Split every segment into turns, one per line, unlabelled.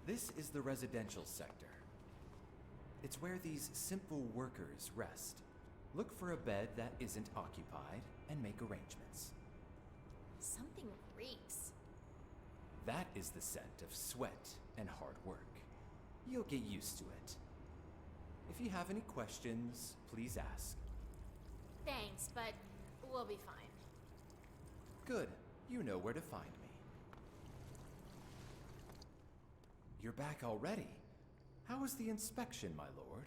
This is the residential sector. It's where these simple workers rest. Look for a bed that isn't occupied and make arrangements.
Something reeks.
That is the scent of sweat and hard work. You'll get used to it. If you have any questions, please ask.
Thanks, but we'll be fine.
Good. You know where to find me. You're back already. How was the inspection, my lord?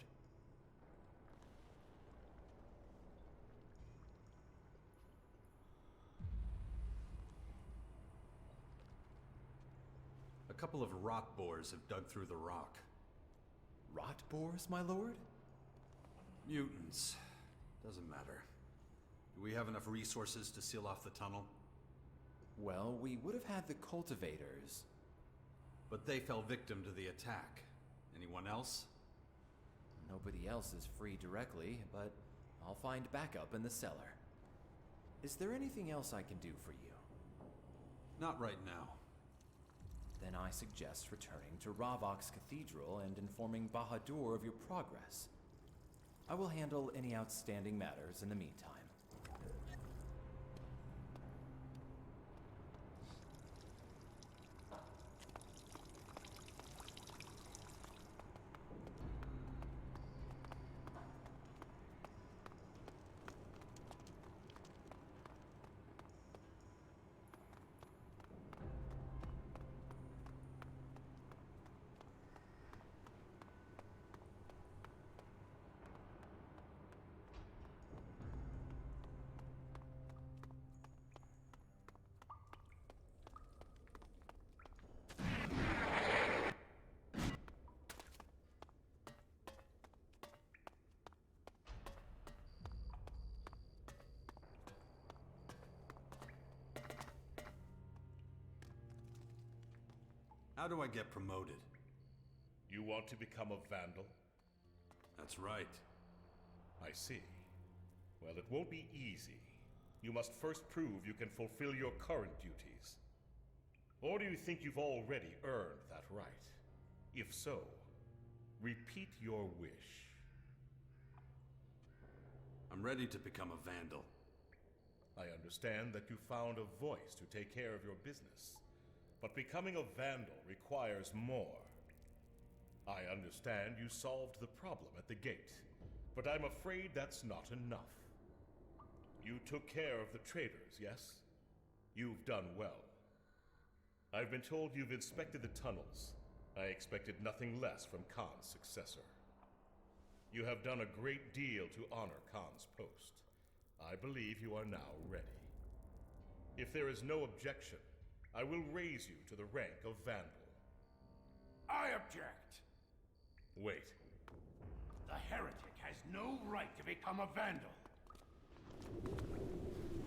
A couple of rot bores have dug through the rock.
Rot bores, my lord?
Mutants. Doesn't matter. Do we have enough resources to seal off the tunnel?
Well, we would have had the cultivators.
But they fell victim to the attack. Anyone else?
Nobody else is free directly, but I'll find backup in the cellar. Is there anything else I can do for you?
Not right now.
Then I suggest returning to Ravok's Cathedral and informing Bahadur of your progress. I will handle any outstanding matters in the meantime.
How do I get promoted?
You want to become a Vandal?
That's right.
I see. Well, it won't be easy. You must first prove you can fulfill your current duties. Or do you think you've already earned that right? If so, repeat your wish.
I'm ready to become a Vandal.
I understand that you found a voice to take care of your business. But becoming a Vandal requires more. I understand you solved the problem at the gate, but I'm afraid that's not enough. You took care of the traders, yes? You've done well. I've been told you've inspected the tunnels. I expected nothing less from Khan's successor. You have done a great deal to honor Khan's post. I believe you are now ready. If there is no objection, I will raise you to the rank of Vandal.
I object!
Wait.
The heretic has no right to become a Vandal.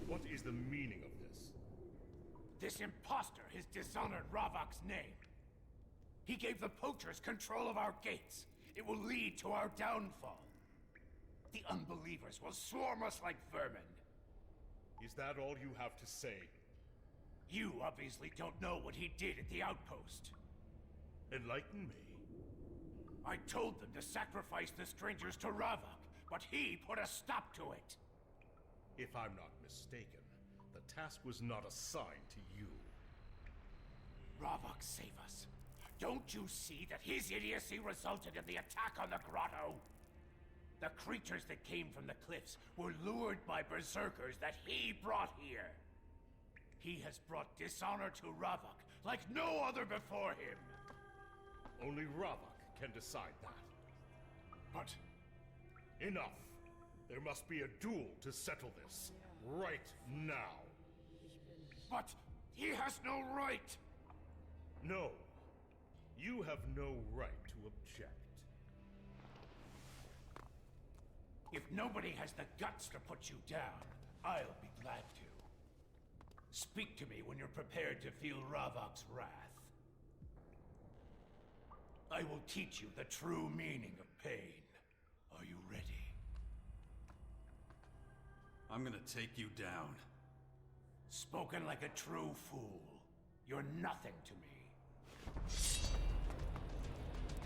What is the meaning of this?
This impostor has dishonored Ravok's name. He gave the poachers control of our gates. It will lead to our downfall. The unbelievers will swarm us like vermin.
Is that all you have to say?
You obviously don't know what he did at the outpost.
Enlighten me.
I told them to sacrifice the strangers to Ravok, but he put a stop to it.
If I'm not mistaken, the task was not assigned to you.
Ravok, save us. Don't you see that his idiocy resulted in the attack on the grotto? The creatures that came from the cliffs were lured by berserkers that he brought here. He has brought dishonor to Ravok like no other before him.
Only Ravok can decide that.
But
enough. There must be a duel to settle this. Right now.
But he has no right.
No. You have no right to object.
If nobody has the guts to put you down, I'll be glad to. Speak to me when you're prepared to feel Ravok's wrath. I will teach you the true meaning of pain. Are you ready?
I'm gonna take you down.
Spoken like a true fool. You're nothing to me.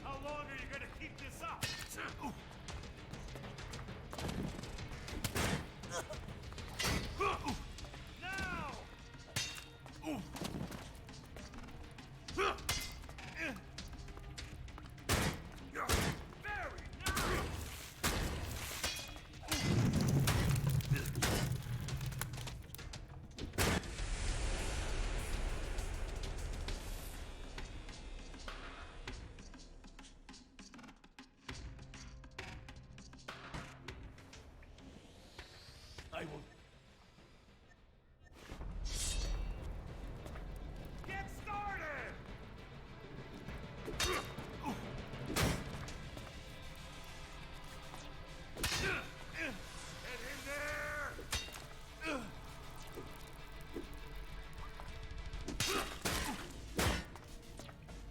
How long are you gonna keep this up? Now! Very now! I will. Get started! Get in there!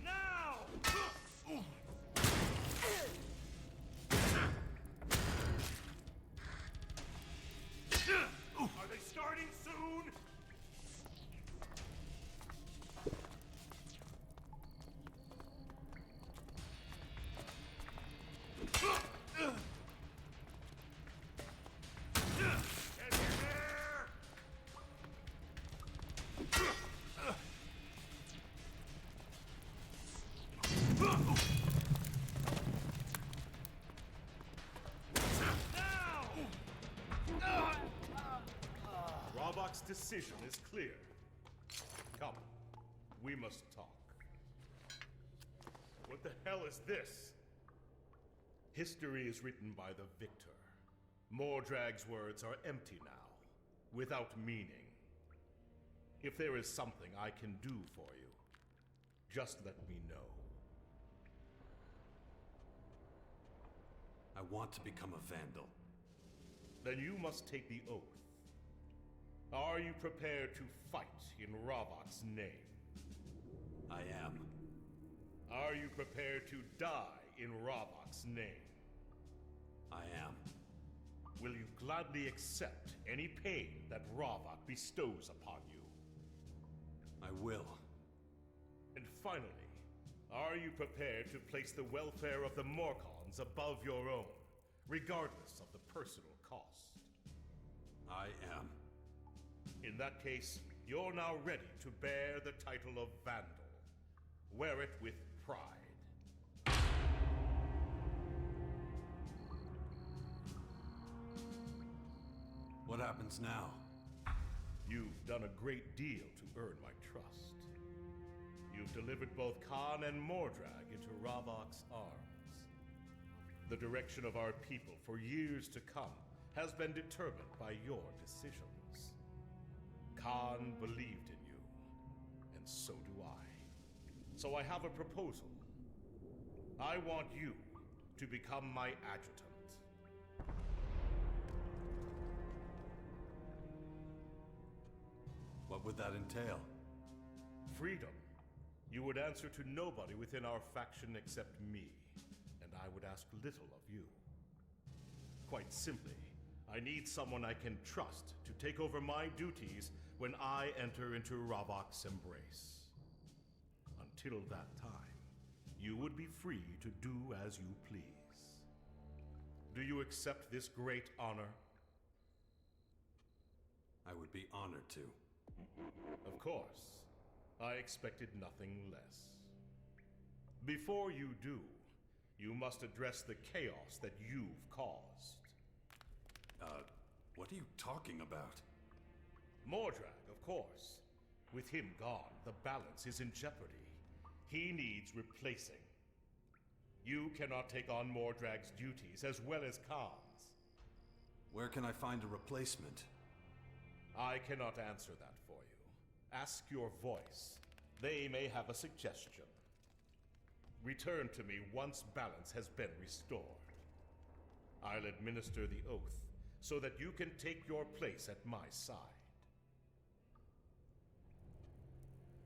Now! Are they starting soon? Get in there! Now! Ravok's decision is clear. Come, we must talk. What the hell is this? History is written by the victor. Mordrag's words are empty now, without meaning. If there is something I can do for you, just let me know.
I want to become a Vandal.
Then you must take the oath. Are you prepared to fight in Ravok's name?
I am.
Are you prepared to die in Ravok's name?
I am.
Will you gladly accept any pain that Ravok bestows upon you?
I will.
And finally, are you prepared to place the welfare of the Morcons above your own, regardless of the personal cost?
I am.
In that case, you're now ready to bear the title of Vandal. Wear it with pride.
What happens now?
You've done a great deal to earn my trust. You've delivered both Khan and Mordrag into Ravok's arms. The direction of our people for years to come has been determined by your decisions. Khan believed in you, and so do I. So I have a proposal. I want you to become my adjutant.
What would that entail?
Freedom. You would answer to nobody within our faction except me, and I would ask little of you. Quite simply, I need someone I can trust to take over my duties when I enter into Ravok's embrace. Until that time, you would be free to do as you please. Do you accept this great honor?
I would be honored to.
Of course. I expected nothing less. Before you do, you must address the chaos that you've caused.
What are you talking about?
Mordrag, of course. With him gone, the balance is in jeopardy. He needs replacing. You cannot take on Mordrag's duties as well as Khan's.
Where can I find a replacement?
I cannot answer that for you. Ask your voice. They may have a suggestion. Return to me once balance has been restored. I'll administer the oath so that you can take your place at my side.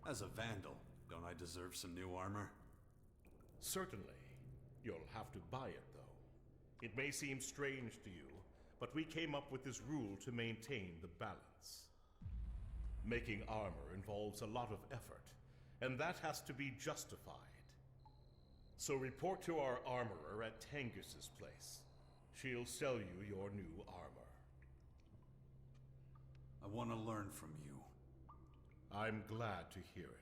As a Vandal, don't I deserve some new armor?
Certainly. You'll have to buy it, though. It may seem strange to you, but we came up with this rule to maintain the balance. Making armor involves a lot of effort, and that has to be justified. So report to our armorer at Tangus's place. She'll sell you your new armor.
I want to learn from you.
I'm glad to hear it.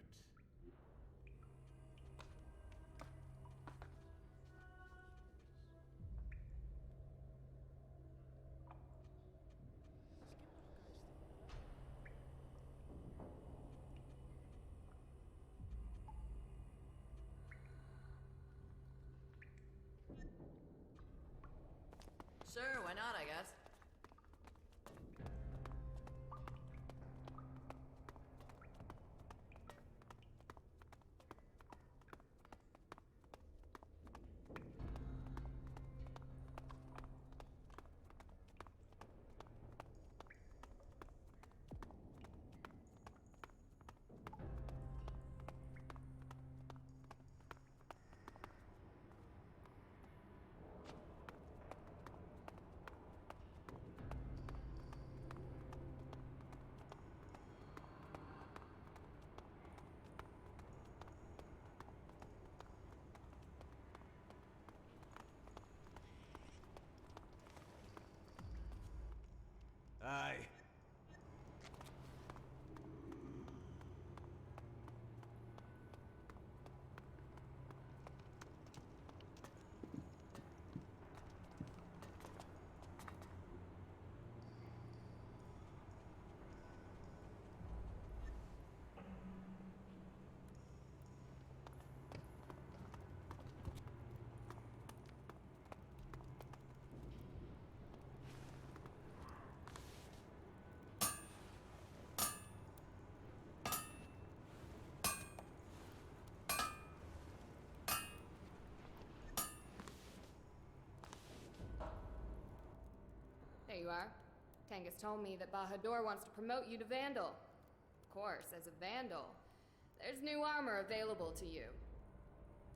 Sure, why not, I guess.
Aye.
There you are. Tangus told me that Bahadur wants to promote you to Vandal. Of course, as a Vandal, there's new armor available to you.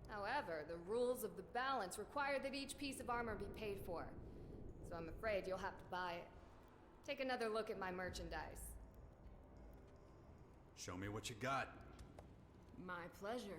However, the rules of the balance require that each piece of armor be paid for. So I'm afraid you'll have to buy it. Take another look at my merchandise.
Show me what you got.
My pleasure.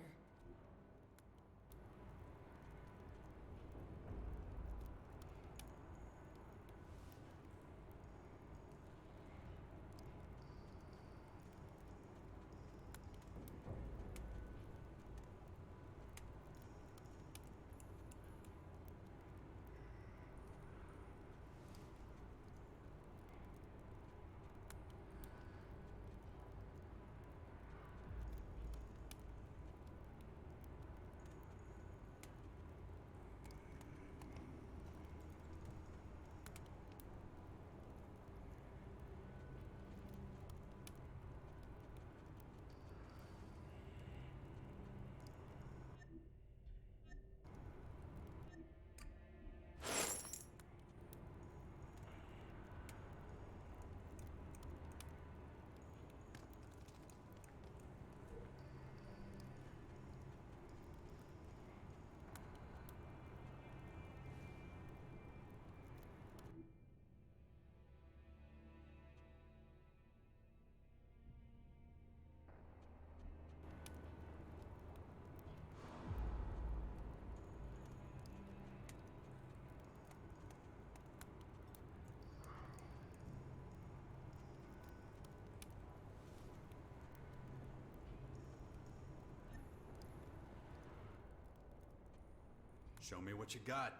Show me what you got.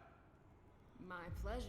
My pleasure.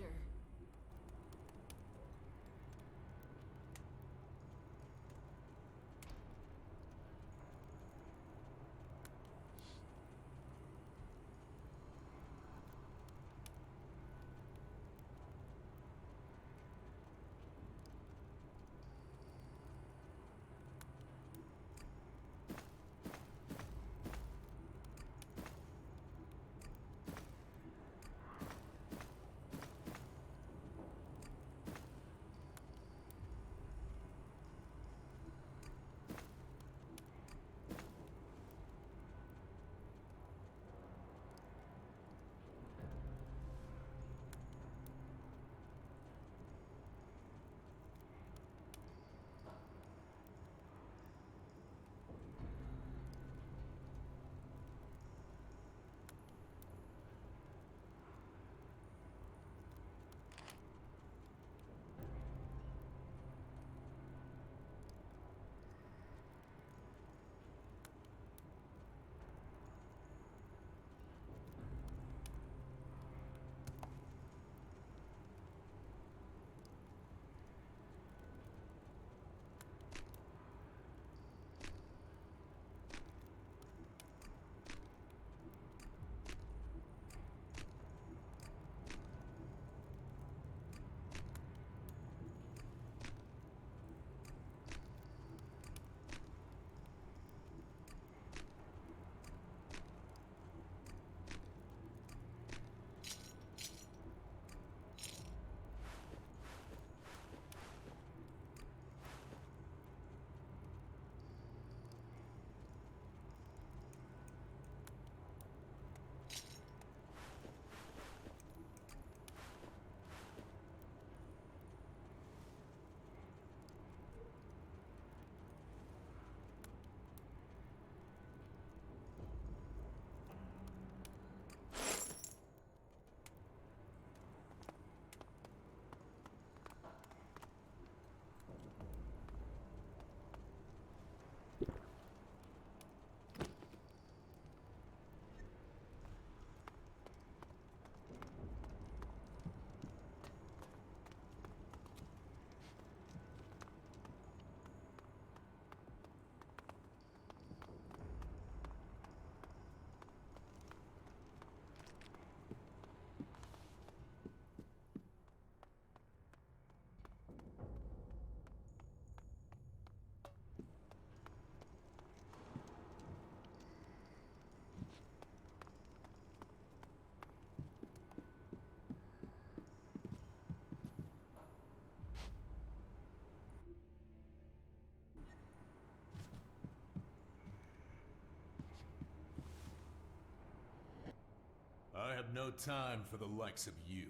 no time for the likes of you.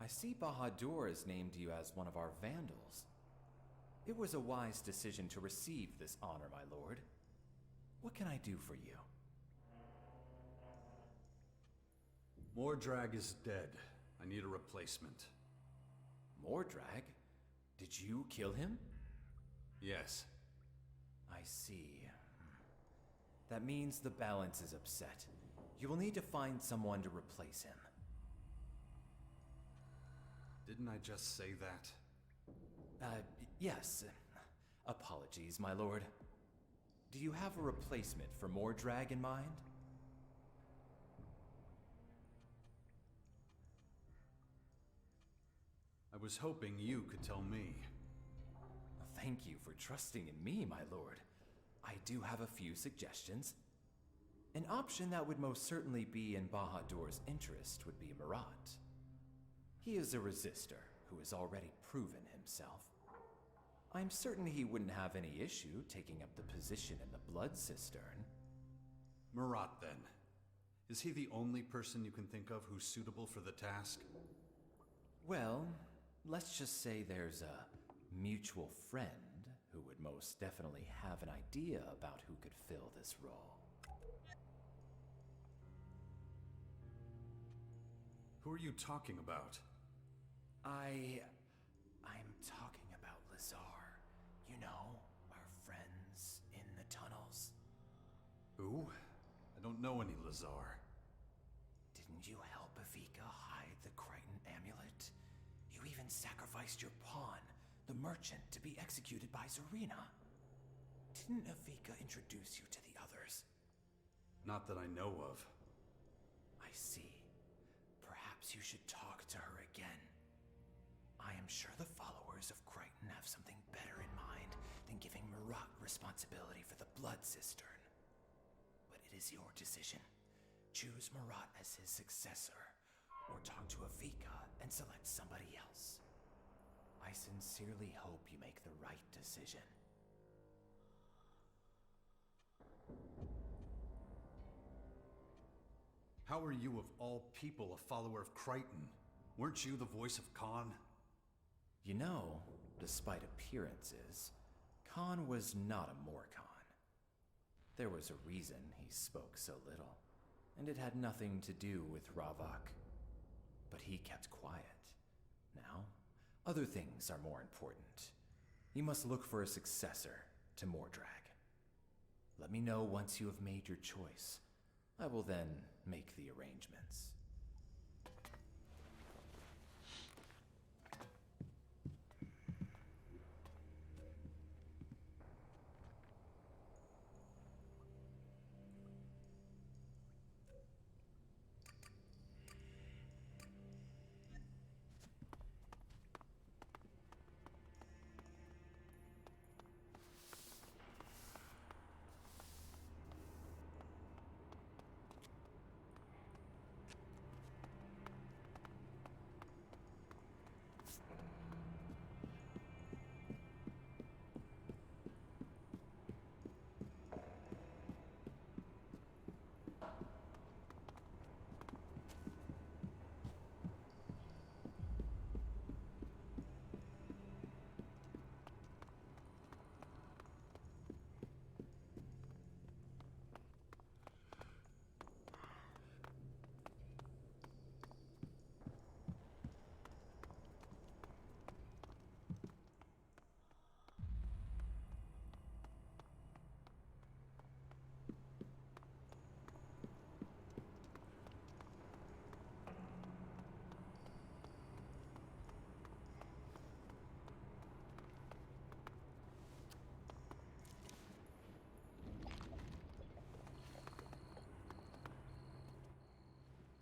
I see Bahadur has named you as one of our vandals. It was a wise decision to receive this honor, my lord. What can I do for you?
Mordrag is dead. I need a replacement.
Mordrag? Did you kill him?
Yes.
I see. That means the balance is upset. You will need to find someone to replace him.
Didn't I just say that?
Yes. Apologies, my lord. Do you have a replacement for Mordrag in mind?
I was hoping you could tell me.
Thank you for trusting in me, my lord. I do have a few suggestions. An option that would most certainly be in Bahadur's interest would be Marat. He is a resistor who has already proven himself. I'm certain he wouldn't have any issue taking up the position in the Blood Cistern.
Marat, then. Is he the only person you can think of who's suitable for the task?
Well, let's just say there's a mutual friend who would most definitely have an idea about who could fill this role.
Who are you talking about?
I'm talking about Lazar. You know, our friends in the tunnels.
Who? I don't know any Lazar.
Didn't you help Avika hide the Crichton amulet? You even sacrificed your pawn, the merchant, to be executed by Zarina. Didn't Avika introduce you to the others?
Not that I know of.
I see. Perhaps you should talk to her again. I am sure the followers of Crichton have something better in mind than giving Marat responsibility for the Blood Cistern. But it is your decision. Choose Marat as his successor, or talk to Avika and select somebody else. I sincerely hope you make the right decision.
How are you, of all people, a follower of Crichton? Weren't you the voice of Khan?
You know, despite appearances, Khan was not a Morkhan. There was a reason he spoke so little, and it had nothing to do with Ravak. But he kept quiet. Now, other things are more important. You must look for a successor to Mordrag. Let me know once you have made your choice. I will then make the arrangements.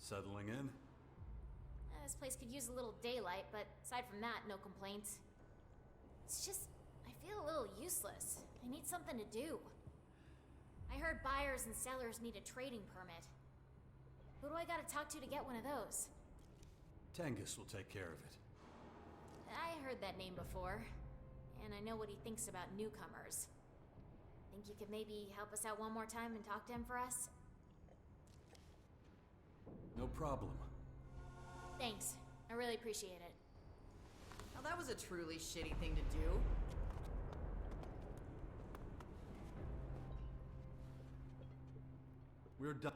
Settling in?
This place could use a little daylight, but aside from that, no complaints. It's just, I feel a little useless. I need something to do. I heard buyers and sellers need a trading permit. Who do I gotta talk to get one of those?
Tengus will take care of it.
I heard that name before, and I know what he thinks about newcomers. Think you could maybe help us out one more time and talk to him for us?
No problem.
Thanks. I really appreciate it.
Now that was a truly shitty thing to do.
We're done.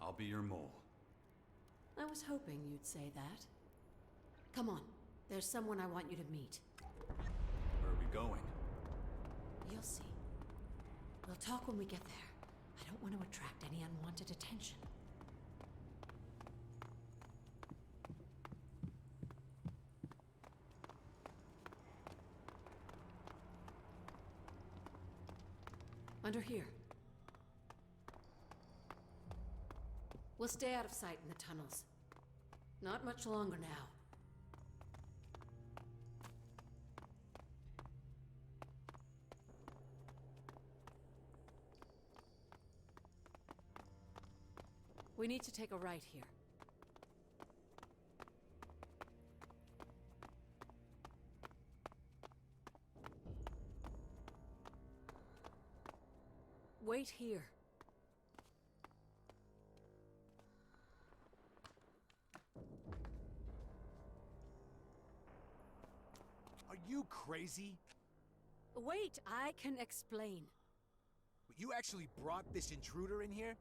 I'll be your mole.
I was hoping you'd say that. Come on, there's someone I want you to meet.
Where are we going?
You'll see. We'll talk when we get there. I don't want to attract any unwanted attention. Under here. We'll stay out of sight in the tunnels. Not much longer now. We need to take a right here. Wait here.
Are you crazy?
Wait, I can explain.
You actually brought this intruder in here?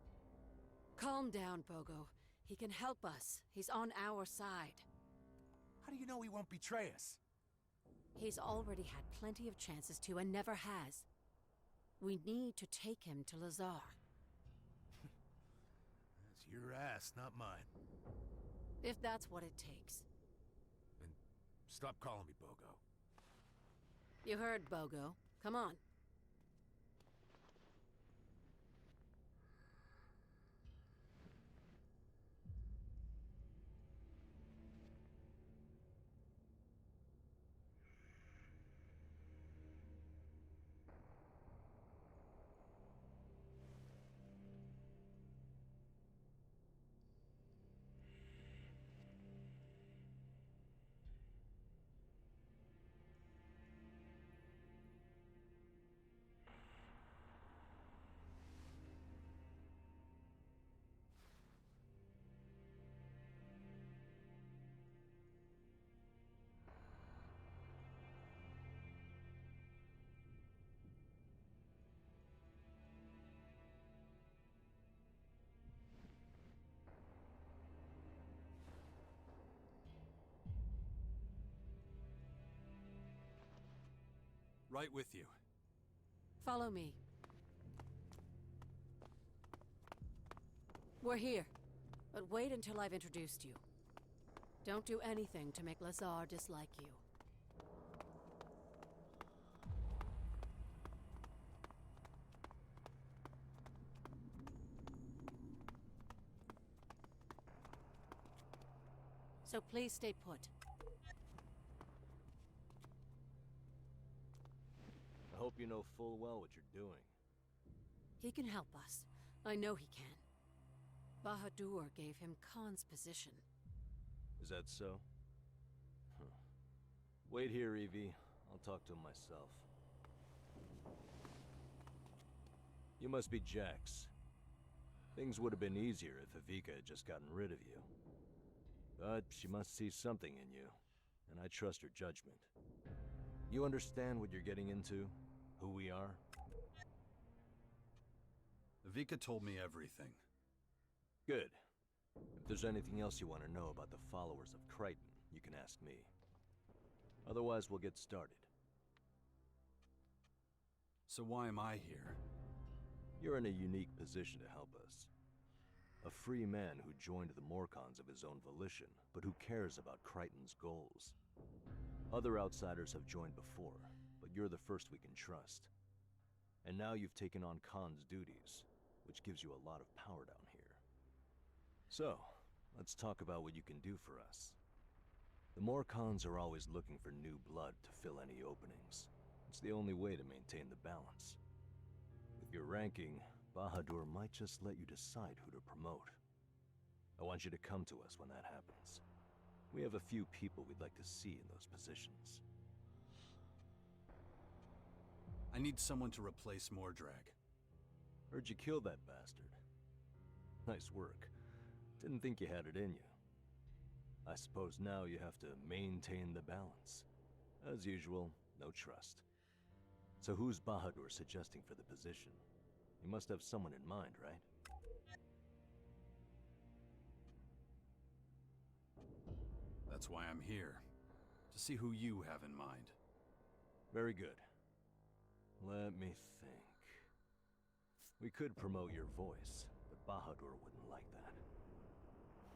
Calm down, Bogo. He can help us. He's on our side.
How do you know he won't betray us?
He's already had plenty of chances to and never has. We need to take him to Lazar.
That's your ass, not mine.
If that's what it takes.
And stop calling me Bogo.
You heard, Bogo. Come on.
Right with you.
Follow me. We're here, but wait until I've introduced you. Don't do anything to make Lazar dislike you. So please stay put.
I hope you know full well what you're doing.
He can help us. I know he can. Bahadur gave him Khan's position.
Is that so? Huh. Wait here, Evie. I'll talk to him myself. You must be Jax. Things would have been easier if Evika had just gotten rid of you. But she must see something in you, and I trust her judgment. You understand what you're getting into? Who we are?
Vika told me everything.
Good. If there's anything else you want to know about the followers of Crichton, you can ask me. Otherwise, we'll get started.
So why am I here?
You're in a unique position to help us. A free man who joined the Morcons of his own volition, but who cares about Crichton's goals. Other outsiders have joined before, but you're the first we can trust. And now you've taken on Khan's duties, which gives you a lot of power down here. So, let's talk about what you can do for us. The Morcons are always looking for new blood to fill any openings. It's the only way to maintain the balance. With your ranking, Bahadur might just let you decide who to promote. I want you to come to us when that happens. We have a few people we'd like to see in those positions.
I need someone to replace Mordrag.
Heard you killed that bastard. Nice work. Didn't think you had it in you. I suppose now you have to maintain the balance. As usual, no trust. So who's Bahadur suggesting for the position? You must have someone in mind, right?
That's why I'm here. To see who you have in mind.
Very good. Let me think. We could promote your voice, but Bahadur wouldn't like that.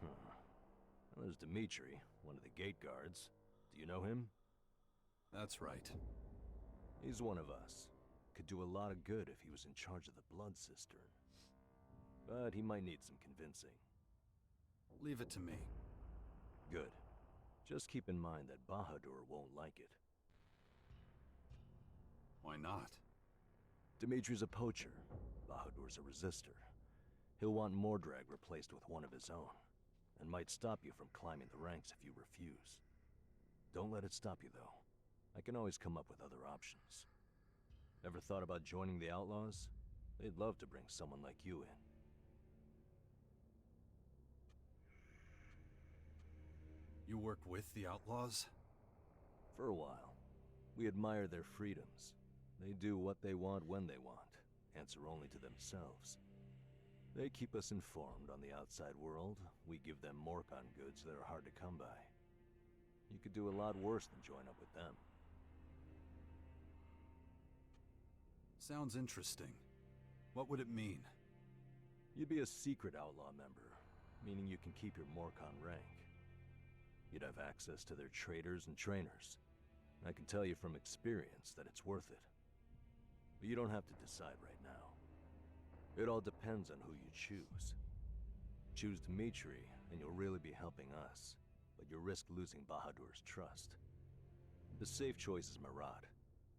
Well, there's Dimitri, one of the gate guards. Do you know him?
That's right.
He's one of us. Could do a lot of good if he was in charge of the blood cistern. But he might need some convincing.
Leave it to me.
Good. Just keep in mind that Bahadur won't like it.
Why not?
Dimitri's a poacher. Bahadur's a resistor. He'll want Mordrag replaced with one of his own, and might stop you from climbing the ranks if you refuse. Don't let it stop you, though. I can always come up with other options. Ever thought about joining the Outlaws? They'd love to bring someone like you in.
You work with the Outlaws?
For a while. We admire their freedoms. They do what they want when they want, answer only to themselves. They keep us informed on the outside world. We give them Morcon goods that are hard to come by. You could do a lot worse than join up with them.
Sounds interesting. What would it mean?
You'd be a secret outlaw member, meaning you can keep your Morcon rank. You'd have access to their traders and trainers. I can tell you from experience that it's worth it. But you don't have to decide right now. It all depends on who you choose. Choose Dimitri, and you'll really be helping us, but you risk losing Bahadur's trust. The safe choice is Marat,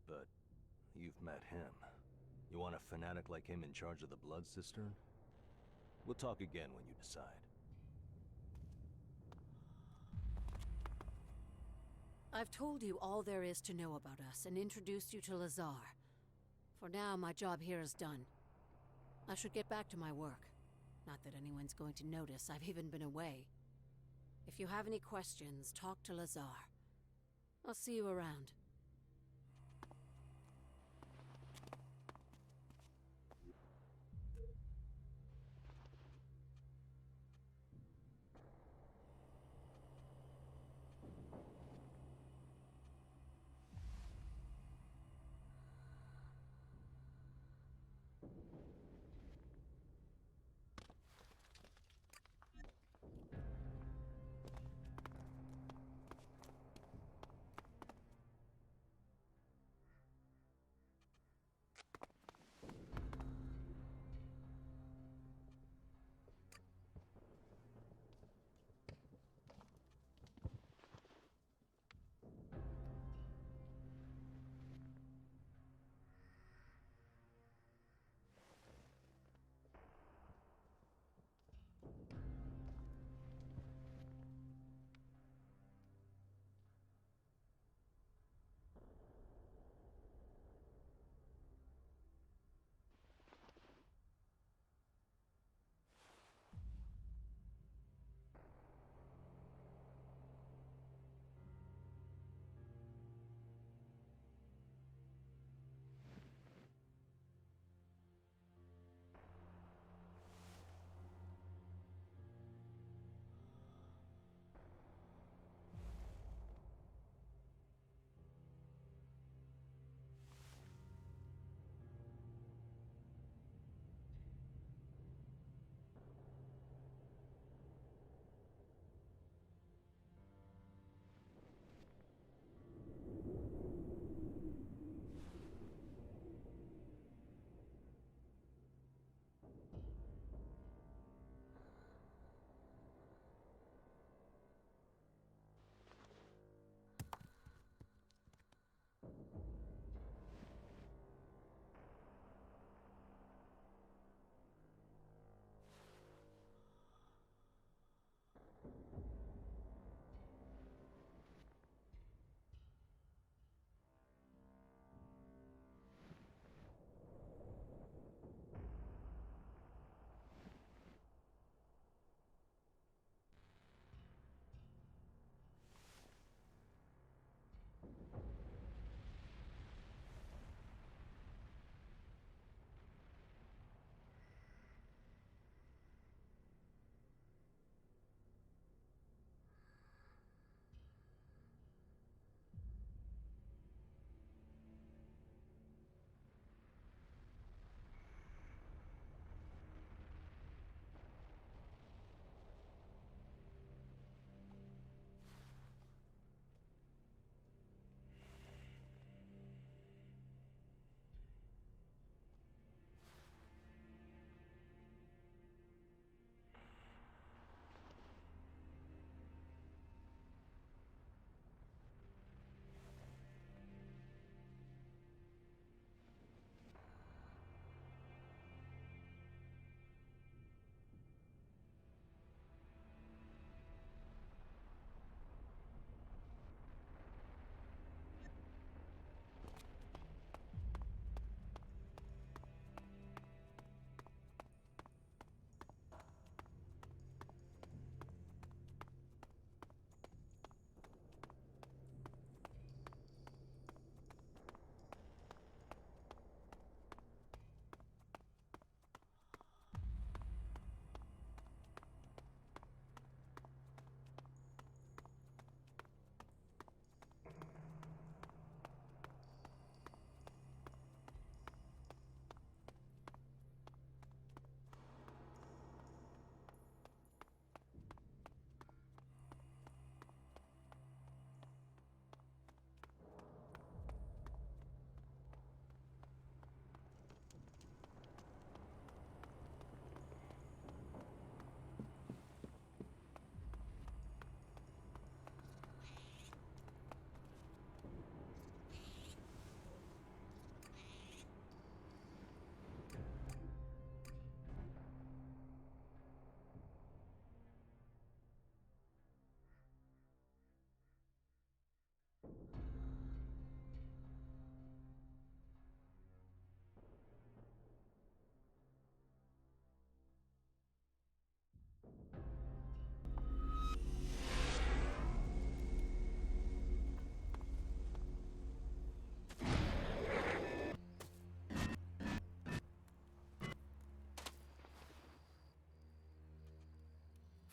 but you've met him. You want a fanatic like him in charge of the blood cistern? We'll talk again when you decide.
I've told you all there is to know about us and introduced you to Lazar. For now, my job here is done. I should get back to my work. Not that anyone's going to notice I've even been away. If you have any questions, talk to Lazar. I'll see you around.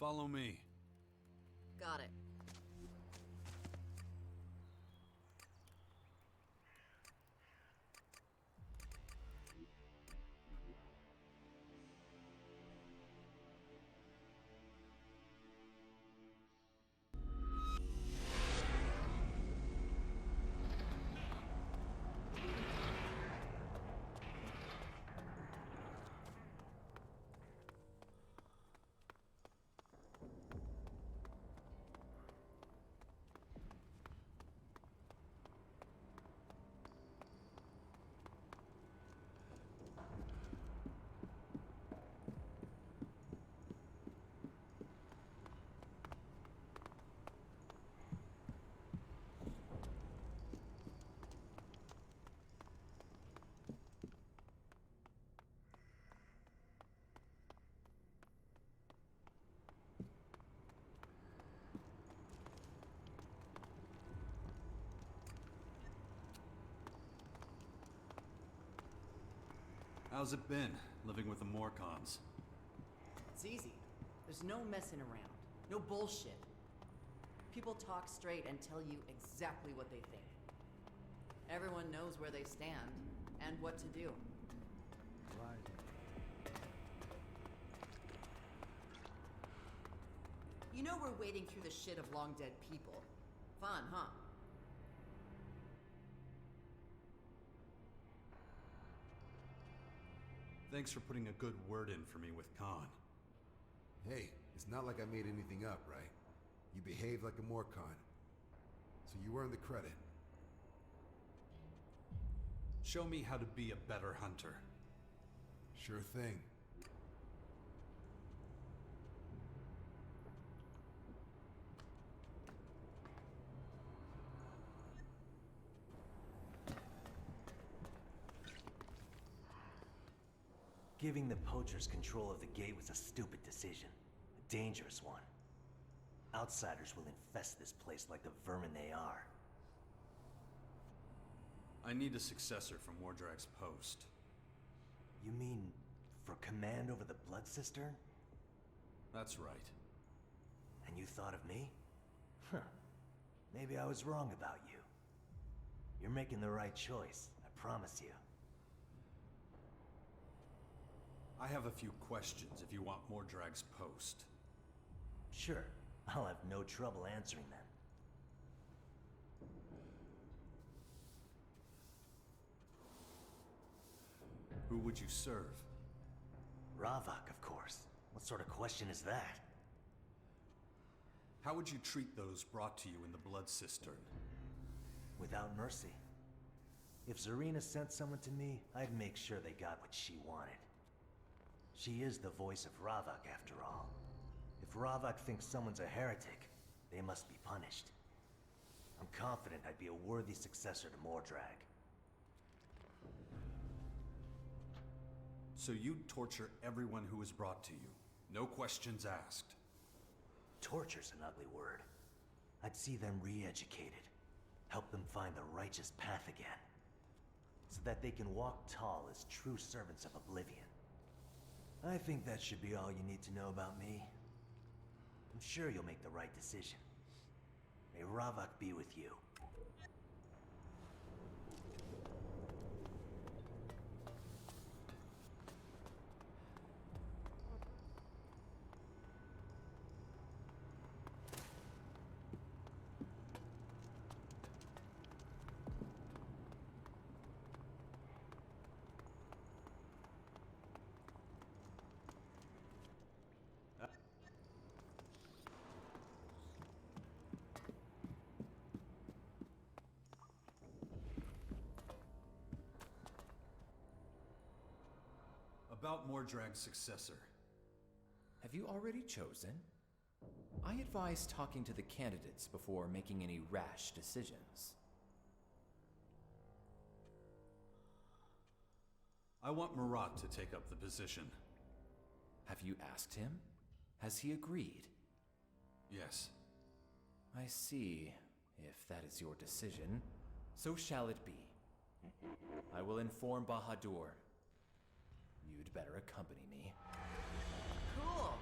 Follow me.
Got it.
How's it been, living with the Morcons?
It's easy. There's no messing around. No bullshit. People talk straight and tell you exactly what they think. Everyone knows where they stand and what to do. You know we're wading through the shit of long dead people. Fun, huh?
Thanks for putting a good word in for me with Khan.
Hey, it's not like I made anything up, right? You behaved like a Morcon. So you earned the credit.
Show me how to be a better hunter.
Sure thing.
Giving the poachers control of the gate was a stupid decision. A dangerous one. Outsiders will infest this place like the vermin they are.
I need a successor for Mordrag's post.
You mean for command over the Blood Cistern?
That's right.
And you thought of me? Huh. Maybe I was wrong about you. You're making the right choice, I promise you.
I have a few questions if you want Mordrag's post.
Sure. I'll have no trouble answering them.
Who would you serve?
Ravak, of course. What sort of question is that?
How would you treat those brought to you in the Blood Cistern?
Without mercy. If Zarina sent someone to me, I'd make sure they got what she wanted. She is the voice of Ravak, after all. If Ravak thinks someone's a heretic, they must be punished. I'm confident I'd be a worthy successor to Mordrag.
So you'd torture everyone who was brought to you? No questions asked?
Torture's an ugly word. I'd see them re-educated. Help them find the righteous path again. So that they can walk tall as true servants of Oblivion. I think that should be all you need to know about me. I'm sure you'll make the right decision. May Ravak be with you.
About Mordrag's successor.
Have you already chosen? I advise talking to the candidates before making any rash decisions.
I want Marat to take up the position.
Have you asked him? Has he agreed?
Yes.
I see. If that is your decision, so shall it be. I will inform Bahadur. You'd better accompany me.
Cool.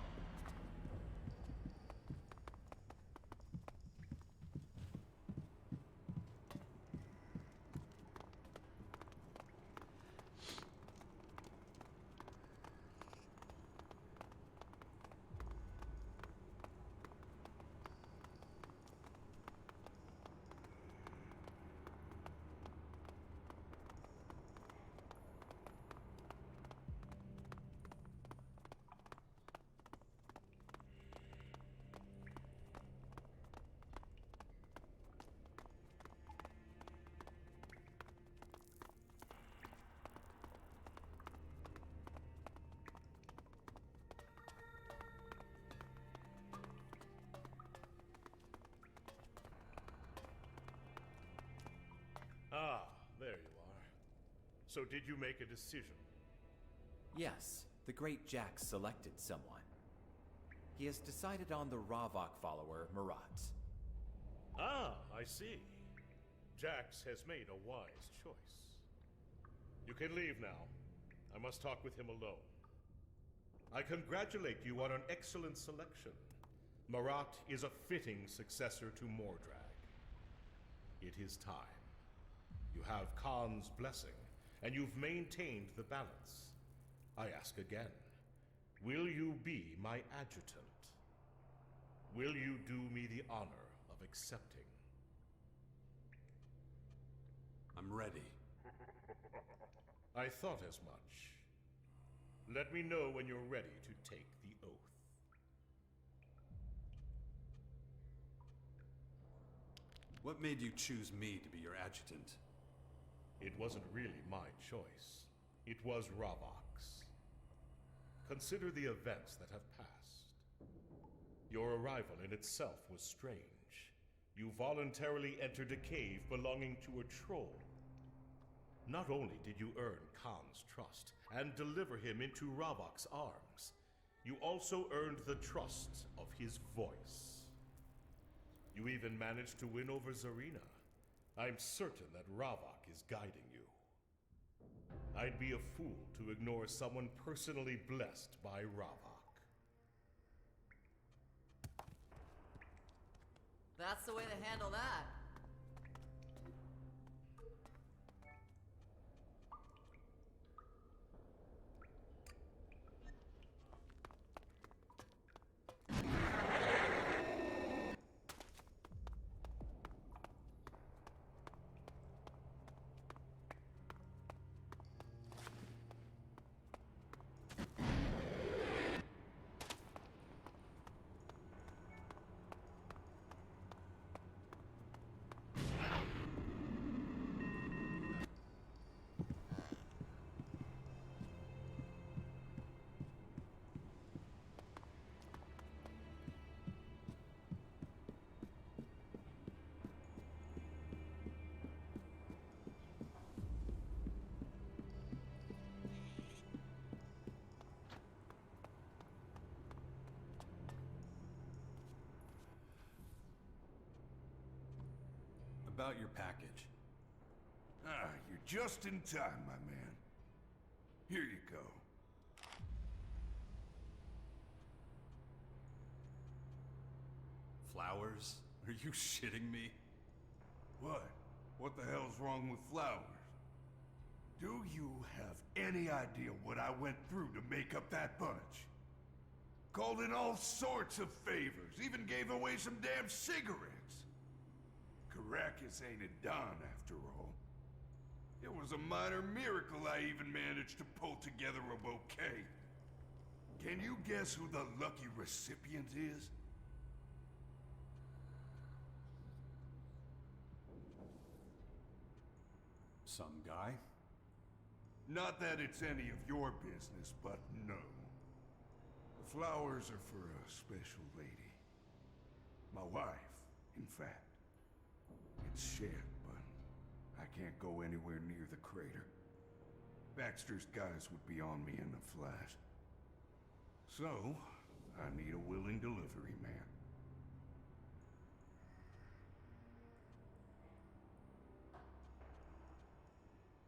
So did you make a decision?
Yes, the great Jax selected someone. He has decided on the Ravok follower, Marat.
Ah, I see. Jax has made a wise choice. You can leave now. I must talk with him alone. I congratulate you on an excellent selection. Marat is a fitting successor to Mordrag. It is time. You have Khan's blessing, and you've maintained the balance. I ask again, will you be my adjutant? Will you do me the honor of accepting?
I'm ready.
I thought as much. Let me know when you're ready to take the oath.
What made you choose me to be your adjutant?
It wasn't really my choice. It was Ravok's. Consider the events that have passed. Your arrival in itself was strange. You voluntarily entered a cave belonging to a troll. Not only did you earn Khan's trust and deliver him into Ravok's arms, you also earned the trust of his voice. You even managed to win over Zarina. I'm certain that Ravok is guiding you. I'd be a fool to ignore someone personally blessed by Ravok.
That's the way to handle that.
About your package.
Ah, you're just in time, my man. Here you go.
Flowers? Are you shitting me?
What? What the hell's wrong with flowers? Do you have any idea what I went through to make up that bunch? Called in all sorts of favors, even gave away some damn cigarettes. Caracas ain't a don, after all. It was a minor miracle I even managed to pull together a bouquet. Can you guess who the lucky recipient is?
Some guy?
Not that it's any of your business, but no. The flowers are for a special lady. My wife, in fact. It's shit, but I can't go anywhere near the crater. Baxter's guys would be on me in a flash. So, I need a willing delivery man.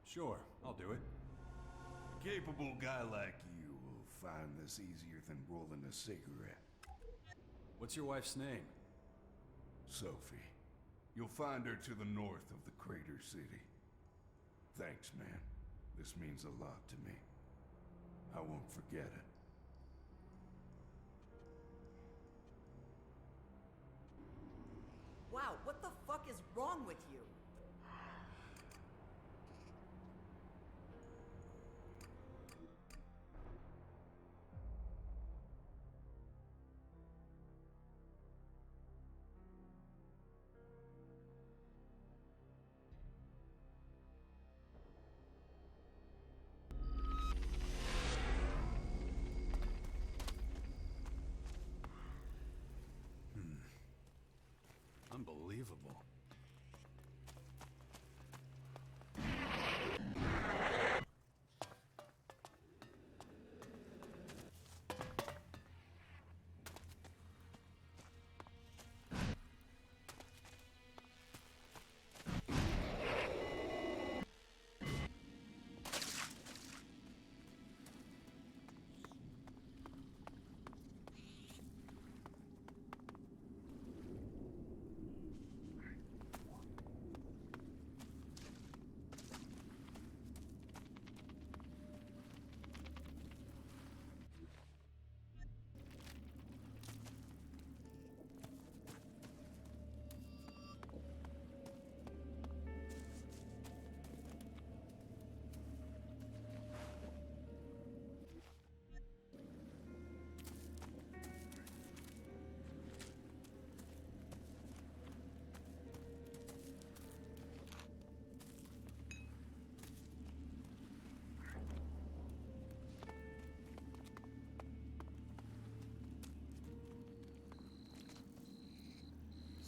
Sure, I'll do it.
A capable guy like you will find this easier than rolling a cigarette.
What's your wife's name?
Sophie. You'll find her to the north of the Crater City. Thanks, man. This means a lot to me. I won't forget it.
Wow, what the fuck is wrong with you?
Unbelievable.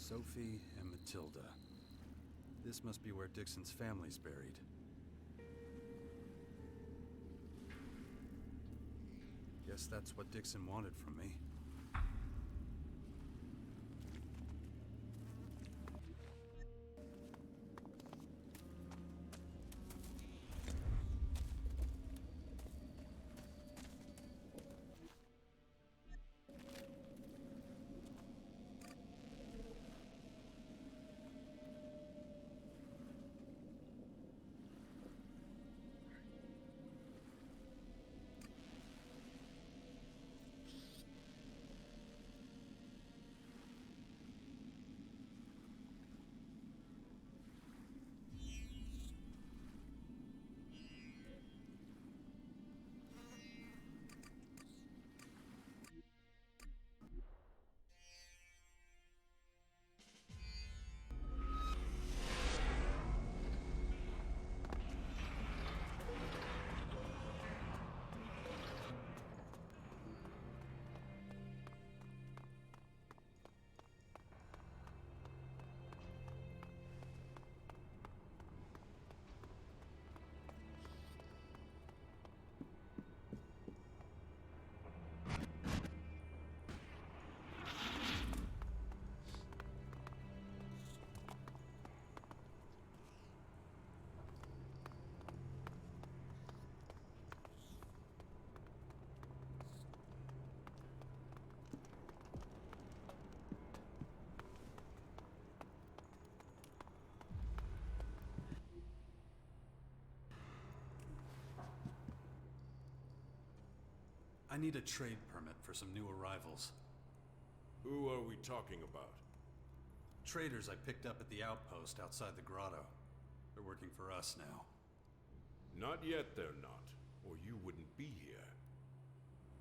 Sophie and Matilda. This must be where Dixon's family's buried. Guess that's what Dixon wanted from me. I need a trade permit for some new arrivals.
Who are we talking about?
Traders I picked up at the outpost outside the grotto. They're working for us now.
Not yet they're not, or you wouldn't be here.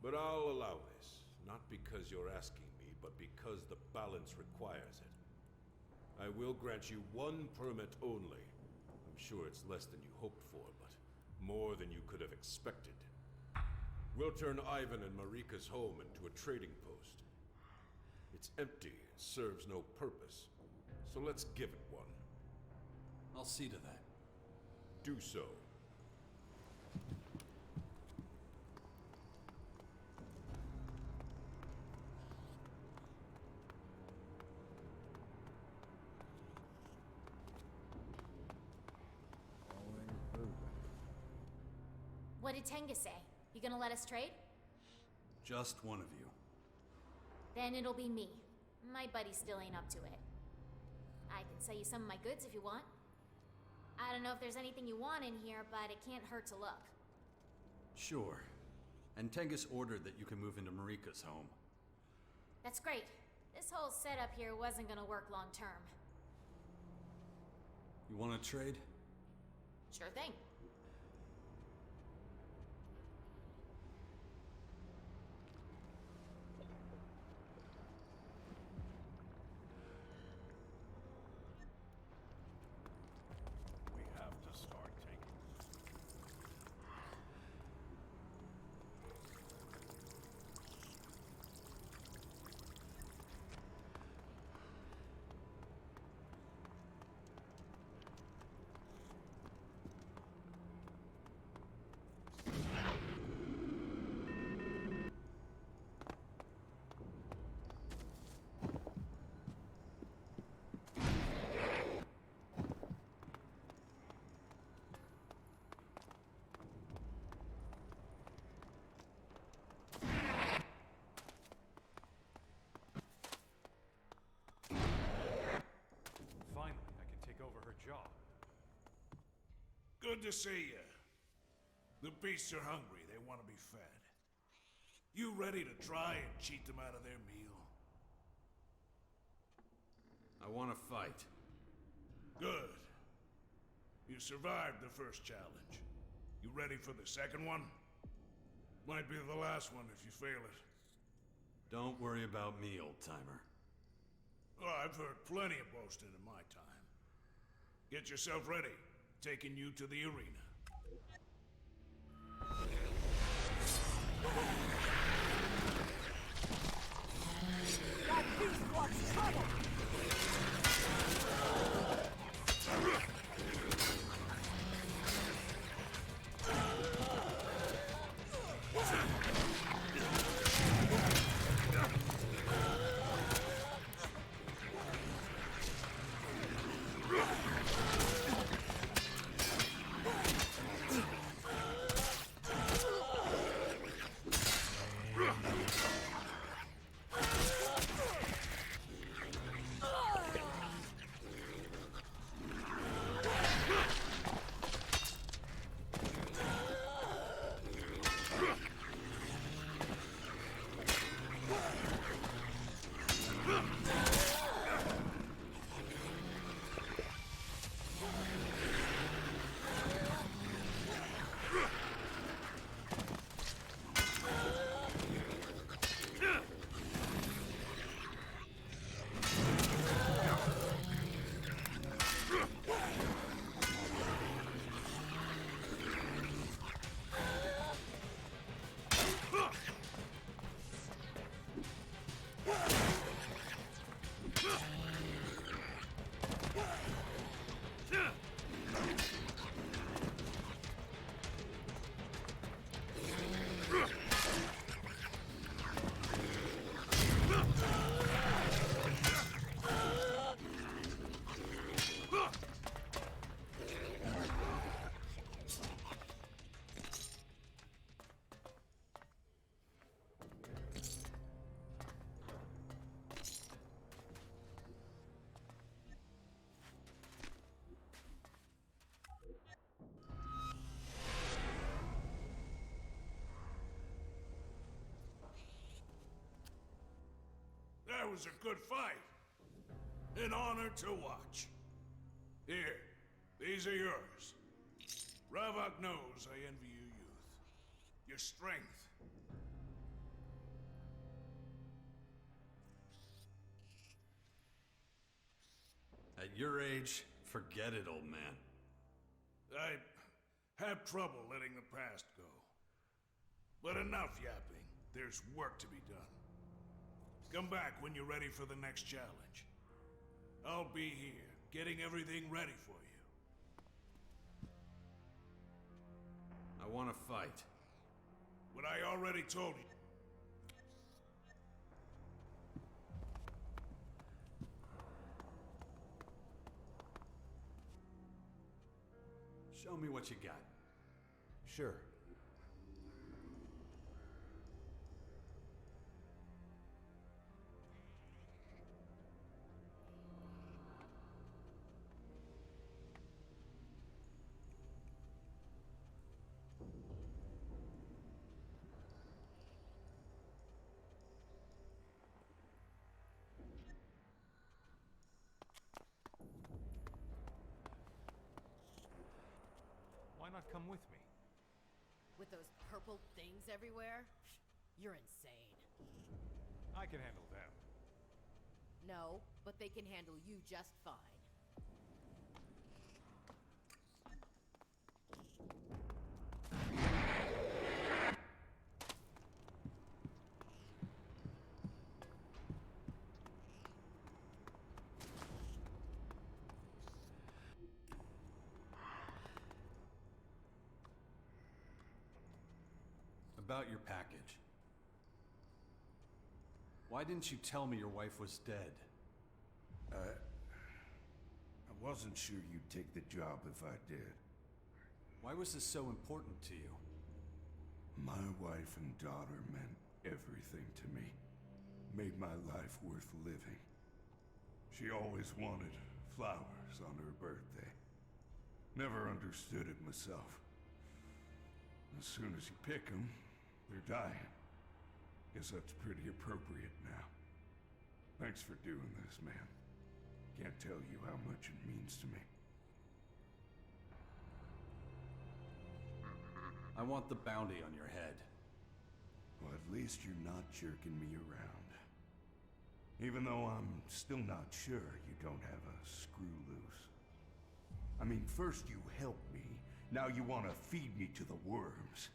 But I'll allow this, not because you're asking me, but because the balance requires it. I will grant you one permit only. I'm sure it's less than you hoped for, but more than you could have expected. We'll turn Ivan and Marika's home into a trading post. It's empty and serves no purpose, so let's give it one.
I'll see to that.
Do so.
What did Tenga say? You gonna let us trade?
Just one of you.
Then it'll be me. My buddy still ain't up to it. I can sell you some of my goods if you want. I don't know if there's anything you want in here, but it can't hurt to look.
Sure. And Tengus ordered that you can move into Marika's home.
That's great. This whole setup here wasn't gonna work long term.
You want to trade?
Sure thing.
We have to start taking.
Finally, I can take over her job.
Good to see you. The beasts are hungry. They want to be fed. You ready to try and cheat them out of their meal?
I want to fight.
Good. You survived the first challenge. You ready for the second one? Might be the last one if you fail it.
Don't worry about me, old-timer.
Oh, I've heard plenty of boasting in my time. Get yourself ready. Taking you to the arena.
That beast wants trouble!
That was a good fight. An honor to watch. Here, these are yours. Ravok knows I envy your youth. Your strength.
At your age, forget it, old man.
I have trouble letting the past go. But enough yapping. There's work to be done. Come back when you're ready for the next challenge. I'll be here, getting everything ready for you.
I want to fight.
What I already told you.
Show me what you got.
Sure.
Why not come with me?
With those purple things everywhere? You're insane.
I can handle them.
No, but they can handle you just fine.
About your package. Why didn't you tell me your wife was dead?
I wasn't sure you'd take the job if I did.
Why was this so important to you?
My wife and daughter meant everything to me. Made my life worth living. She always wanted flowers on her birthday. Never understood it myself. As soon as you pick them, they're dying. Guess that's pretty appropriate now. Thanks for doing this, man. Can't tell you how much it means to me.
I want the bounty on your head.
Well, at least you're not jerking me around. Even though I'm still not sure you don't have a screw loose. I mean, first you helped me, now you want to feed me to the worms.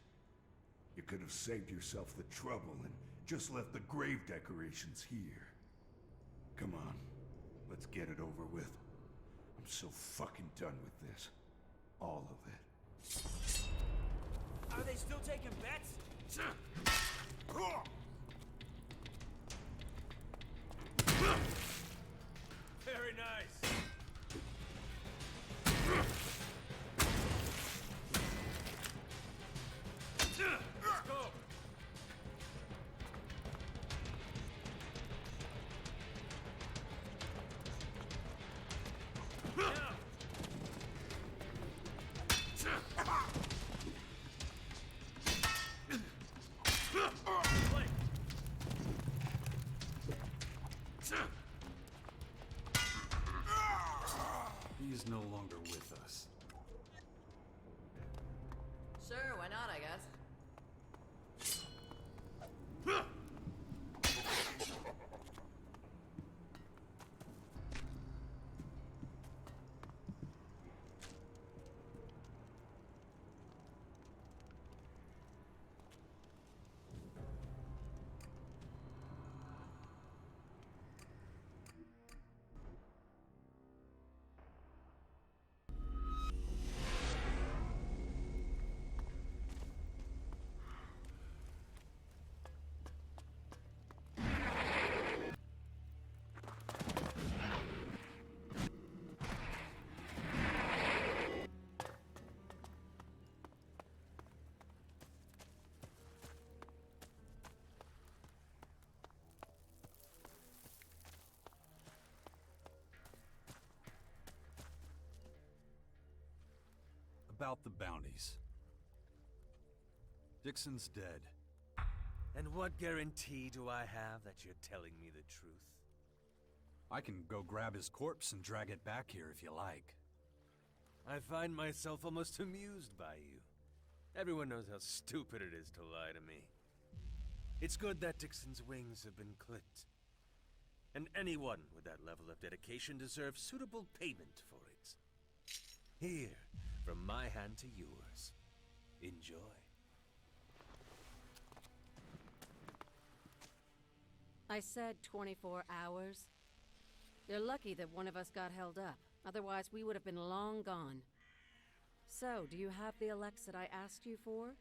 You could have saved yourself the trouble and just left the grave decorations here. Come on, let's get it over with. I'm so fucking done with this. All of it.
Are they still taking bets? Very nice. Let's go.
He is no longer with us.
Sure, why not, I guess.
about the bounties? Dixon's dead.
And what guarantee do I have that you're telling me the truth?
I can go grab his corpse and drag it back here if you like.
I find myself almost amused by you. Everyone knows how stupid it is to lie to me. It's good that Dixon's wings have been clipped. And anyone with that level of dedication deserves suitable payment for it. Here, from my hand to yours. Enjoy.
I said 24 hours. You're lucky that one of us got held up. Otherwise, we would have been long gone. So, do you have the Elex that I asked you for?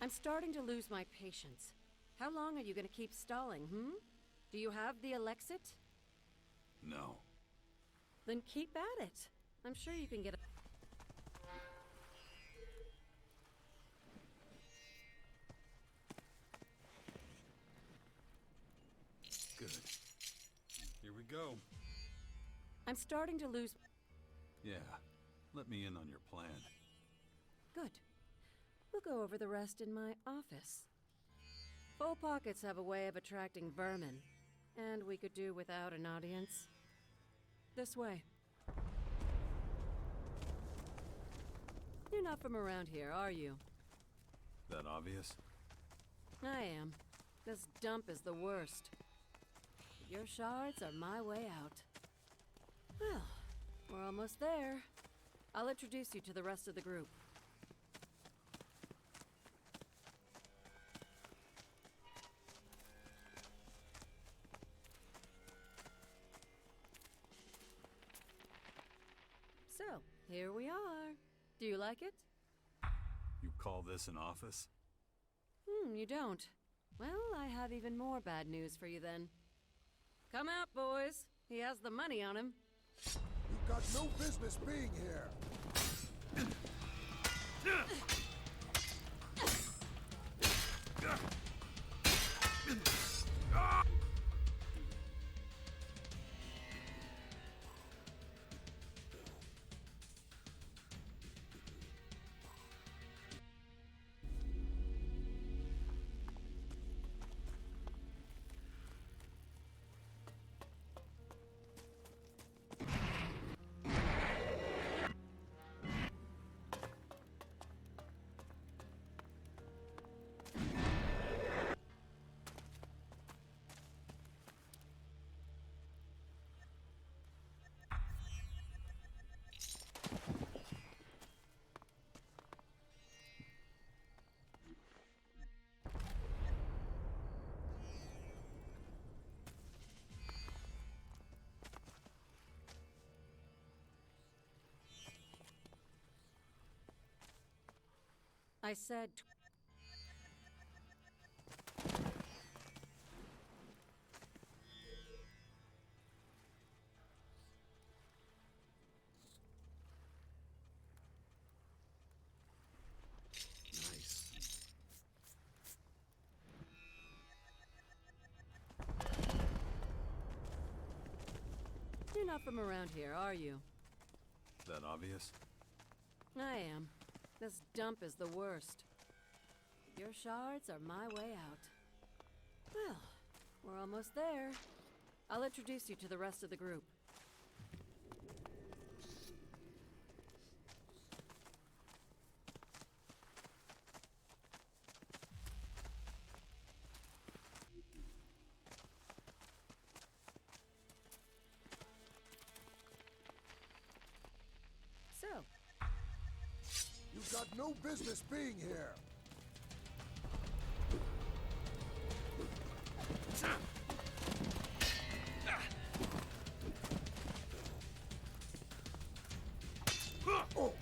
I'm starting to lose my patience. How long are you gonna keep stalling, Do you have the Elexit?
No.
Then keep at it. I'm sure you can get a...
Good. Here we go.
I'm starting to lose...
Yeah. Let me in on your plan.
Good. We'll go over the rest in my office. Full pockets have a way of attracting vermin, and we could do without an audience. This way. You're not from around here, are you?
That obvious?
I am. This dump is the worst. Your shards are my way out. Well, we're almost there. I'll introduce you to the rest of the group. So, here we are. Do you like it?
You call this an office?
You don't. Well, I have even more bad news for you then. Come out, boys. He has the money on him.
You've got no business being here.
I said... You're not from around here, are you?
That obvious?
I am. This dump is the worst. Your shards are my way out. Well, we're almost there. I'll introduce you to the rest of the group. So,
you've got no business being here. Oh.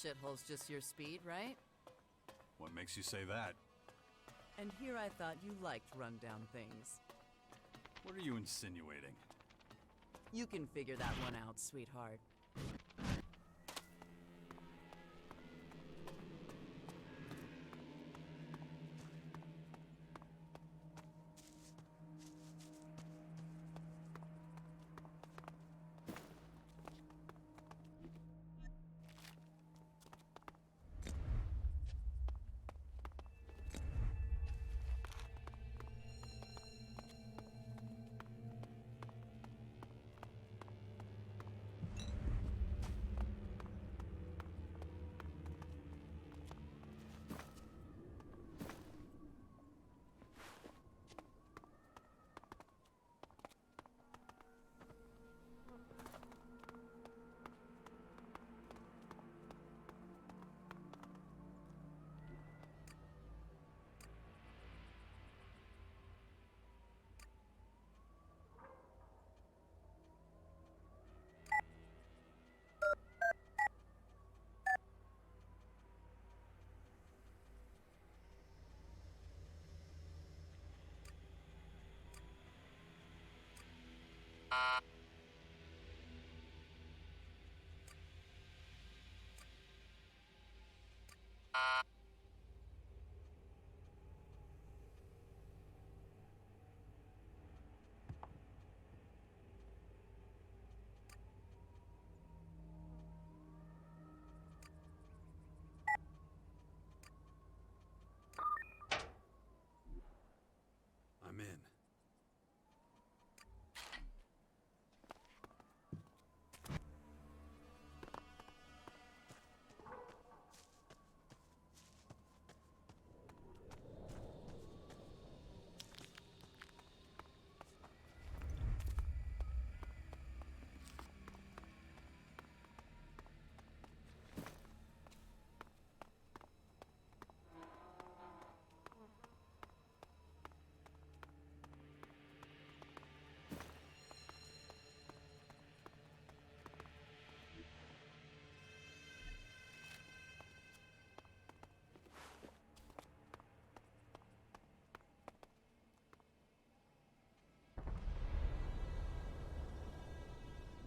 shithole's just your speed, right?
What makes you say that?
And here I thought you liked rundown things.
What are you insinuating?
You can figure that one out, sweetheart.
I'm in.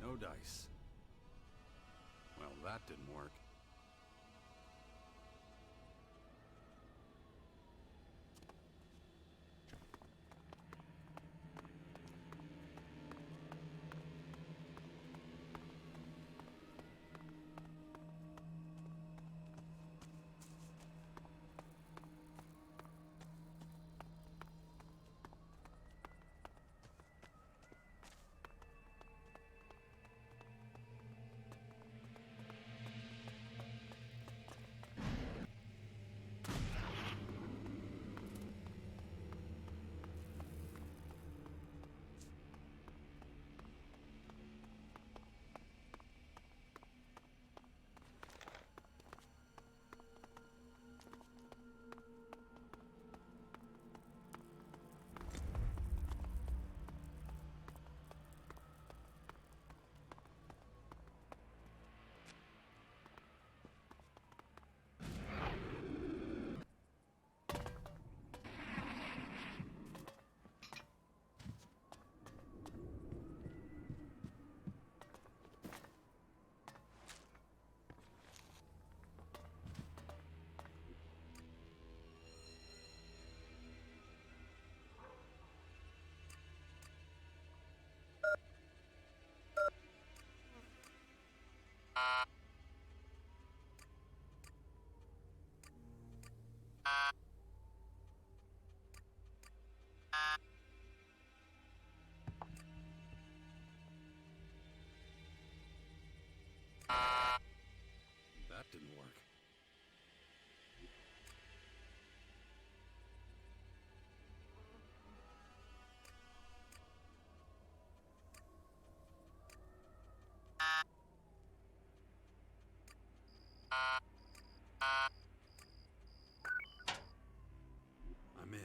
No dice. Well, that didn't work. That didn't work. I'm in.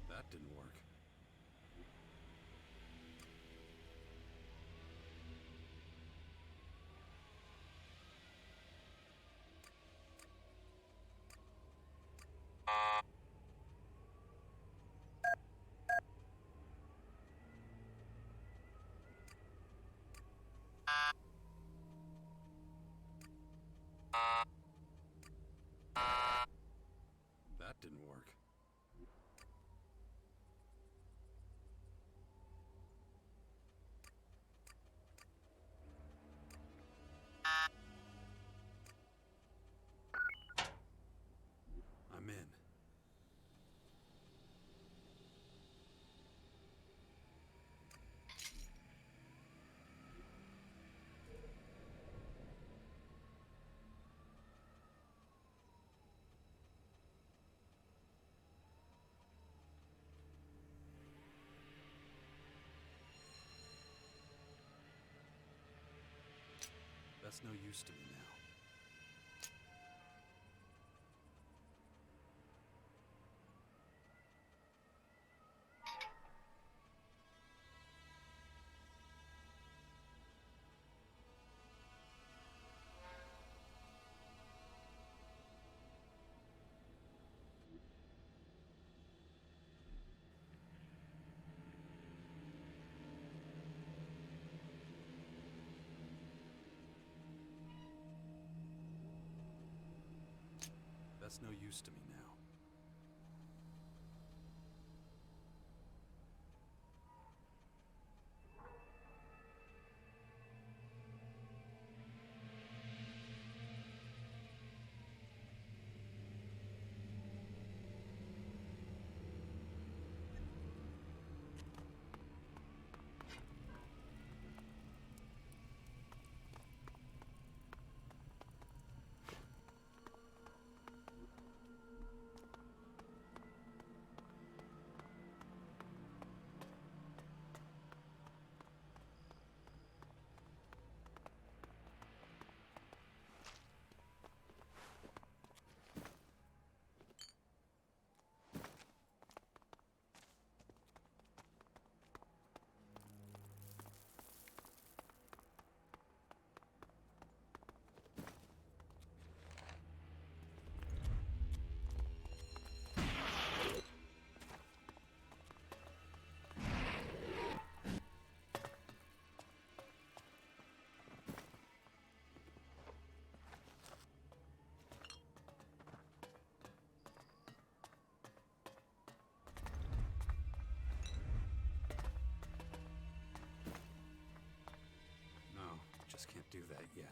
That didn't work. That didn't work. I'm in. That's no use to me now. That's no use to me now. Just can't do that yet.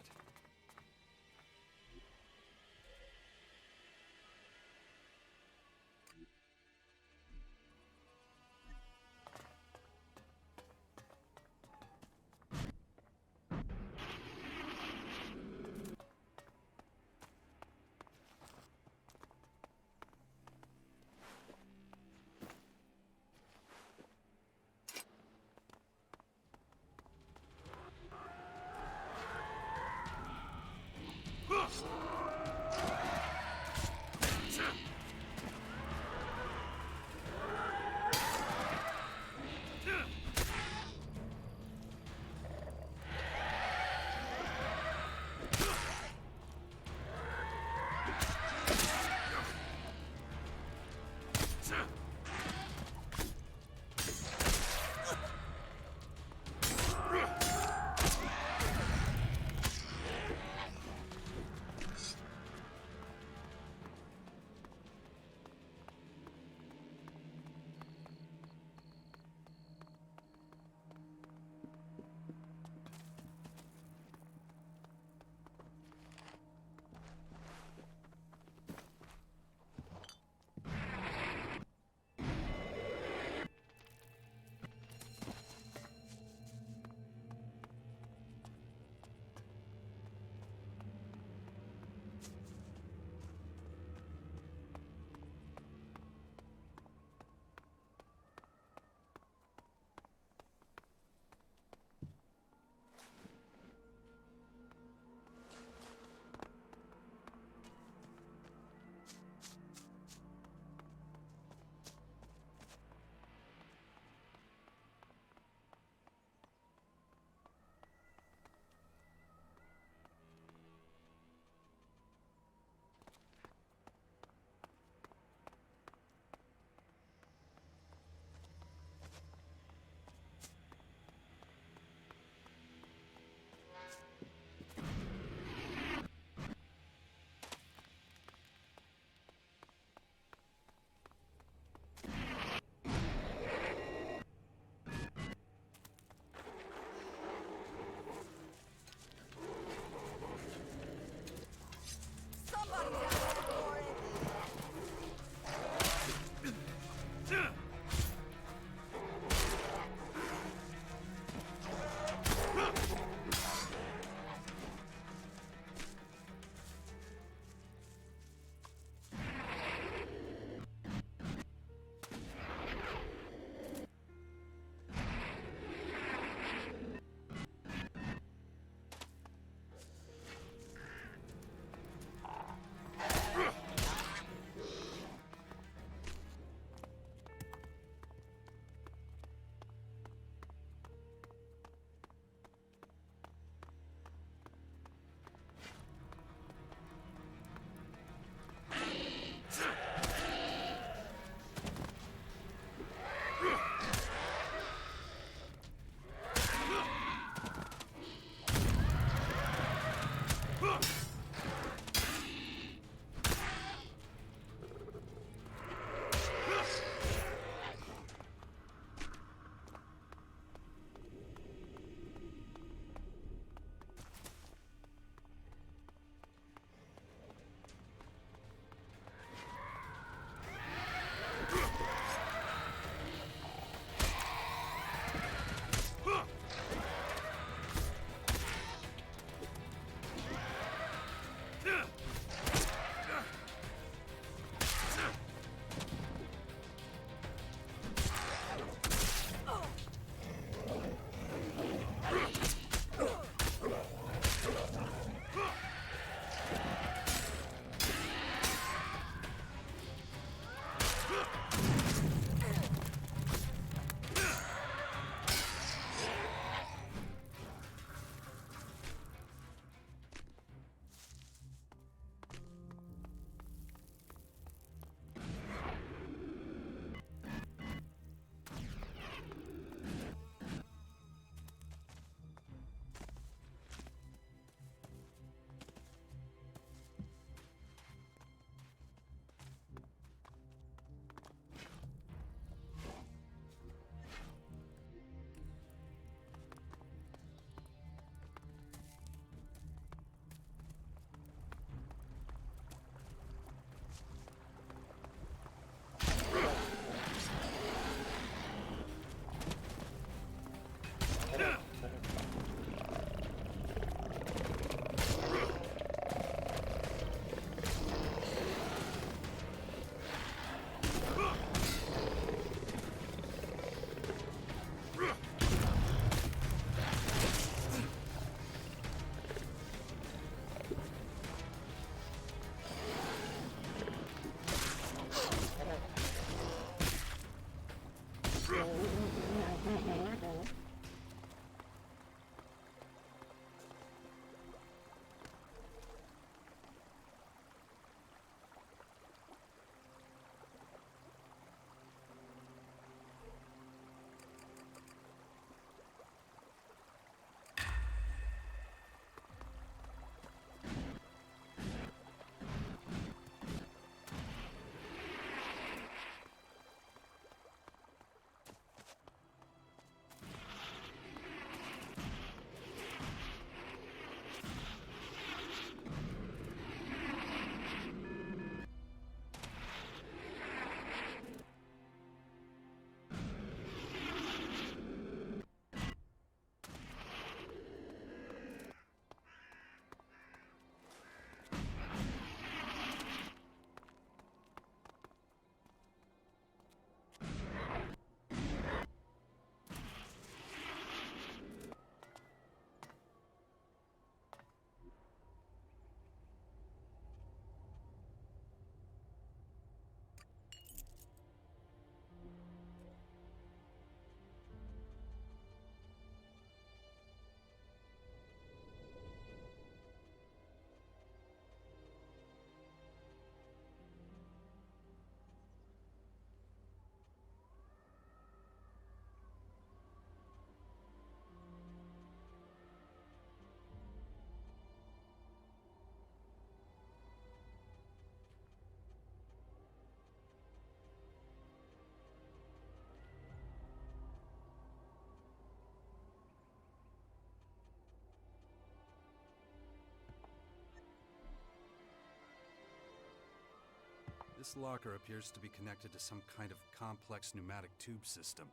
This locker appears to be connected to some kind of complex pneumatic tube system.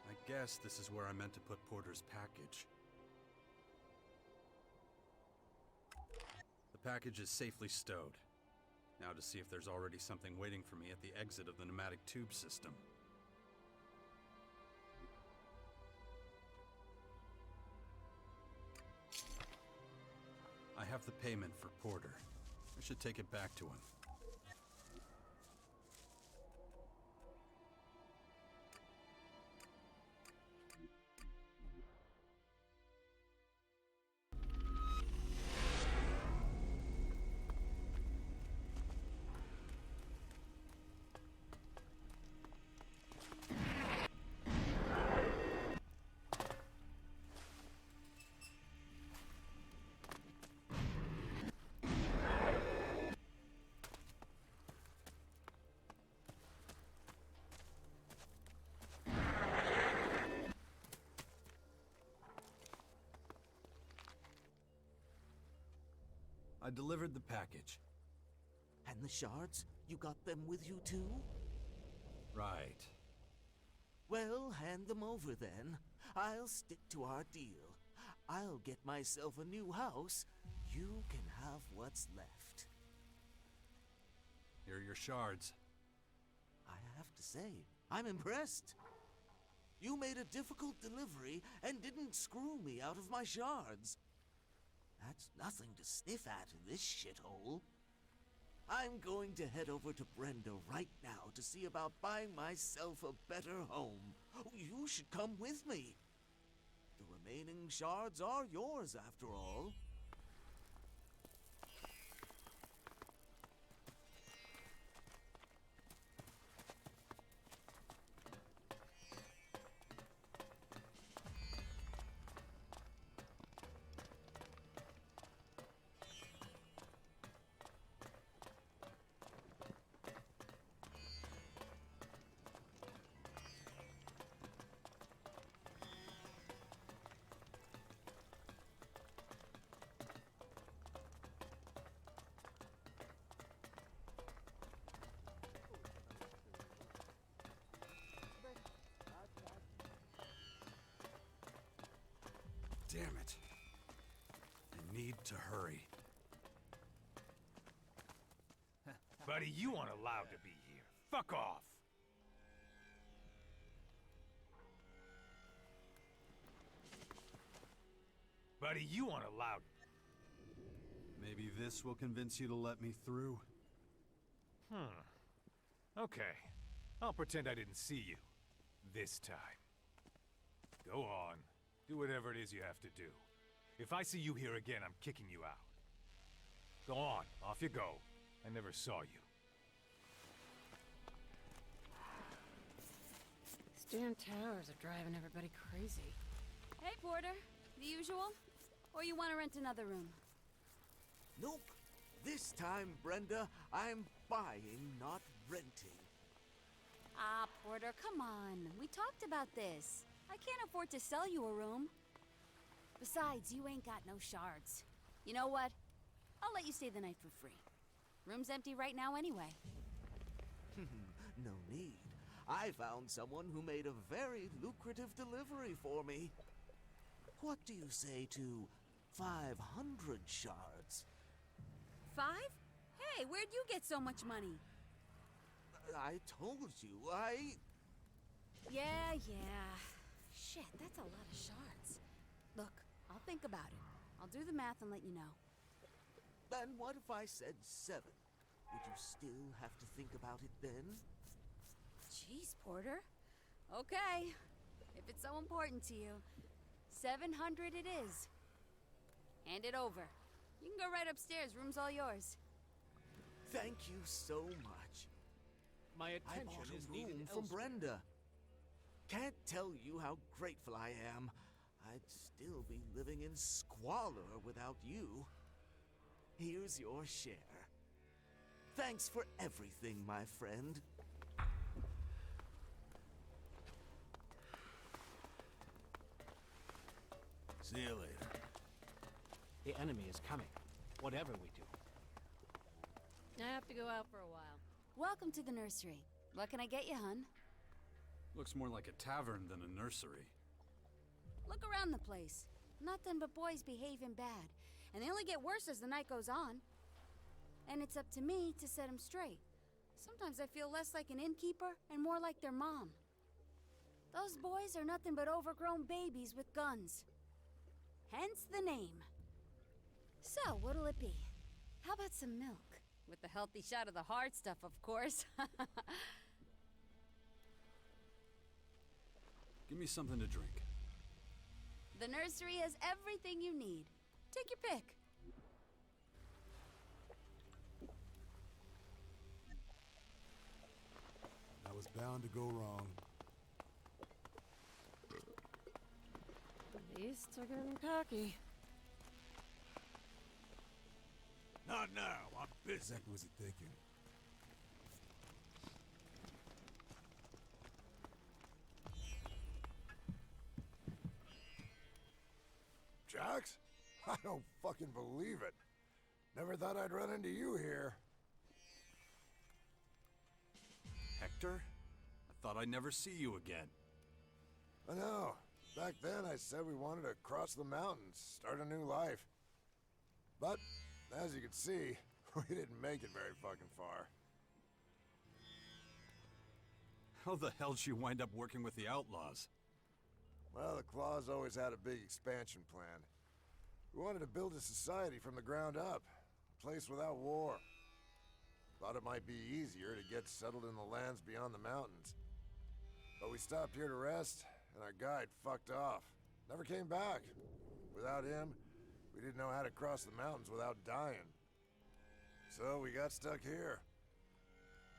I guess this is where I meant to put Porter's package. The package is safely stowed. Now to see if there's already something waiting for me at the exit of the pneumatic tube system. I have the payment for Porter. I should take it back to him. I delivered the package.
And the shards? You got them with you too?
Right.
Well, hand them over then. I'll stick to our deal. I'll get myself a new house. You can have what's left.
Here are your shards.
I have to say, I'm impressed. You made a difficult delivery and didn't screw me out of my shards. That's nothing to sniff at in this shithole. I'm going to head over to Brenda right now to see about buying myself a better home. You should come with me. The remaining shards are yours, after all.
Damn it. I need to hurry.
Buddy, you aren't allowed to be here. Fuck off! Buddy, you aren't allowed.
Maybe this will convince you to let me through?
Okay. I'll pretend I didn't see you. This time. Go on. Do whatever it is you have to do. If I see you here again, I'm kicking you out. Go on. Off you go. I never saw you.
These damn towers are driving everybody crazy.
Hey, Porter. The usual? Or you want to rent another room?
Nope. This time, Brenda, I'm buying, not renting.
Ah, Porter, come on. We talked about this. I can't afford to sell you a room. Besides, you ain't got no shards. You know what? I'll let you stay the night for free. Room's empty right now anyway.
No need. I found someone who made a very lucrative delivery for me. What do you say to 500 shards?
5? Hey, where'd you get so much money?
I told you,
Yeah. Shit, that's a lot of shards. Look, I'll think about it. I'll do the math and let you know.
Then what if I said 7? Would you still have to think about it then?
Jeez, Porter. Okay. If it's so important to you, 700 it is. Hand it over. You can go right upstairs. Room's all yours.
Thank you so much.
My
I
attention
bought
is
a
needed
room from
elsewhere.
Brenda. Can't tell you how grateful I am. I'd still be living in squalor without you. Here's your share. Thanks for everything, my friend.
See you later. The enemy is coming, whatever we do.
I have to go out for a while.
Welcome to the nursery. What can I get you, hun?
Looks more like a tavern than a nursery.
Look around the place. Nothing but boys behaving bad. And they only get worse as the night goes on. And it's up to me to set them straight. Sometimes I feel less like an innkeeper and more like their mom. Those boys are nothing but overgrown babies with guns. Hence the name. So, what'll it be? How about some milk? With a healthy shot of the hard stuff, of course.
Give me something to drink.
The nursery has everything you need. Take your pick.
I was bound to go wrong.
Beasts are getting cocky.
Not now, I'm busy.
Exactly was he thinking?
Jax? I don't fucking believe it. Never thought I'd run into you here.
Hector? I thought I'd never see you again.
I know. Back then I said we wanted to cross the mountains, start a new life. But, as you can see, we didn't make it very fucking far.
How the hell'd you wind up working with the outlaws?
Well, the Claws always had a big expansion plan. We wanted to build a society from the ground up. A place without war. Thought it might be easier to get settled in the lands beyond the mountains. But we stopped here to rest, and our guide fucked off. Never came back. Without him, we didn't know how to cross the mountains without dying. So we got stuck here.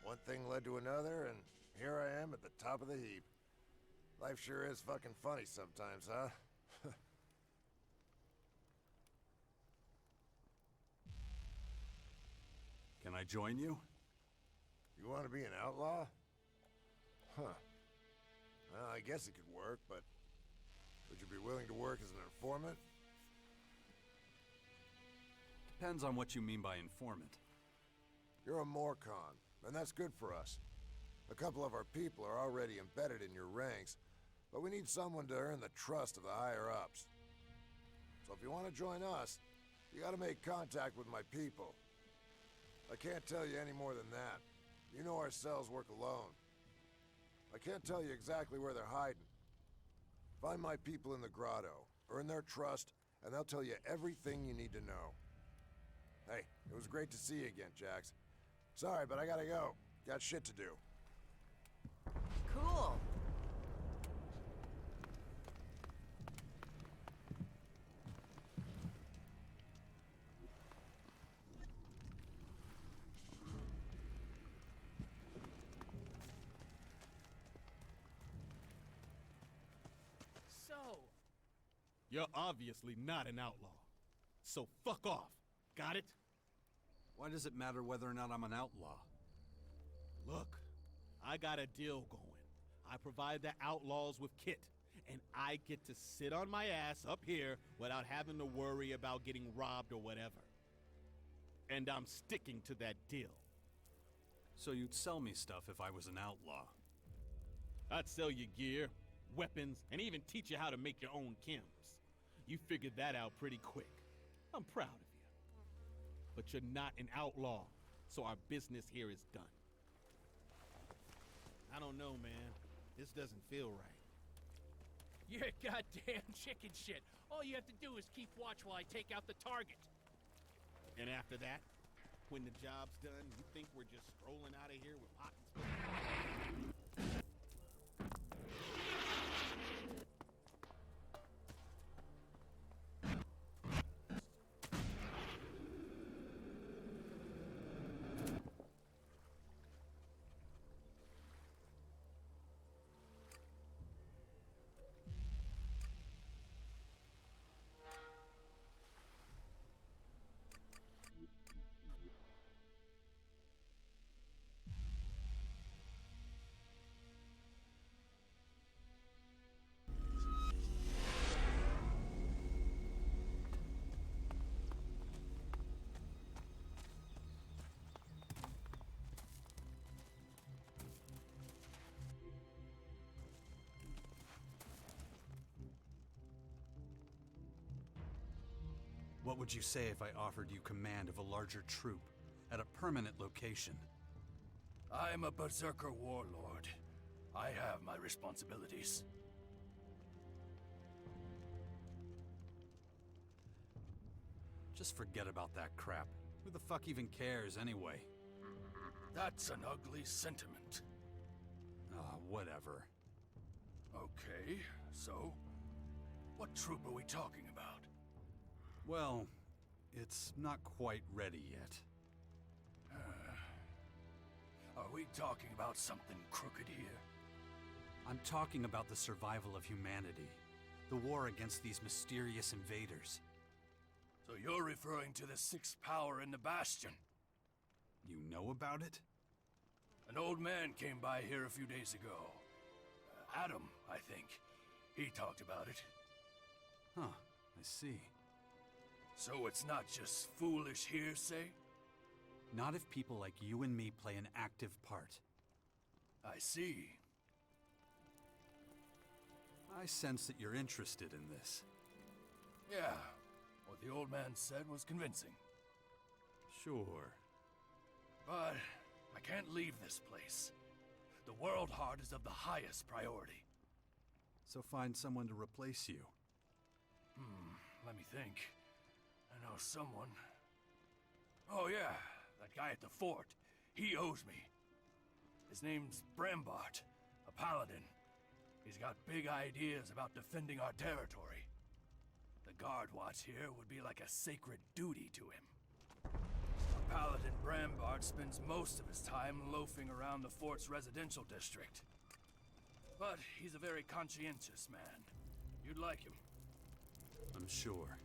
One thing led to another, and here I am at the top of the heap. Life sure is fucking funny sometimes, huh?
Can I join you?
You want to be an outlaw? Huh. Well, I guess it could work, but would you be willing to work as an informant?
Depends on what you mean by informant.
You're a Morcon, and that's good for us. A couple of our people are already embedded in your ranks, but we need someone to earn the trust of the higher-ups. So if you want to join us, you gotta make contact with my people. I can't tell you any more than that. You know our cells work alone. I can't tell you exactly where they're hiding. Find my people in the grotto, earn their trust, and they'll tell you everything you need to know. Hey, it was great to see you again, Jax. Sorry, but I gotta go. Got shit to do.
Cool.
So, you're obviously not an outlaw. So fuck off. Got it?
Why does it matter whether or not I'm an outlaw?
Look, I got a deal going. I provide the outlaws with kit, and I get to sit on my ass up here without having to worry about getting robbed or whatever. And I'm sticking to that deal.
So you'd sell me stuff if I was an outlaw?
I'd sell you gear, weapons, and even teach you how to make your own chems. You figured that out pretty quick. I'm proud of you. But you're not an outlaw, so our business here is done. I don't know, man. This doesn't feel right.
You're goddamn chicken shit. All you have to do is keep watch while I take out the target.
And after that, when the job's done, you think we're just strolling out of here with pot and spoon?
What would you say if I offered you command of a larger troop at a permanent location?
I'm a berserker warlord. I have my responsibilities.
Just forget about that crap. Who the fuck even cares anyway?
That's an ugly sentiment.
Whatever.
Okay, so what troop are we talking about?
Well, it's not quite ready yet.
Are we talking about something crooked here?
I'm talking about the survival of humanity. The war against these mysterious invaders.
So you're referring to the sixth power in the Bastion?
You know about it?
An old man came by here a few days ago. Adam, I think. He talked about it.
Huh, I see.
So it's not just foolish hearsay?
Not if people like you and me play an active part.
I see.
I sense that you're interested in this.
Yeah, what the old man said was convincing.
Sure.
But I can't leave this place. The World Heart is of the highest priority.
So find someone to replace you.
Let me think. I know someone. Oh yeah, that guy at the fort. He owes me. His name's Brambart, a paladin. He's got big ideas about defending our territory. The guard watch here would be like a sacred duty to him. Paladin Brambart spends most of his time loafing around the fort's residential district. But he's a very conscientious man. You'd like him.
I'm sure.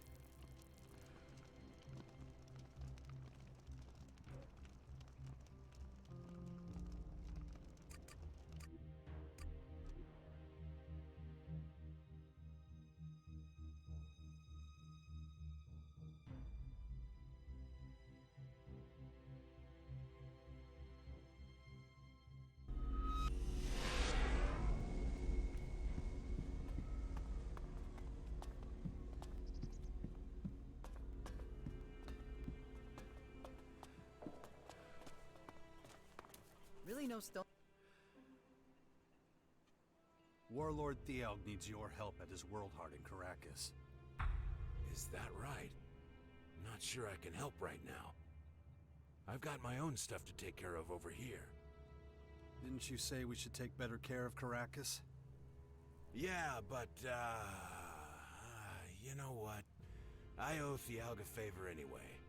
Really no stone.
Warlord Thialg needs your help at his World Heart in Caracas.
Is that right? Not sure I can help right now. I've got my own stuff to take care of over here.
Didn't you say we should take better care of Caracas?
Yeah, but, you know what? I owe Thialg a favor anyway.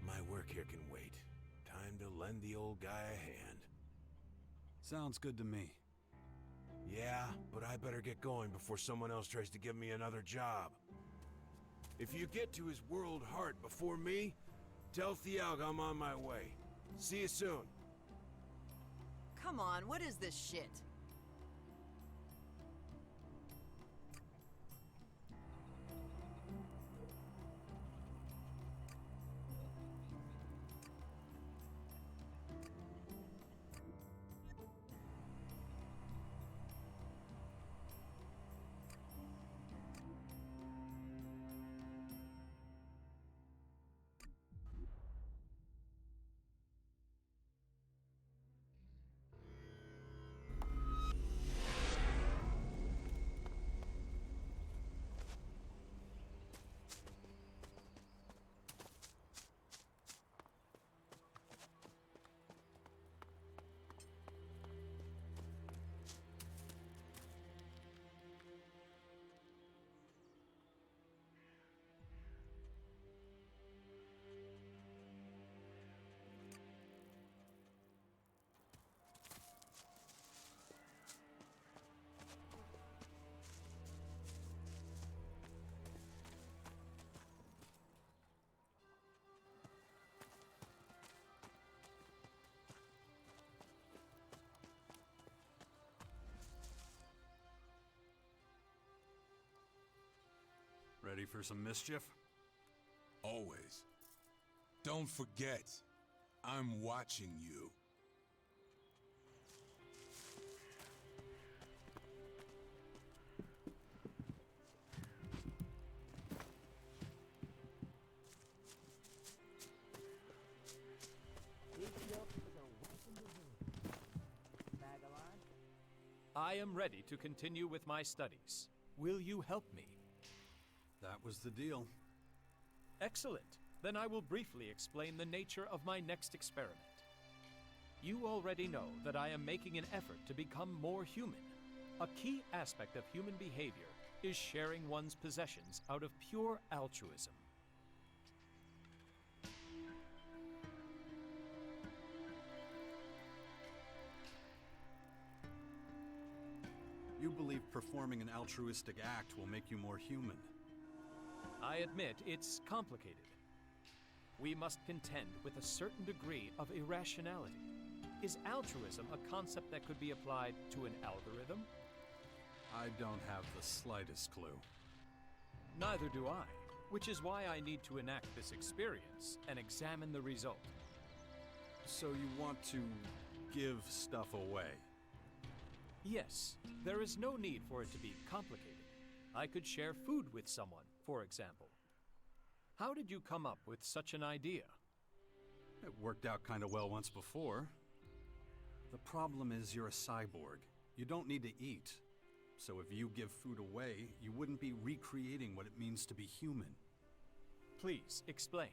My work here can wait. Time to lend the old guy a hand.
Sounds good to me.
Yeah, but I better get going before someone else tries to give me another job. If you get to his World Heart before me, tell Thialg I'm on my way. See you soon.
Come on, what is this shit?
Ready for some mischief?
Always. Don't forget, I'm watching you.
I am ready to continue with my studies. Will you help me?
That was the deal.
Excellent. Then I will briefly explain the nature of my next experiment. You already know that I am making an effort to become more human. A key aspect of human behavior is sharing one's possessions out of pure altruism.
You believe performing an altruistic act will make you more human.
I admit it's complicated. We must contend with a certain degree of irrationality. Is altruism a concept that could be applied to an algorithm?
I don't have the slightest clue.
Neither do I, which is why I need to enact this experience and examine the result.
So you want to give stuff away?
Yes, there is no need for it to be complicated. I could share food with someone, for example. How did you come up with such an idea?
It worked out kind of well once before. The problem is you're a cyborg. You don't need to eat. So if you give food away, you wouldn't be recreating what it means to be human.
Please, explain.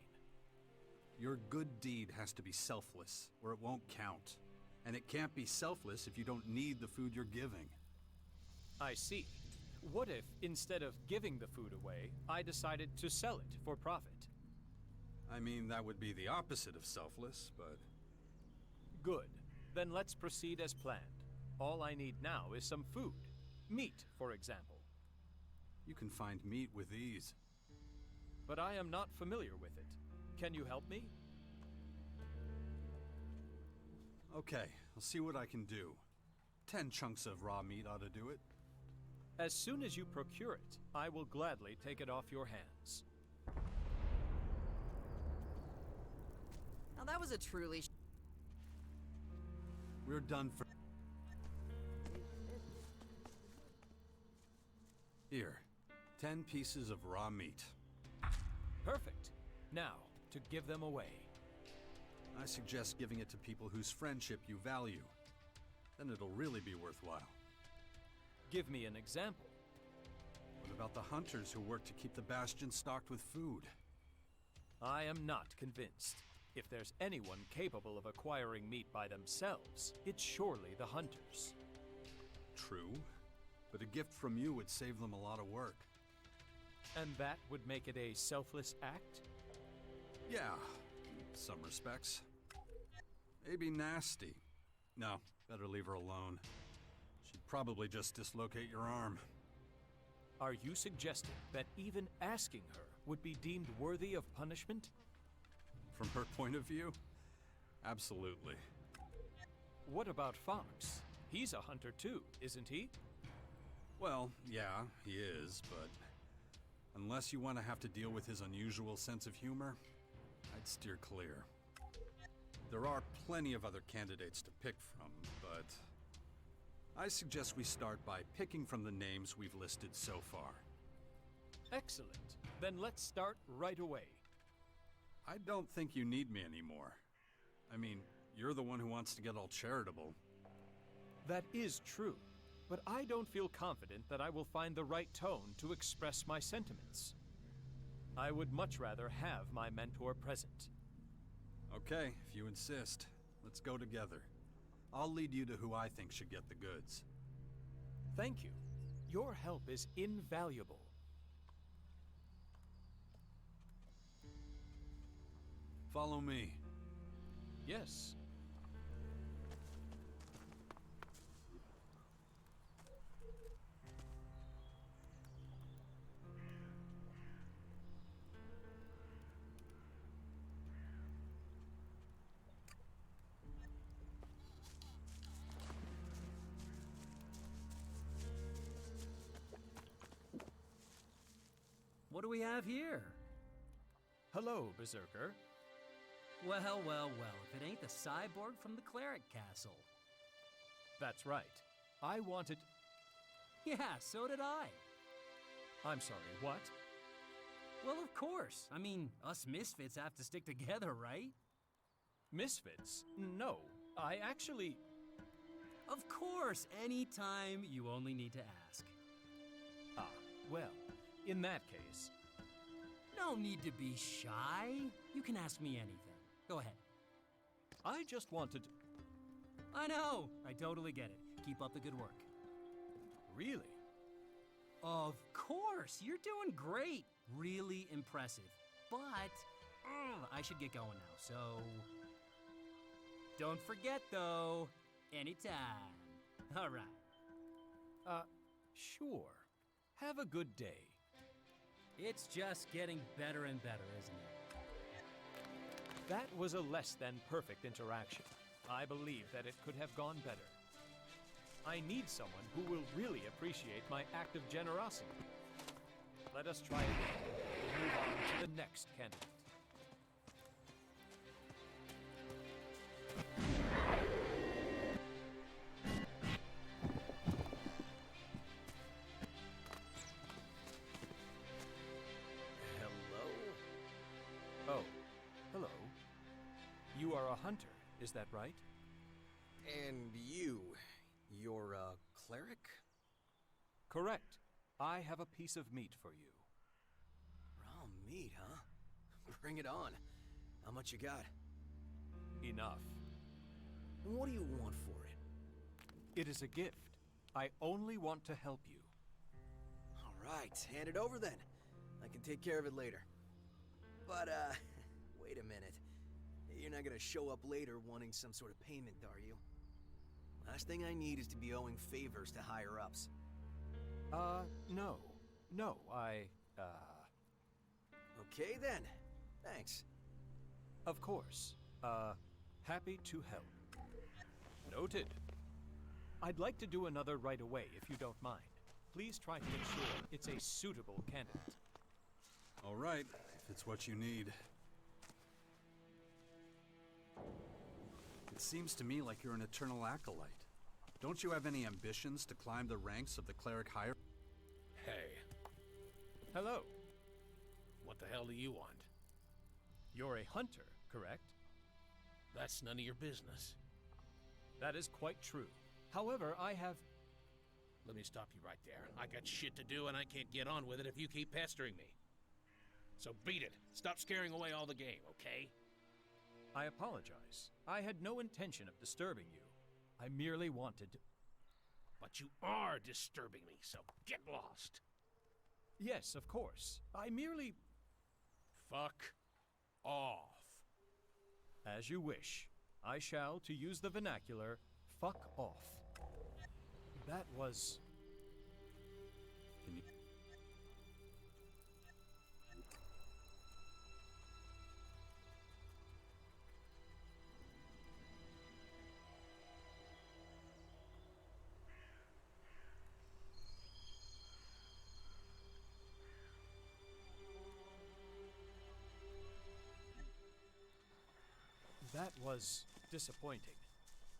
Your good deed has to be selfless, or it won't count. And it can't be selfless if you don't need the food you're giving.
I see. What if, instead of giving the food away, I decided to sell it for profit?
I mean, that would be the opposite of selfless, but...
Good. Then let's proceed as planned. All I need now is some food. Meat, for example.
You can find meat with ease.
But I am not familiar with it. Can you help me?
Okay, I'll see what I can do. 10 chunks of raw meat ought to do it.
As soon as you procure it, I will gladly take it off your hands.
Now that was a truly...
We're done for... Here, 10 pieces of raw meat.
Perfect. Now, to give them away.
I suggest giving it to people whose friendship you value. Then it'll really be worthwhile.
Give me an example.
What about the hunters who work to keep the bastion stocked with food?
I am not convinced. If there's anyone capable of acquiring meat by themselves, it's surely the hunters.
True, but a gift from you would save them a lot of work.
And that would make it a selfless act?
Yeah, in some respects. Maybe nasty. No, better leave her alone. She'd probably just dislocate your arm.
Are you suggesting that even asking her would be deemed worthy of punishment?
From her point of view? Absolutely.
What about Fox? He's a hunter too, isn't he?
Well, yeah, he is, but... unless you want to have to deal with his unusual sense of humor, I'd steer clear. There are plenty of other candidates to pick from, but... I suggest we start by picking from the names we've listed so far.
Excellent. Then let's start right away.
I don't think you need me anymore. I mean, you're the one who wants to get all charitable.
That is true, but I don't feel confident that I will find the right tone to express my sentiments. I would much rather have my mentor present.
Okay, if you insist. Let's go together. I'll lead you to who I think should get the goods.
Thank you. Your help is invaluable.
Follow me.
Yes.
What do we have here?
Hello, Berserker.
Well, well, well, if it ain't the cyborg from the Cleric Castle.
That's right. I wanted...
Yeah, so did I.
I'm sorry, what?
Well, of course. I mean, us misfits have to stick together, right?
Misfits? No, I actually...
Of course, anytime. You only need to ask.
Ah, well, in that case,
No need to be shy. You can ask me anything. Go ahead.
I just wanted.
I know. I totally get it. Keep up the good work.
Really?
Of course. You're doing great. Really impressive. But I should get going now, so... Don't forget, though. Anytime. All right.
Sure. Have a good day.
It's just getting better and better, isn't it?
That was a less than perfect interaction. I believe that it could have gone better. I need someone who will really appreciate my act of generosity. Let us try again. We'll move on to the next candidate.
Hello?
Oh, hello. You are a hunter, is that right?
And you're a cleric?
Correct. I have a piece of meat for you.
Raw meat, huh? Bring it on. How much you got?
Enough.
And what do you want for it?
It is a gift. I only want to help you.
All right, hand it over then. I can take care of it later. But, wait a minute. You're not gonna show up later wanting some sort of payment, are you? Last thing I need is to be owing favors to higher-ups.
No. No,
Okay then. Thanks.
Of course. Happy to help. Noted. I'd like to do another right away, if you don't mind. Please try to ensure it's a suitable candidate.
All right, if it's what you need. It seems to me like you're an eternal acolyte. Don't you have any ambitions to climb the ranks of the cleric higher?
Hey,
Hello.
what the hell do you want?
You're a hunter, correct?
That's none of your business.
That is quite true. However, I have...
Let me stop you right there. I got shit to do and I can't get on with it if you keep pestering me. So beat it. Stop scaring away all the game, okay?
I apologize. I had no intention of disturbing you. I merely wanted to...
But you are disturbing me, so get lost.
Yes, of course. I merely...
Fuck off.
As you wish. I shall, to use the vernacular, fuck off. That was...
Can you...
That was disappointing.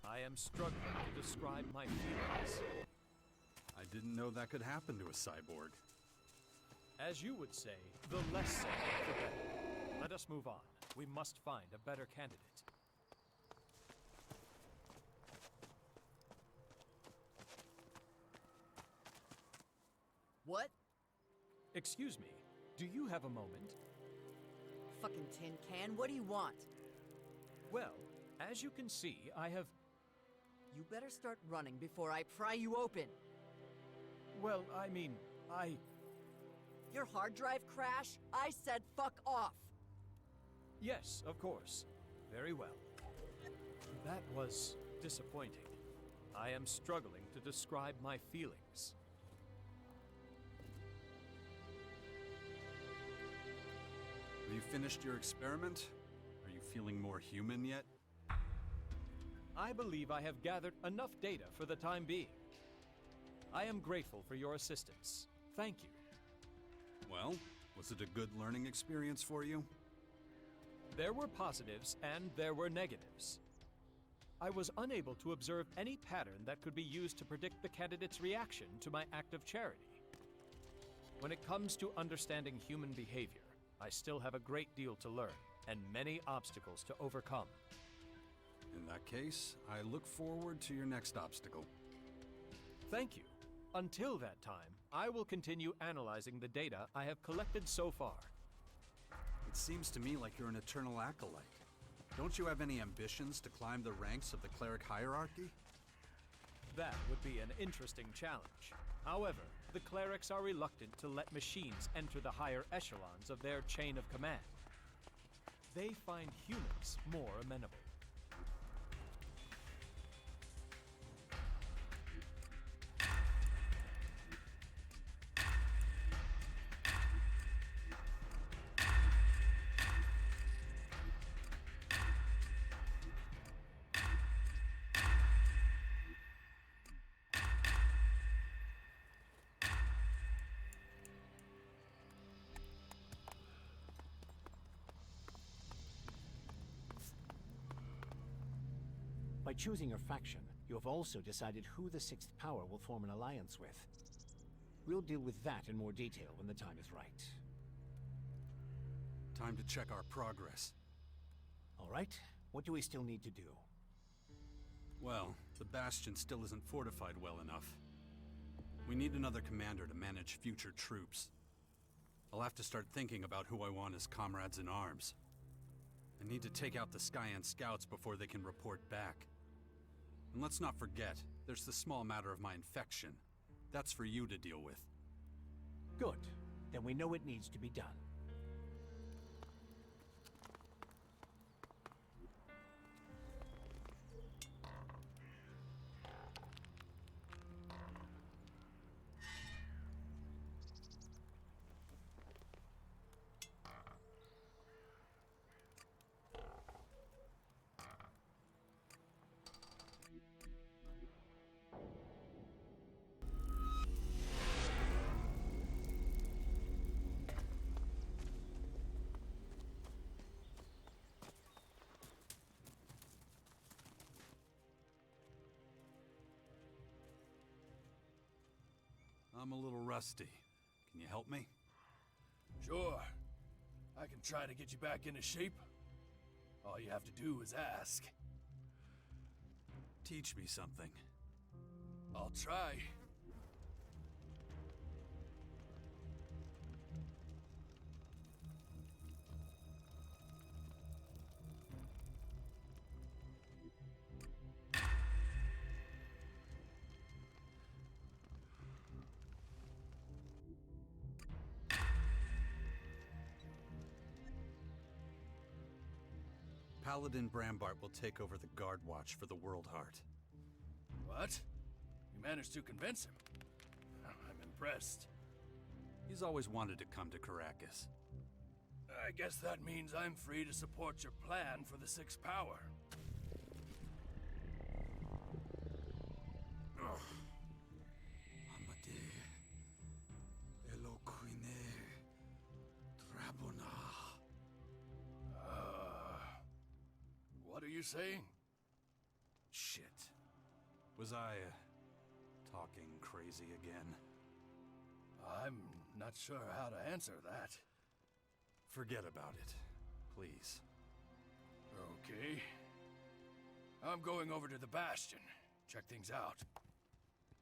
I am struggling to describe my feelings.
I didn't know that could happen to a cyborg.
As you would say, the less said, the better. Let us move on. We must find a better candidate.
What?
Excuse me, do you have a moment?
Fucking tin can, what do you want?
Well, as you can see, I have...
You better start running before I pry you open.
Well, I mean,
Your hard drive crash? I said fuck off!
Yes, of course. Very well. That was disappointing. I am struggling to describe my feelings.
Have you finished your experiment? Are you feeling more human yet?
I believe I have gathered enough data for the time being. I am grateful for your assistance. Thank you.
Well, was it a good learning experience for you?
There were positives and there were negatives. I was unable to observe any pattern that could be used to predict the candidate's reaction to my act of charity. When it comes to understanding human behavior, I still have a great deal to learn and many obstacles to overcome.
In that case, I look forward to your next obstacle.
Thank you. Until that time, I will continue analyzing the data I have collected so far.
It seems to me like you're an eternal acolyte. Don't you have any ambitions to climb the ranks of the cleric hierarchy?
That would be an interesting challenge. However, the clerics are reluctant to let machines enter the higher echelons of their chain of command. They find humans more amenable.
By choosing your faction, you have also decided who the Sixth Power will form an alliance with. We'll deal with that in more detail when the time is right.
Time to check our progress.
All right, what do we still need to do?
Well, the Bastion still isn't fortified well enough. We need another commander to manage future troops. I'll have to start thinking about who I want as comrades in arms. I need to take out the Skyan scouts before they can report back. And let's not forget, there's the small matter of my infection. That's for you to deal with.
Good. Then we know what needs to be done.
I'm a little rusty. Can you help me?
Sure. I can try to get you back into shape. All you have to do is ask.
Teach me something.
I'll try.
Paladin Brambart will take over the Guard Watch for the World Heart.
What? You managed to convince him? I'm impressed.
He's always wanted to come to Caracas.
I guess that means I'm free to support your plan for the Sixth Power.
Amade Eloquine Drabona.
What are you saying?
Shit. Was I, talking crazy again?
I'm not sure how to answer that.
Forget about it, please.
Okay. I'm going over to the Bastion. Check things out.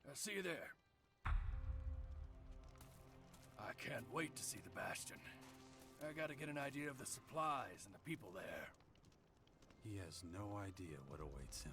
I'll see you there. I can't wait to see the Bastion. I gotta get an idea of the supplies and the people there.
He has no idea what awaits him.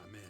I'm in.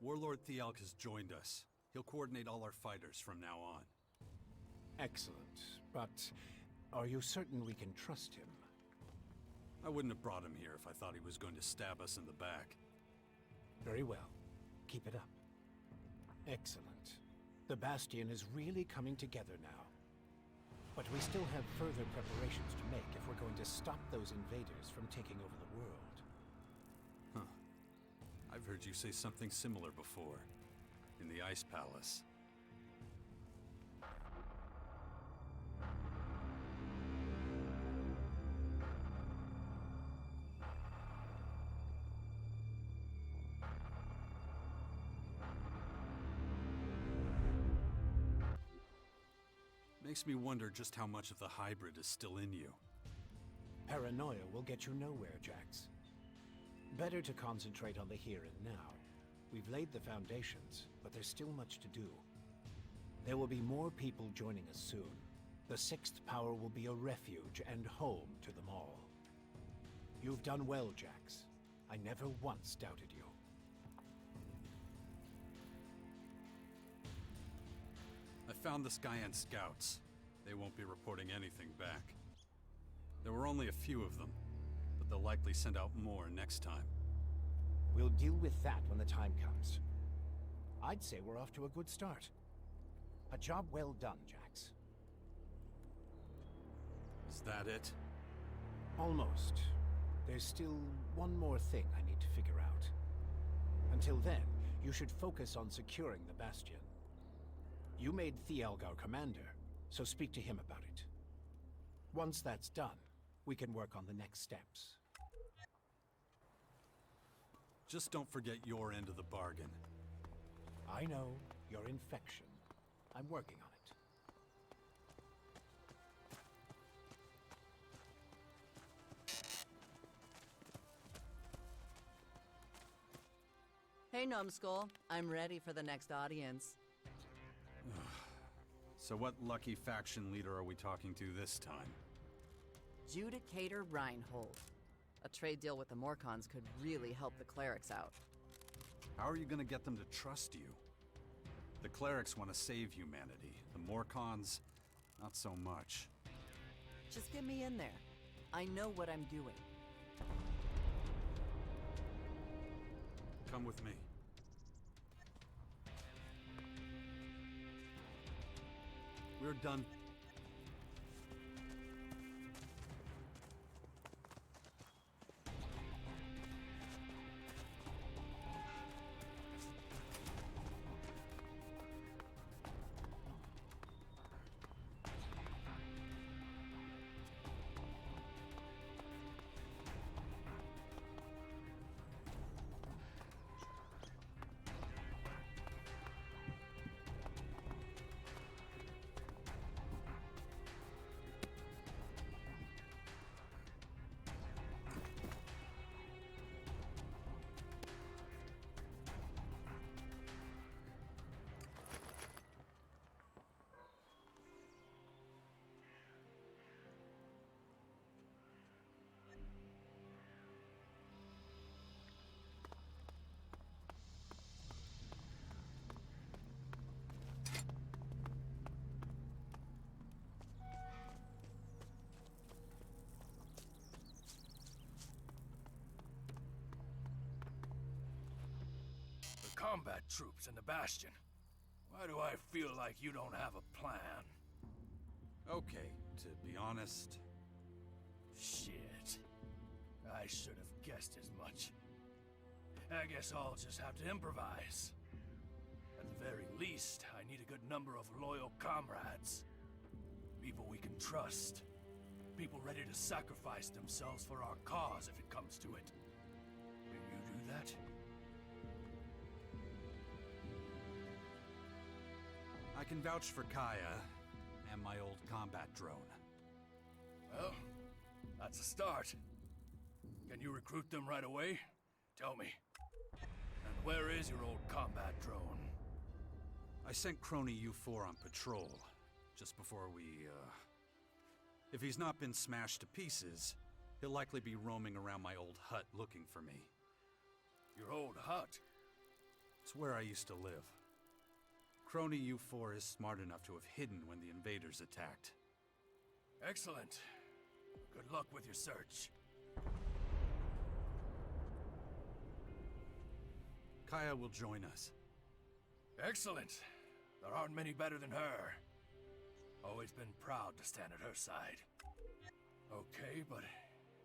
Warlord Thialk has joined us. He'll coordinate all our fighters from now on.
Excellent. But are you certain we can trust him?
I wouldn't have brought him here if I thought he was going to stab us in the back.
Very well. Keep it up. Excellent. The Bastion is really coming together now. But we still have further preparations to make if we're going to stop those invaders from taking over the world.
Huh. I've heard you say something similar before. In the Ice Palace. Makes me wonder just how much of the hybrid is still in you.
Paranoia will get you nowhere, Jax. Better to concentrate on the here and now. We've laid the foundations, but there's still much to do. There will be more people joining us soon. The Sixth Power will be a refuge and home to them all. You've done well, Jax. I never once doubted you.
I found the Skyan scouts. They won't be reporting anything back. There were only a few of them, but they'll likely send out more next time.
We'll deal with that when the time comes. I'd say we're off to a good start. A job well done, Jax.
Is that it?
Almost. There's still one more thing I need to figure out. Until then, you should focus on securing the Bastion. You made Thialg our commander, so speak to him about it. Once that's done, we can work on the next steps.
Just don't forget your end of the bargain.
I know your infection. I'm working on it.
Hey, Numbskull. I'm ready for the next audience.
So what lucky faction leader are we talking to this time?
Judicator Reinhold. A trade deal with the Morcons could really help the clerics out.
How are you gonna get them to trust you? The clerics want to save humanity. The Morcons, not so much.
Just get me in there. I know what I'm doing.
Come with me. We're done.
Combat troops in the Bastion. Why do I feel like you don't have a plan?
Okay, to be honest...
Shit. I should have guessed as much. I guess I'll just have to improvise. At the very least, I need a good number of loyal comrades. People we can trust. People ready to sacrifice themselves for our cause if it comes to it. Will you do that?
I can vouch for Kaya and my old combat drone.
Well, that's a start. Can you recruit them right away? Tell me. And where is your old combat drone?
I sent Crony U4 on patrol, just before we, If he's not been smashed to pieces, he'll likely be roaming around my old hut looking for me.
Your old hut?
It's where I used to live. Crony U4 is smart enough to have hidden when the invaders attacked.
Excellent. Good luck with your search.
Kaya will join us.
Excellent. There aren't many better than her. Always been proud to stand at her side. Okay, but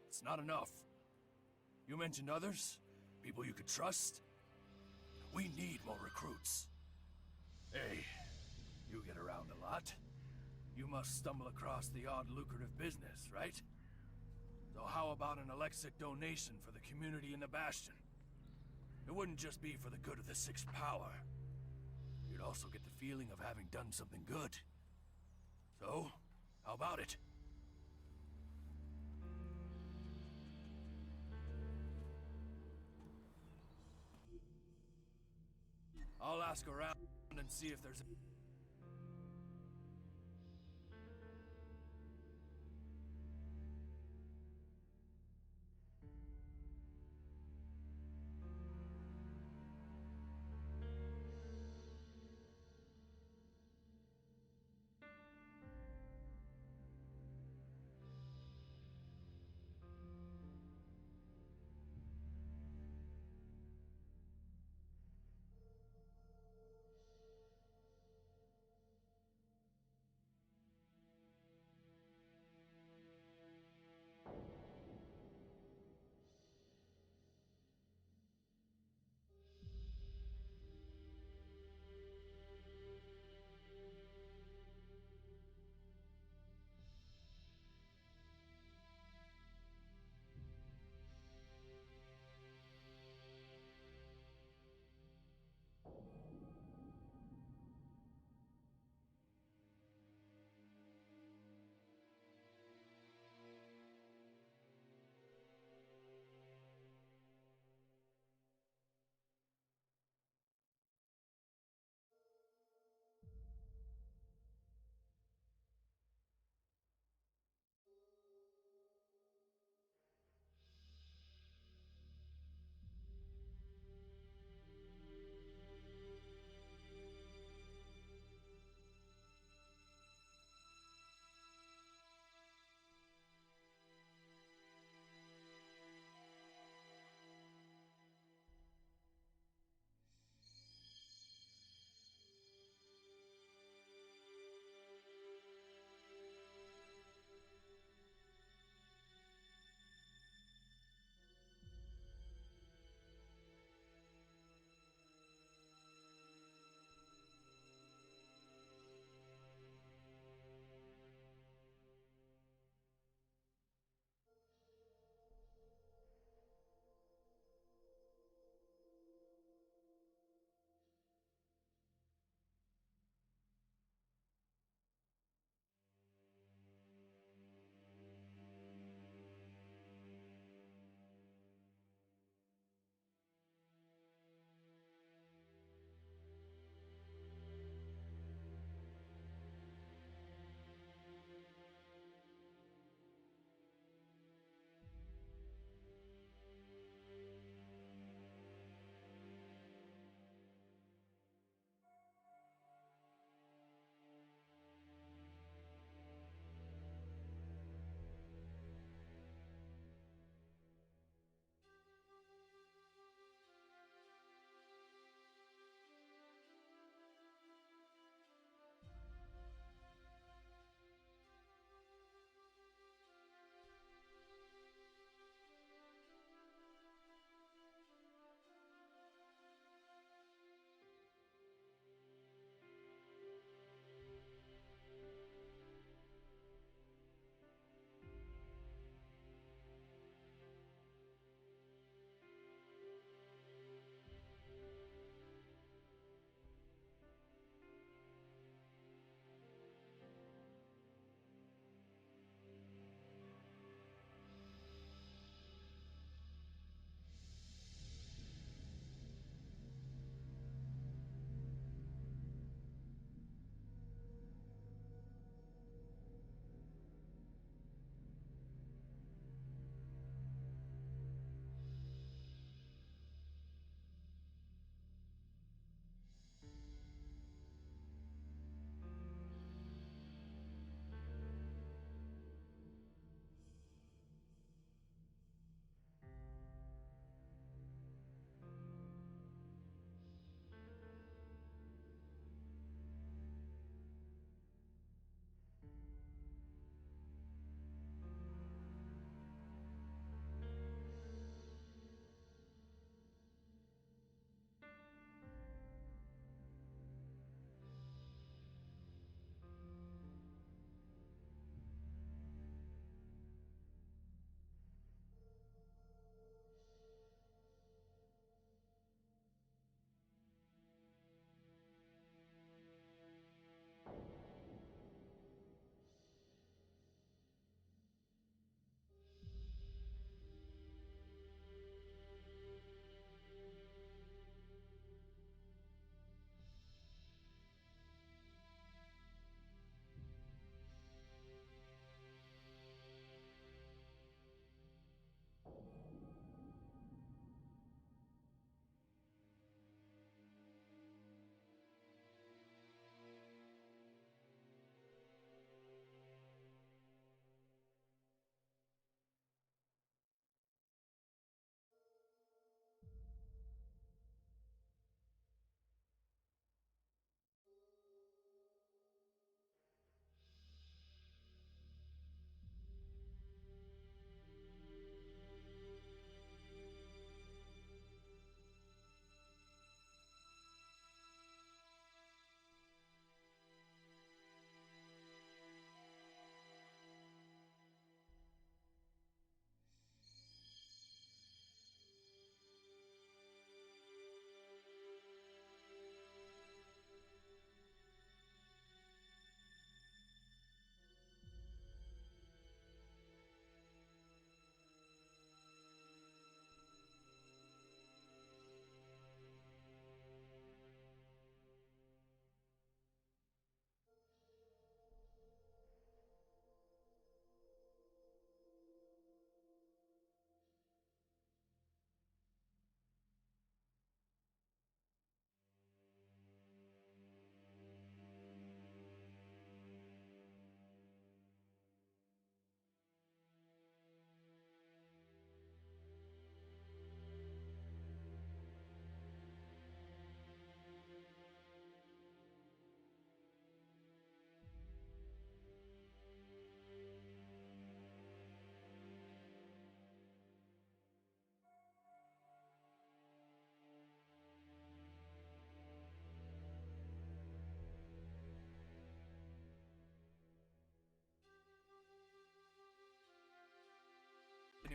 it's not enough. You mentioned others? People you could trust? We need more recruits. Hey, you get around a lot. You must stumble across the odd lucrative business, right? So how about an Elexic donation for the community in the Bastion? It wouldn't just be for the good of the Sixth Power. You'd also get the feeling of having done something good. So, how about it? I'll ask around and see if there's...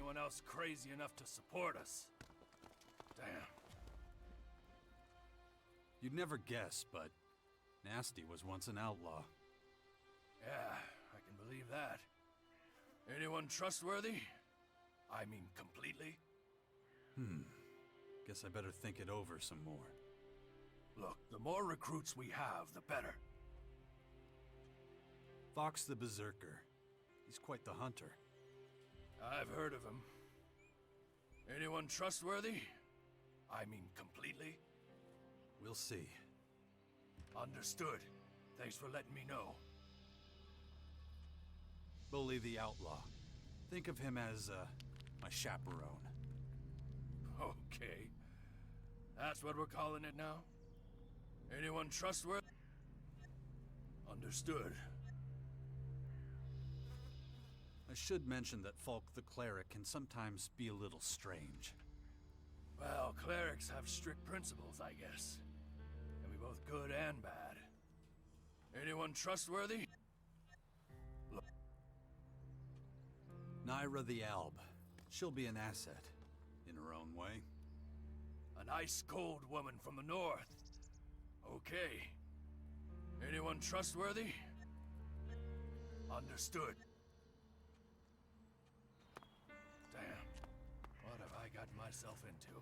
anyone else crazy enough to support us. Damn.
You'd never guess, but Nasty was once an outlaw.
Yeah, I can believe that. Anyone trustworthy? I mean, completely?
Guess I better think it over some more.
Look, the more recruits we have, the better.
Fox the Berserker. He's quite the hunter.
I've heard of him. Anyone trustworthy? I mean, completely?
We'll see.
Understood. Thanks for letting me know.
Bully the Outlaw. Think of him as, my chaperone.
Okay. That's what we're calling it now? Anyone trustworthy? Understood.
I should mention that Falk the Cleric can sometimes be a little strange.
Well, clerics have strict principles, I guess. Can be both good and bad. Anyone trustworthy? Look.
Naira the Alb. She'll be an asset, in her own way.
An ice-cold woman from the north. Okay. Anyone trustworthy? Understood. Damn. What have I gotten myself into?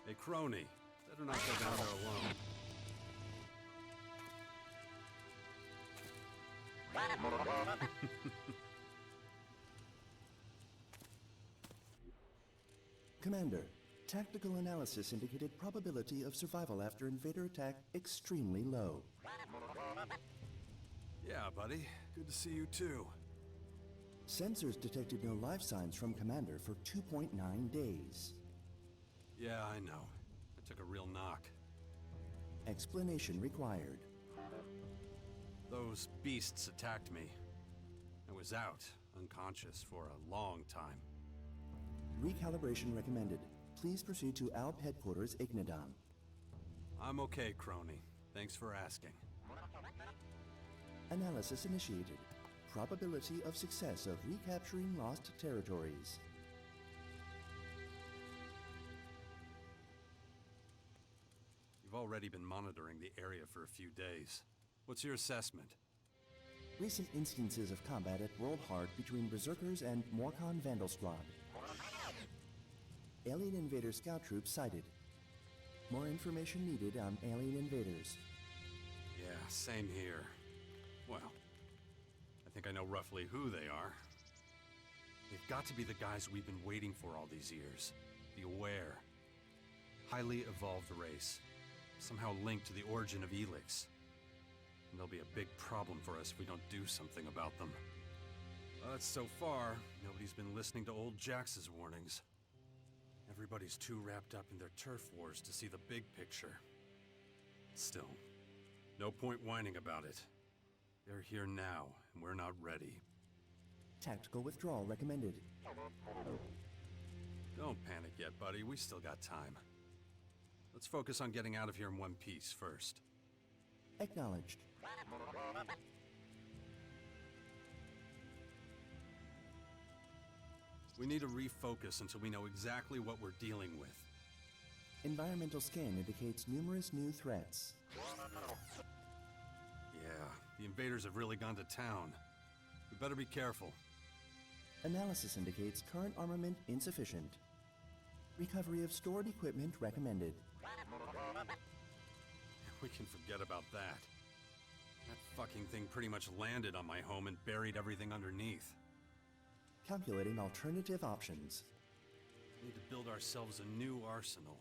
Hey, Crony. Better not go down there alone.
Commander, tactical analysis indicated probability of survival after invader attack extremely low.
Yeah, buddy. Good to see you too.
Sensors detected no life signs from Commander for 2.9 days.
Yeah, I know. I took a real knock.
Explanation required.
Those beasts attacked me. I was out, unconscious for a long time.
Recalibration recommended. Please proceed to ALP headquarters, Ignadon.
I'm okay, Crony. Thanks for asking.
Analysis initiated. Probability of success of recapturing lost territories.
You've already been monitoring the area for a few days. What's your assessment?
Recent instances of combat at World Heart between Berserkers and Morcon Vandal Squad. Alien Invader scout troops sighted. More information needed on alien invaders.
Yeah, same here. Well, I think I know roughly who they are. They've got to be the guys we've been waiting for all these years. The Aware. Highly evolved race. Somehow linked to the origin of Elex. And they'll be a big problem for us if we don't do something about them. But so far, nobody's been listening to old Jax's warnings. Everybody's too wrapped up in their turf wars to see the big picture. Still, No point whining about it. They're here now, and we're not ready.
Tactical withdrawal recommended.
Don't panic yet, buddy. We still got time. Let's focus on getting out of here in one piece first.
Acknowledged.
We need to refocus until we know exactly what we're dealing with.
Environmental scan indicates numerous new threats.
Yeah, the invaders have really gone to town. We better be careful.
Analysis indicates current armament insufficient. Recovery of stored equipment recommended.
We can forget about that. That fucking thing pretty much landed on my home and buried everything underneath.
Calculating alternative options.
We need to build ourselves a new arsenal.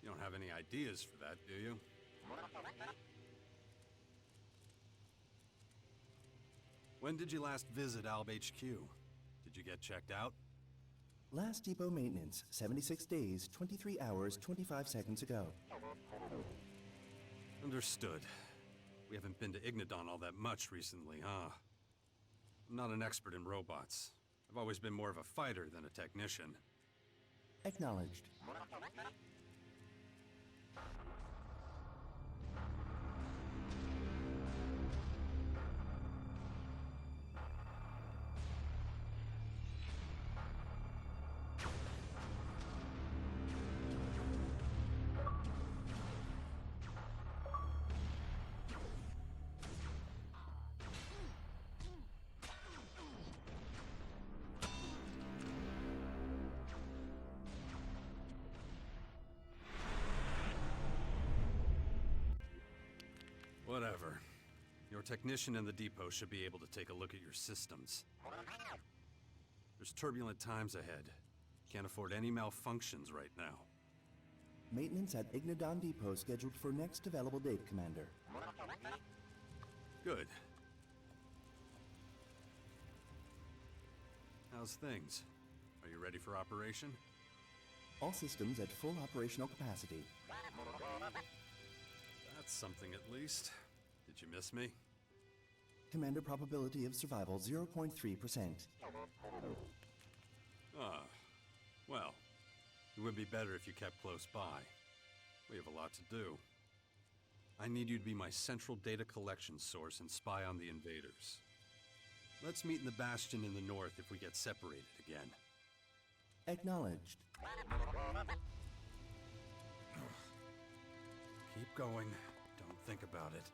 You don't have any ideas for that, do you? When did you last visit Alb HQ? Did you get checked out?
Last depot maintenance, 76 days, 23 hours, 25 seconds ago.
Understood. We haven't been to Ignadon all that much recently, huh? I'm not an expert in robots. I've always been more of a fighter than a technician.
Acknowledged.
Whatever. Your technician in the depot should be able to take a look at your systems. There's turbulent times ahead. Can't afford any malfunctions right now.
Maintenance at Ignadon Depot scheduled for next available date, Commander.
Good. How's things? Are you ready for operation?
All systems at full operational capacity.
That's something at least. Did you miss me?
Commander, probability of survival 0.3%.
Ah, well, it would be better if you kept close by. We have a lot to do. I need you to be my central data collection source and spy on the invaders. Let's meet in the Bastion in the north if we get separated again.
Acknowledged.
Keep going. Don't think about it.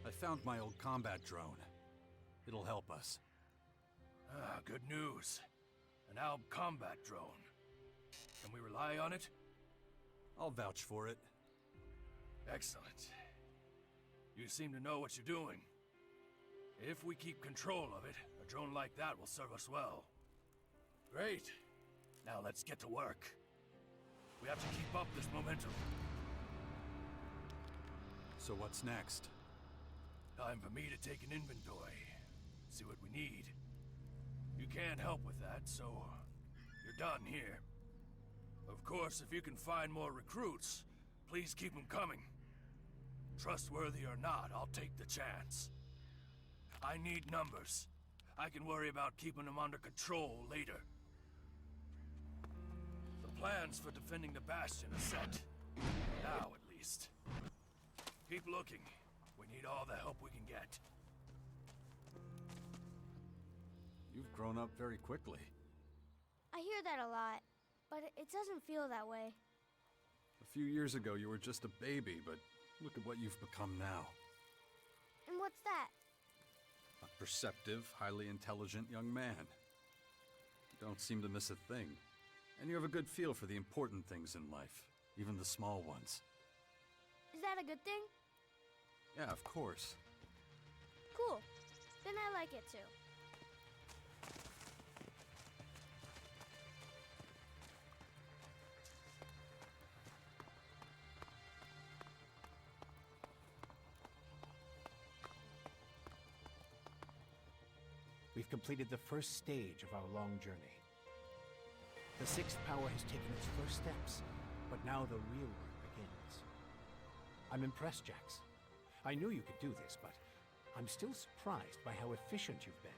I found my old combat drone. It'll help us.
Ah, good news. An Alb combat drone. Can we rely on it?
I'll vouch for it.
Excellent. You seem to know what you're doing. If we keep control of it, a drone like that will serve us well. Great. Now let's get to work. We have to keep up this momentum.
So what's next?
Time for me to take an inventory. See what we need. You can't help with that, so you're done here. Of course, if you can find more recruits, please keep them coming. Trustworthy or not, I'll take the chance. I need numbers. I can worry about keeping them under control later. The plans for defending the Bastion are set. Now, at least. Keep looking. We need all the help we can get.
You've grown up very quickly.
I hear that a lot, but it doesn't feel that way.
A few years ago, you were just a baby, but look at what you've become now.
And what's that?
A perceptive, highly intelligent young man. You don't seem to miss a thing. And you have a good feel for the important things in life. even the small ones.
Is that a good thing?
Yeah, of course.
Cool. Then I like it too.
We've completed the first stage of our long journey. The sixth power has taken its first steps, but now the real work begins. I'm impressed, Jax. I knew you could do this, but I'm still surprised by how efficient you've been.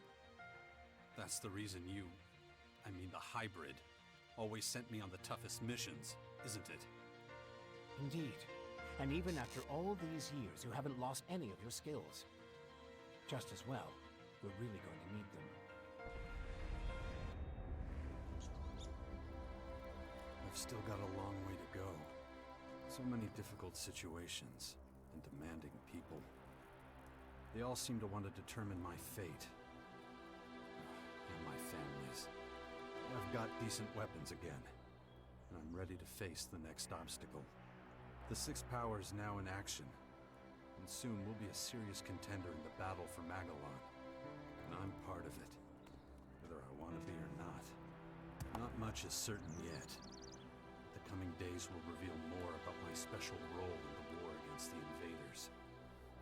That's the reason you, I mean the hybrid, always sent me on the toughest missions, isn't it?
Indeed. And even after all these years, you haven't lost any of your skills. Just as well, we're really going to need them.
I've still got a long way to go. So many difficult situations and demanding people. They all seem to want to determine my fate. And my family's. I've got decent weapons again, and I'm ready to face the next obstacle. The sixth power is now in action, and soon we'll be a serious contender in the battle for Magalan. And I'm part of it, whether I want to be or not. Not much is certain yet. The coming days will reveal more about my special role in the war against the invaders.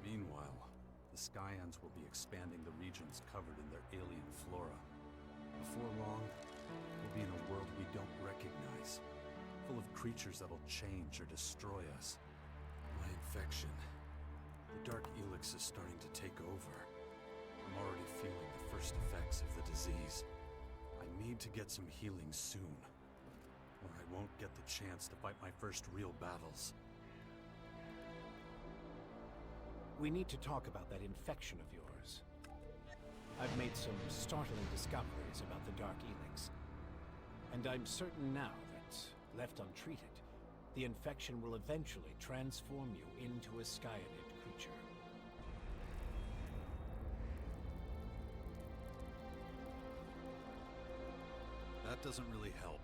Meanwhile, the Skyans will be expanding the regions covered in their alien flora. Before long, we'll be in a world we don't recognize, full of creatures that'll change or destroy us. My infection, the Dark Elex is starting to take over. I'm already feeling the first effects of the disease. I need to get some healing soon, or I won't get the chance to fight my first real battles.
We need to talk about that infection of yours. I've made some startling discoveries about the Dark Elex, and I'm certain now that, left untreated, the infection will eventually transform you into a Skyanid creature.
That doesn't really help.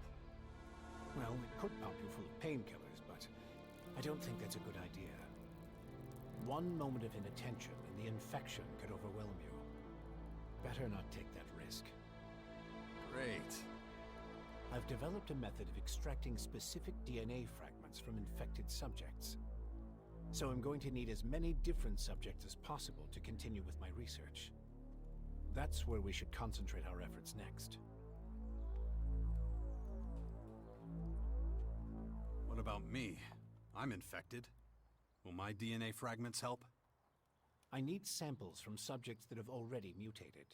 Well, it could pump you full of painkillers, but I don't think that's a good idea. One moment of inattention and the infection could overwhelm you. Better not take that risk.
Great.
I've developed a method of extracting specific DNA fragments from infected subjects. So I'm going to need as many different subjects as possible to continue with my research. That's where we should concentrate our efforts next.
What about me? I'm infected. Will my DNA fragments help?
I need samples from subjects that have already mutated.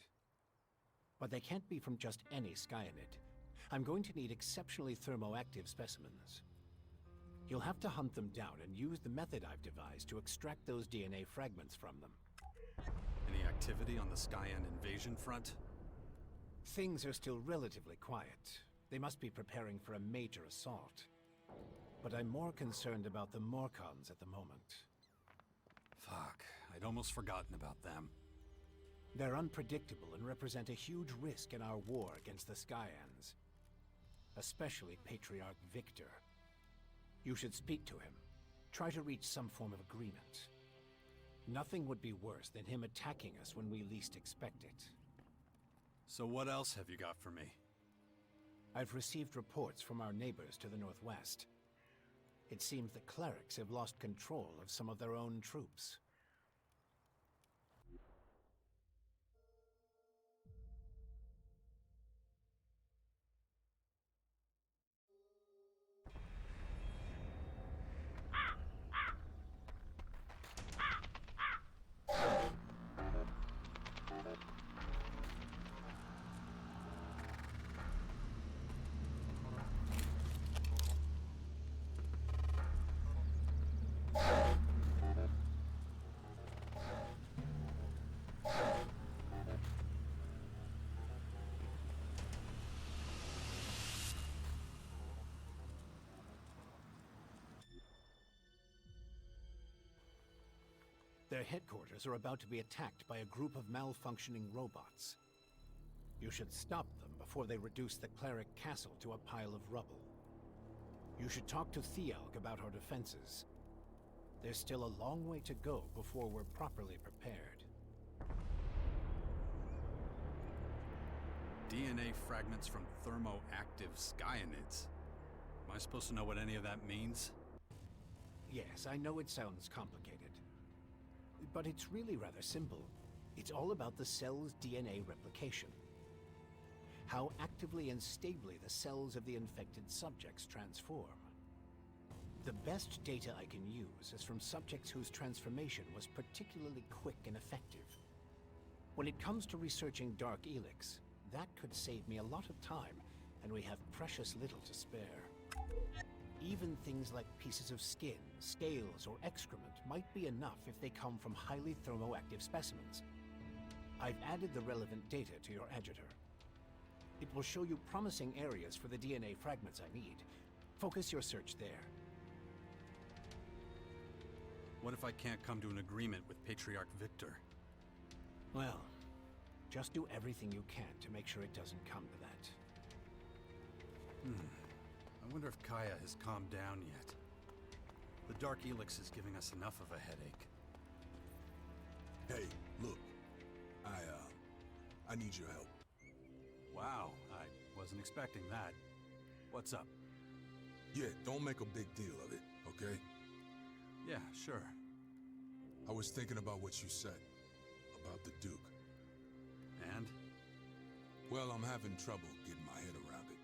But they can't be from just any Skyanid. I'm going to need exceptionally thermoactive specimens. You'll have to hunt them down and use the method I've devised to extract those DNA fragments from them.
Any activity on the Skyan invasion front?
Things are still relatively quiet. They must be preparing for a major assault. But I'm more concerned about the Morcons at the moment.
Fuck, I'd almost forgotten about them.
They're unpredictable and represent a huge risk in our war against the Skyans. Especially Patriarch Victor. You should speak to him. Try to reach some form of agreement. Nothing would be worse than him attacking us when we least expect it.
So what else have you got for me?
I've received reports from our neighbors to the northwest. It seems the clerics have lost control of some of their own troops. Their headquarters are about to be attacked by a group of malfunctioning robots. You should stop them before they reduce the cleric castle to a pile of rubble. You should talk to Thialg about our defenses. There's still a long way to go before we're properly prepared.
DNA fragments from thermoactive skyanids. Am I supposed to know what any of that means?
Yes, I know it sounds complicated. But it's really rather simple. It's all about the cell's DNA replication. How actively and stably the cells of the infected subjects transform. The best data I can use is from subjects whose transformation was particularly quick and effective. When it comes to researching Dark Elex, that could save me a lot of time, and we have precious little to spare. Even things like pieces of skin, scales, or excrement might be enough if they come from highly thermoactive specimens. I've added the relevant data to your agitator. It will show you promising areas for the DNA fragments I need. Focus your search there.
What if I can't come to an agreement with Patriarch Victor?
Well, just do everything you can to make sure it doesn't come to that.
I wonder if Kaya has calmed down yet. The Dark Elex is giving us enough of a headache.
Hey, look. I need your help.
Wow, I wasn't expecting that. What's up?
Yeah, don't make a big deal of it, okay?
Yeah, sure.
I was thinking about what you said. About the Duke.
And?
Well, I'm having trouble getting my head around it.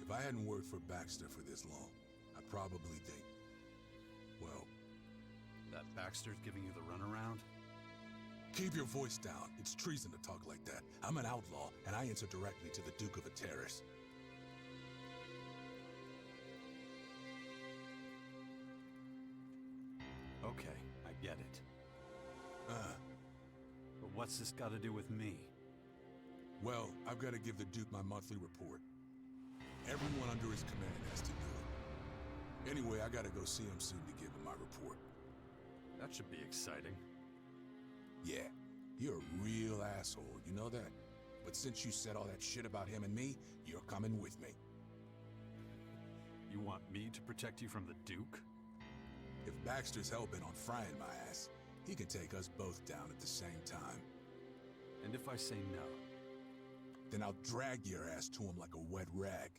If I hadn't worked for Baxter for this long, I'd probably think... well...
That Baxter's giving you the runaround?
Keep your voice down. It's treason to talk like that. I'm an outlaw, and I answer directly to the Duke of Ateris.
Okay, I get it. But what's this got to do with me?
Well, I've got to give the Duke my monthly report. Everyone under his command has to do it. Anyway, I gotta go see him soon to give him my report.
That should be exciting.
Yeah, you're a real asshole, you know that? But since you said all that shit about him and me, you're coming with me.
You want me to protect you from the Duke?
If Baxter's hell-bent on frying my ass, he can take us both down at the same time.
And if I say no?
Then I'll drag your ass to him like a wet rag.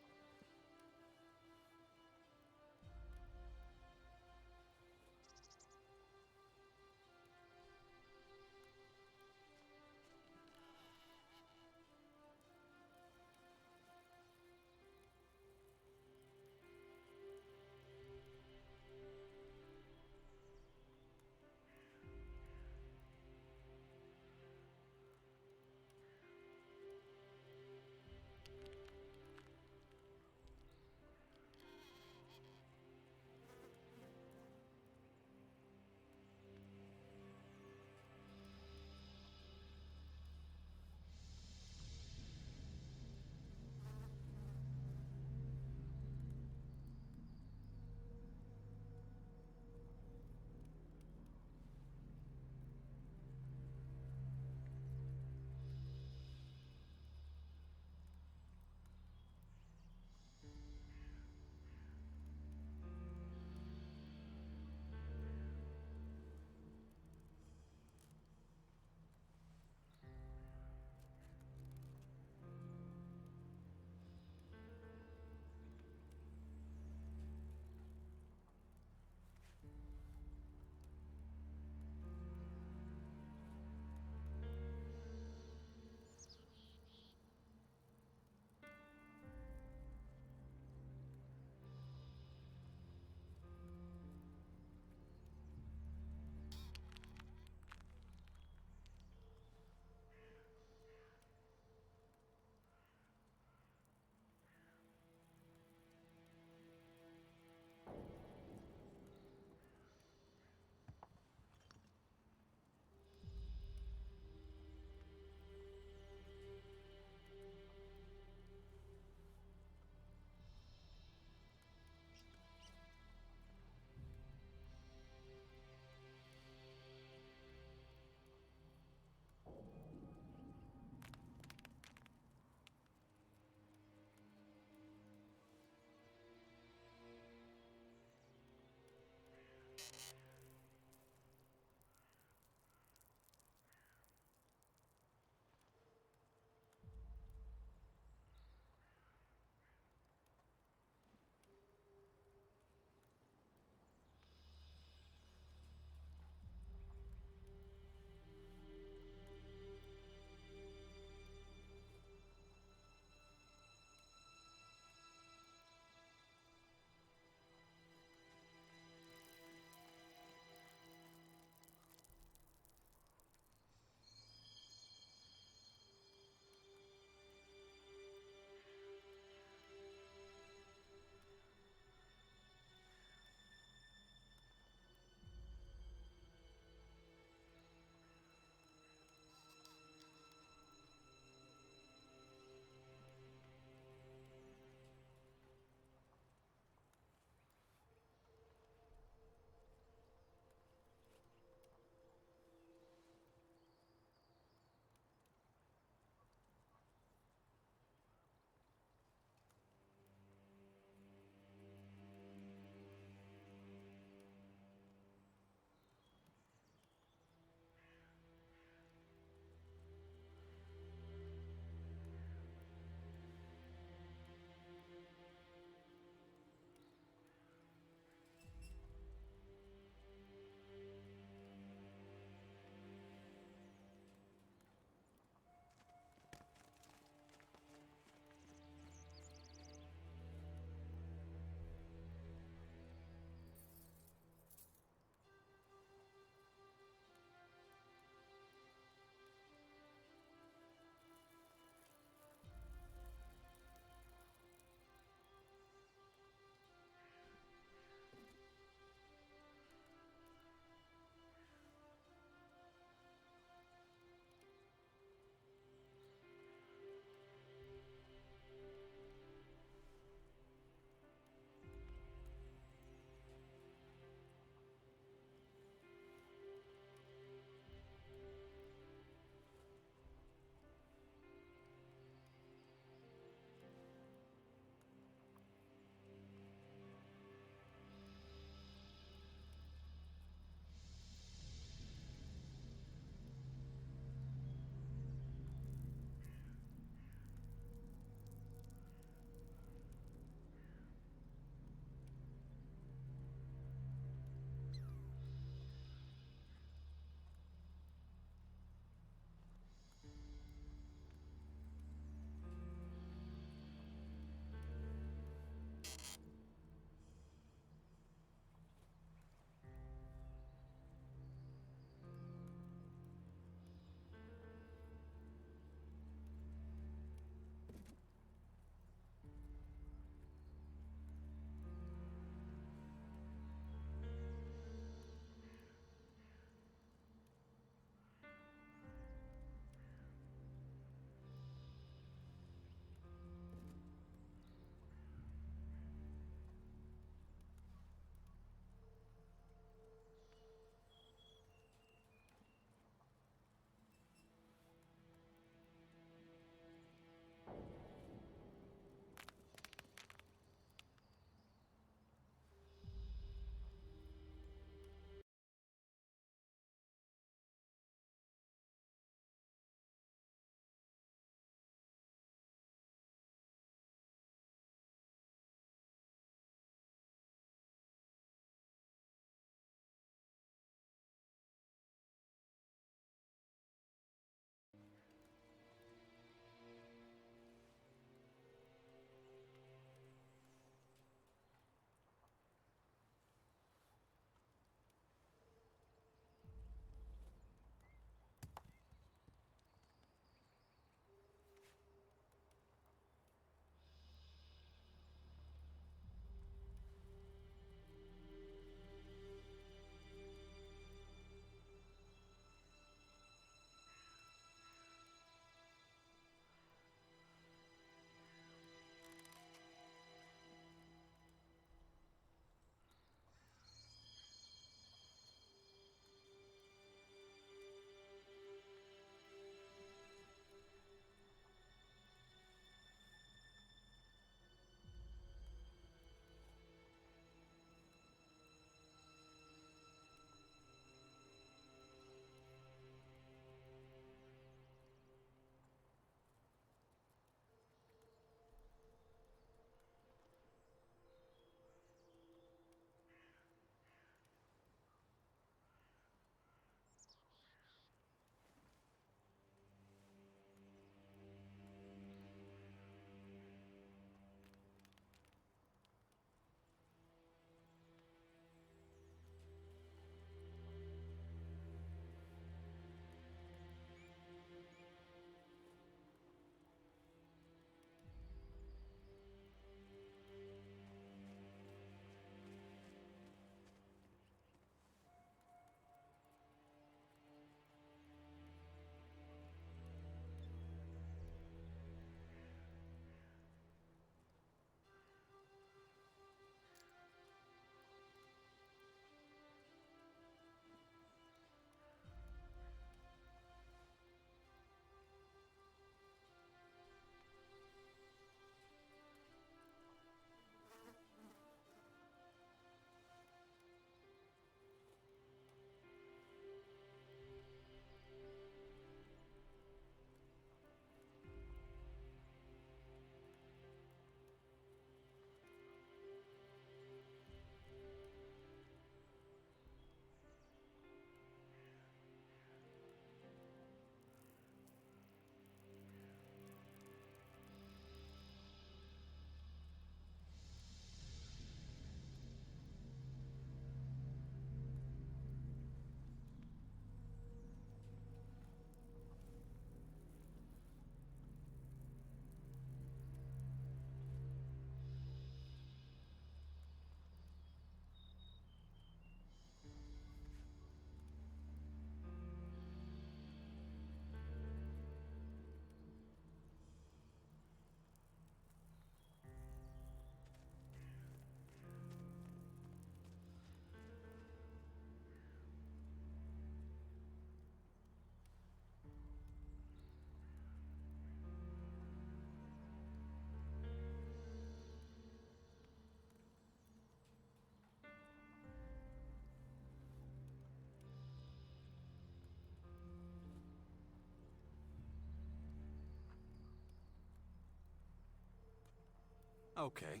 Okay.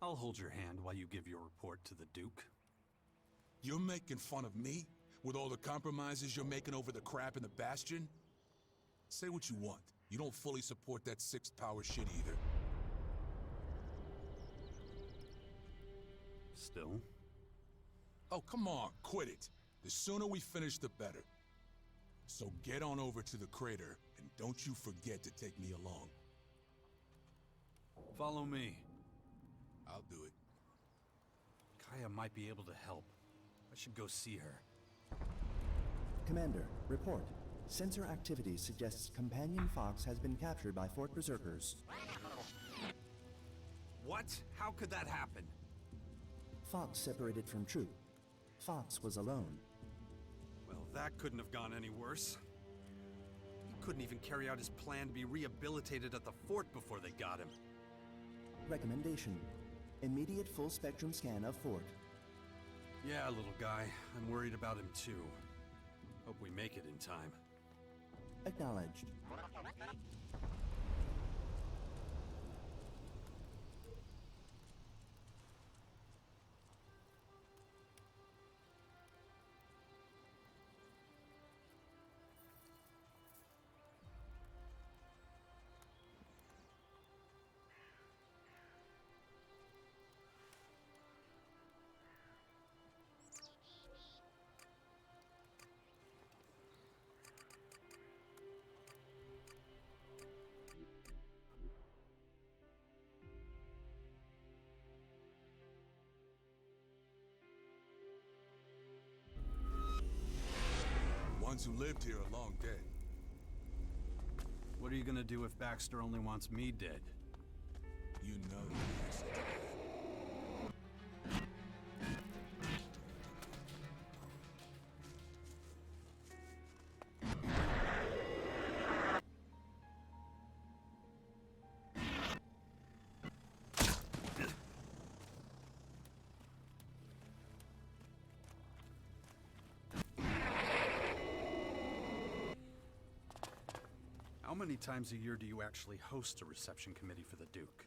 I'll hold your hand while you give your report to the Duke.
You're making fun of me? With all the compromises you're making over the crap in the Bastion? Say what you want. You don't fully support that sixth power shit either.
Still?
Oh, come on, quit it. The sooner we finish, the better. So get on over to the crater, and don't you forget to take me along.
Follow me.
I'll do it.
Kaya might be able to help. I should go see her.
Commander, report. Sensor activity suggests Companion Fox has been captured by Fort Berserkers.
What? How could that happen?
Fox separated from Troop. Fox was alone.
Well, that couldn't have gone any worse. He couldn't even carry out his plan to be rehabilitated at the fort before they got him.
Recommendation. Immediate full-spectrum scan of Fort.
Yeah, little guy. I'm worried about him too. Hope we make it in time.
Acknowledged.
Ones who lived here are long dead.
What are you gonna do if Baxter only wants me dead?
You know the answer to that.
How many times a year do you actually host a reception committee for the Duke?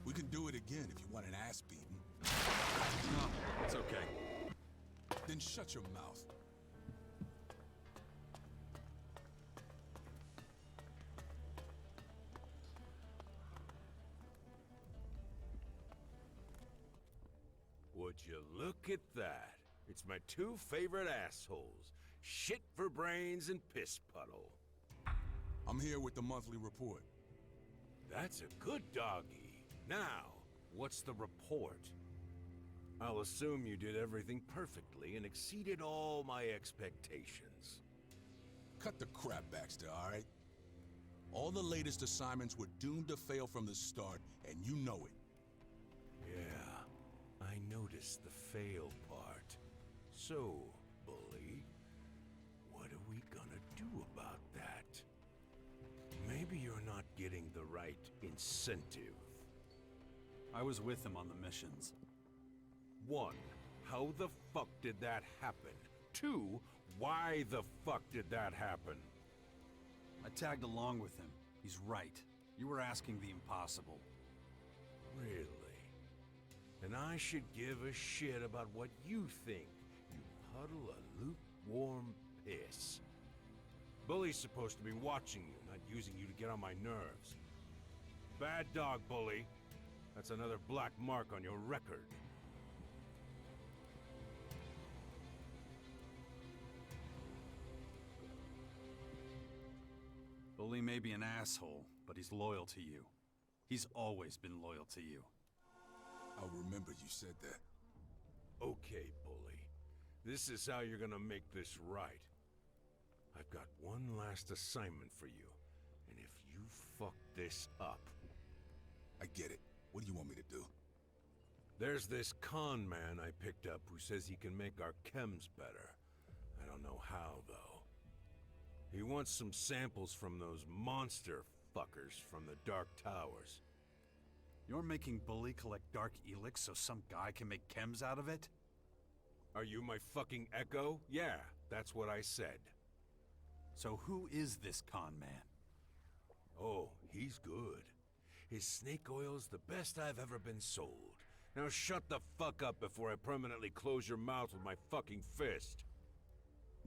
We can do it again if you want an ass beating.
No, it's okay.
Then shut your mouth.
Would you look at that? It's my two favorite assholes. Shit for brains and piss puddle.
I'm here with the monthly report.
That's a good doggy. Now, what's the report? I'll assume you did everything perfectly and exceeded all my expectations.
Cut the crap, Baxter, all right? All the latest assignments were doomed to fail from the start, and you know it.
Yeah, I noticed the fail part. So, bully, what are we gonna do about that? Maybe you're not getting the right incentive.
I was with him on the missions.
1, how the fuck did that happen? 2, why the fuck did that happen?
I tagged along with him. He's right. You were asking the impossible.
Really? Then I should give a shit about what you think, you puddle of lukewarm piss. Bully's supposed to be watching you, not using you to get on my nerves. Bad dog, Bully. That's another black mark on your record.
Bully may be an asshole, but he's loyal to you. He's always been loyal to you.
I'll remember you said that.
Okay, Bully. This is how you're gonna make this right. I've got one last assignment for you, and if you fuck this up...
I get it. What do you want me to do?
There's this con man I picked up who says he can make our chems better. I don't know how, though. He wants some samples from those monster fuckers from the Dark Towers.
You're making Bully collect Dark Elex so some guy can make chems out of it?
Are you my fucking echo? Yeah, that's what I said.
So who is this con man?
Oh, he's good. His snake oil's the best I've ever been sold. Now shut the fuck up before I permanently close your mouth with my fucking fist.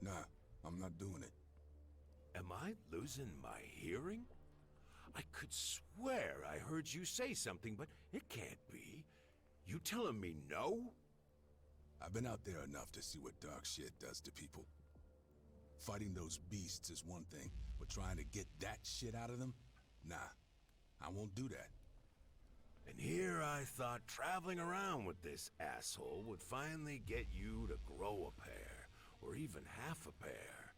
Nah, I'm not doing it.
Am I losing my hearing? I could swear I heard you say something, but it can't be. You telling me no?
I've been out there enough to see what dark shit does to people. Fighting those beasts is one thing, but trying to get that shit out of them? Nah, I won't do that.
And here I thought traveling around with this asshole would finally get you to grow a pair, or even half a pair.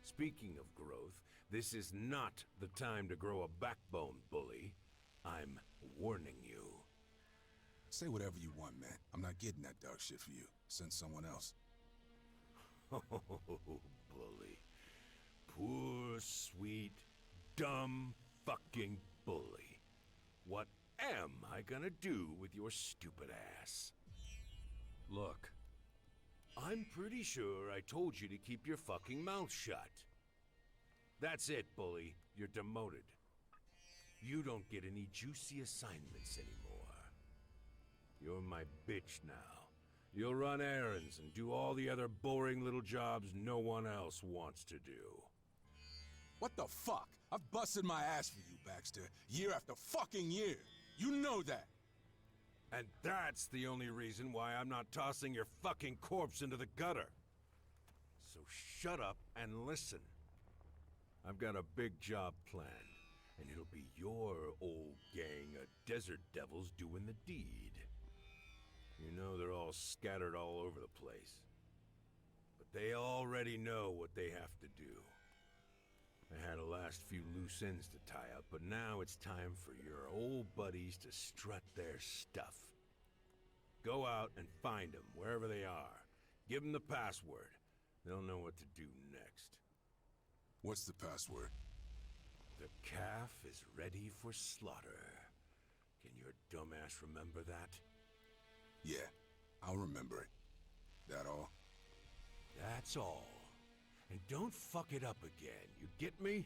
Speaking of growth, this is not the time to grow a backbone, bully. I'm warning you.
Say whatever you want, man. I'm not getting that dark shit for you. Send someone else.
Oh, bully. Poor, sweet, dumb fucking bully. What am I gonna do with your stupid ass?
Look.
I'm pretty sure I told you to keep your fucking mouth shut. That's it, bully. You're demoted. You don't get any juicy assignments anymore. You're my bitch now. You'll run errands and do all the other boring little jobs no one else wants to do.
What the fuck? I've busted my ass for you, Baxter. Year after fucking year. You know that.
And that's the only reason why I'm not tossing your fucking corpse into the gutter. So shut up and listen. I've got a big job planned, and it'll be your old gang of desert devils doing the deed. You know they're all scattered all over the place. But they already know what they have to do. I had a last few loose ends to tie up, but now it's time for your old buddies to strut their stuff. Go out and find them, wherever they are. Give them the password. They'll know what to do next.
What's the password?
The calf is ready for slaughter. Can your dumbass remember that?
Yeah, I'll remember it. That all?
That's all. And don't fuck it up again, you get me?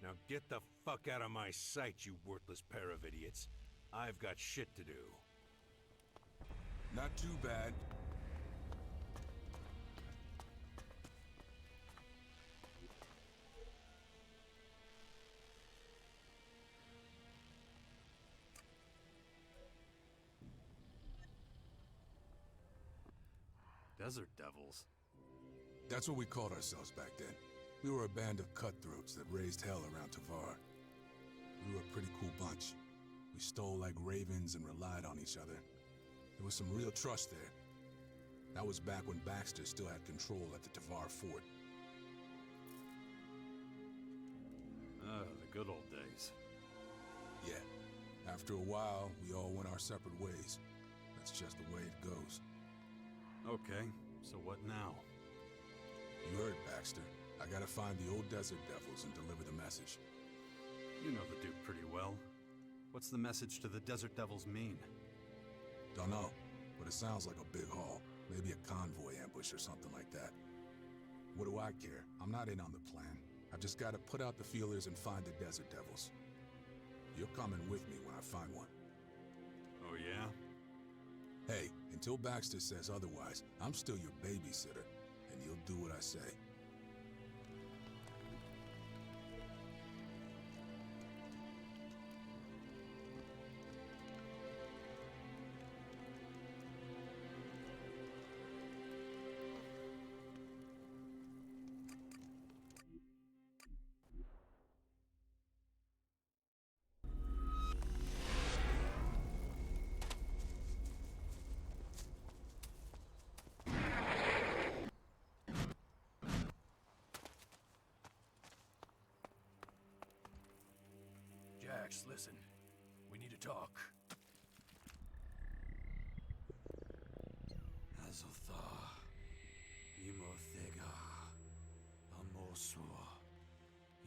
Now get the fuck out of my sight, you worthless pair of idiots. I've got shit to do.
Not too bad.
Desert devils?
That's what we called ourselves back then. We were a band of cutthroats that raised hell around Tavar. We were a pretty cool bunch. We stole like ravens and relied on each other. There was some real trust there. That was back when Baxter still had control at the Tavar fort.
The good old days.
Yeah. After a while, we all went our separate ways. That's just the way it goes.
Okay, so what now?
You heard, Baxter. I gotta find the old desert devils and deliver the message.
You know the Duke pretty well. What's the message to the desert devils mean?
Don't know, but it sounds like a big haul. Maybe a convoy ambush or something like that. What do I care? I'm not in on the plan. I've just gotta put out the feelers and find the desert devils. You're coming with me when I find one.
Oh yeah?
Hey, until Baxter says otherwise, I'm still your babysitter, and you'll do what I say.
Jax, listen. We need to talk.
Azotha, Imothega, Amosu,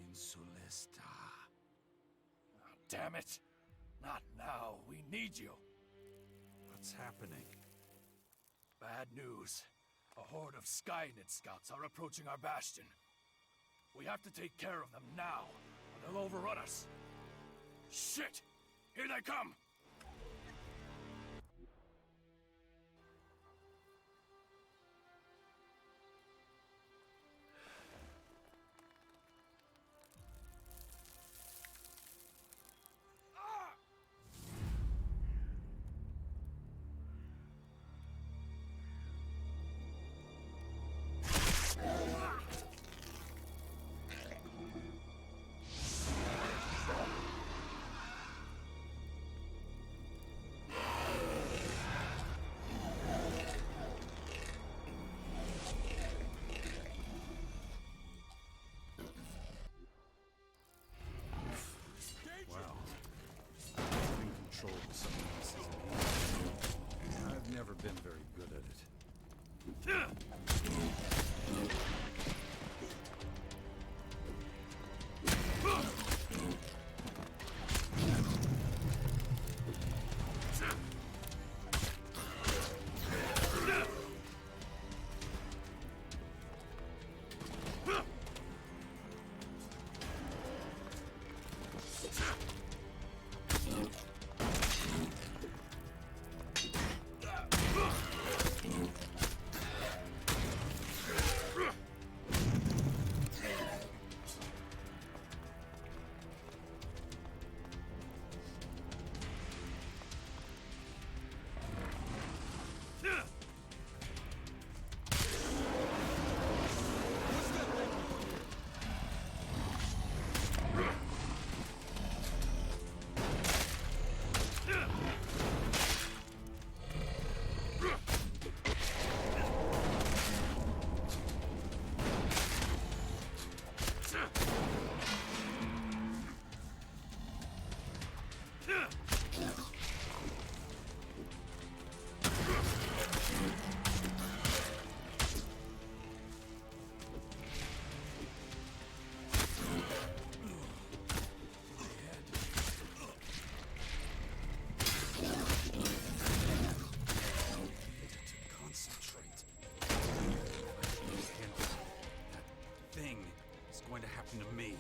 Insulesta.
Damn it! Not now. We need you.
What's happening?
Bad news. A horde of Skynet scouts are approaching our bastion. We have to take care of them now, or they'll overrun us. Shit! Here they come!
Wow. Having control of someone else is amazing. I've never been very good at it. Going to happen to me.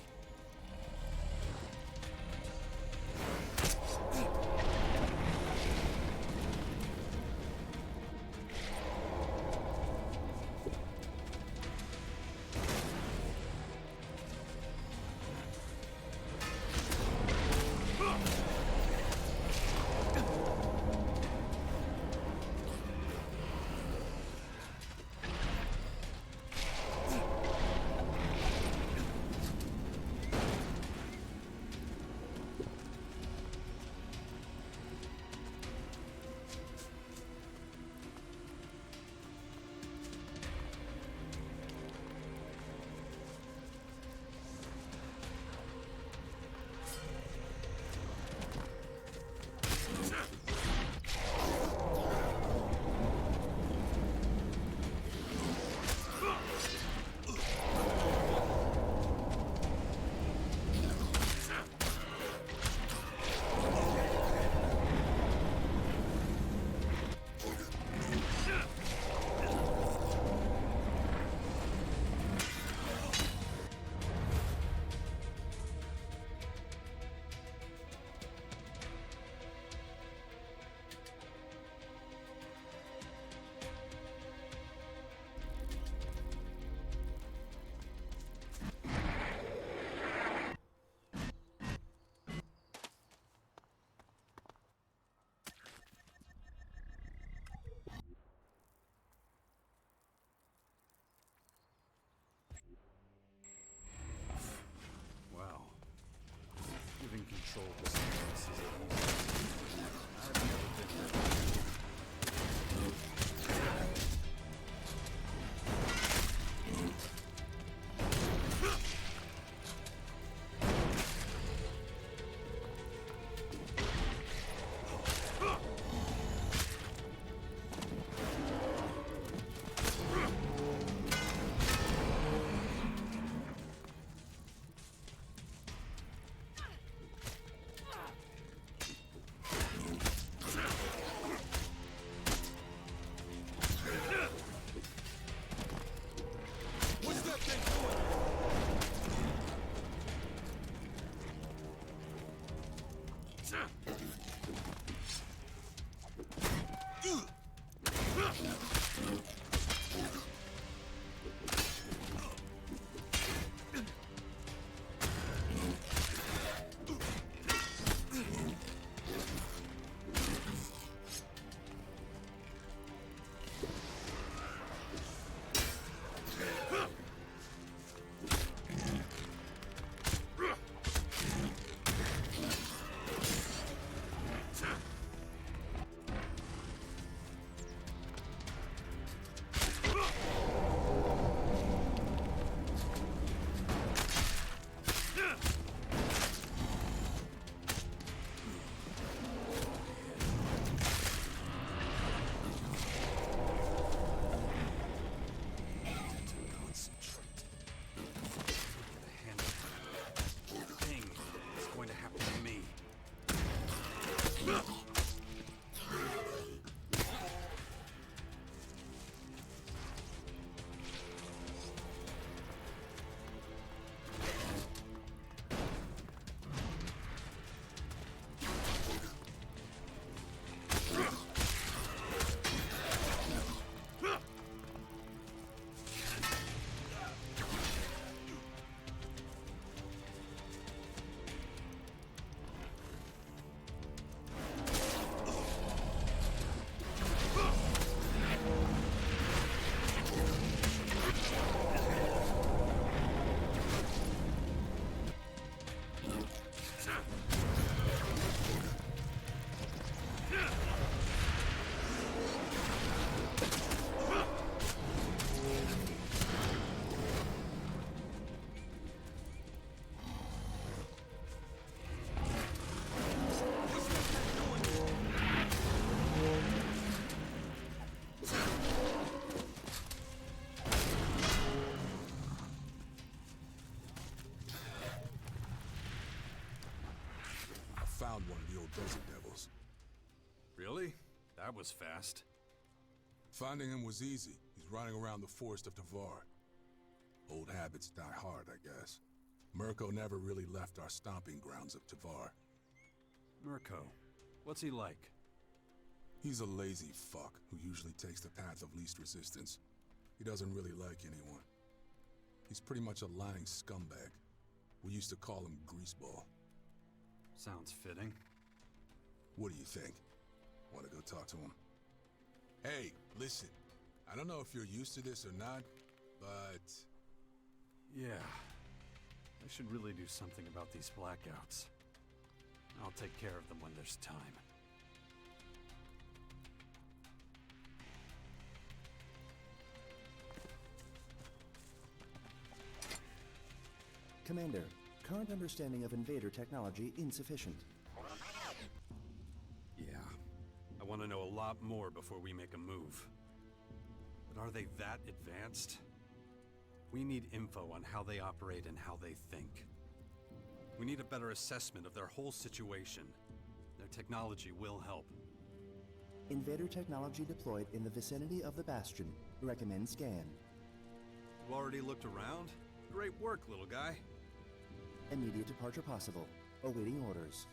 found one of the old desert devils.
Really? That was fast.
Finding him was easy. He's running around the forest of Tavar. Old habits die hard, I guess. Mirko never really left our stomping grounds of Tavar.
Mirko, what's he like?
He's a lazy fuck who usually takes the path of least resistance. He doesn't really like anyone. He's pretty much a lying scumbag. We used to call him Greaseball.
Sounds fitting.
What do you think? Want to go talk to him? Hey, listen. I don't know if you're used to this or not, but...
Yeah. I should really do something about these blackouts. I'll take care of them when there's time.
Commander, current understanding of invader technology insufficient.
Yeah. I want to know a lot more before we make a move. But are they that advanced? We need info on how they operate and how they think. We need a better assessment of their whole situation. Their technology will help.
Invader technology deployed in the vicinity of the Bastion. Recommend scan.
You already looked around? Great work, little guy.
Immediate departure possible. Awaiting orders.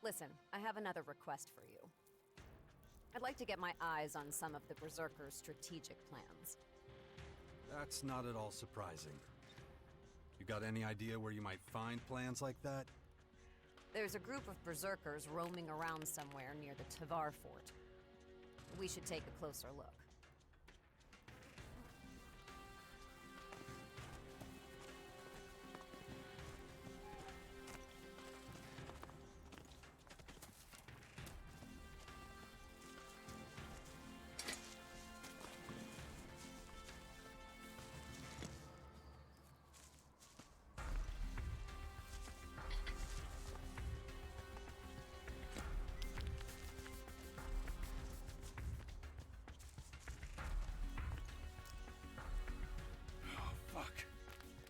Listen, I have another request for you. I'd like to get my eyes on some of the Berserkers' strategic plans.
That's not at all surprising. You got any idea where you might find plans like that?
There's a group of Berserkers roaming around somewhere near the Tavar fort. We should take a closer look.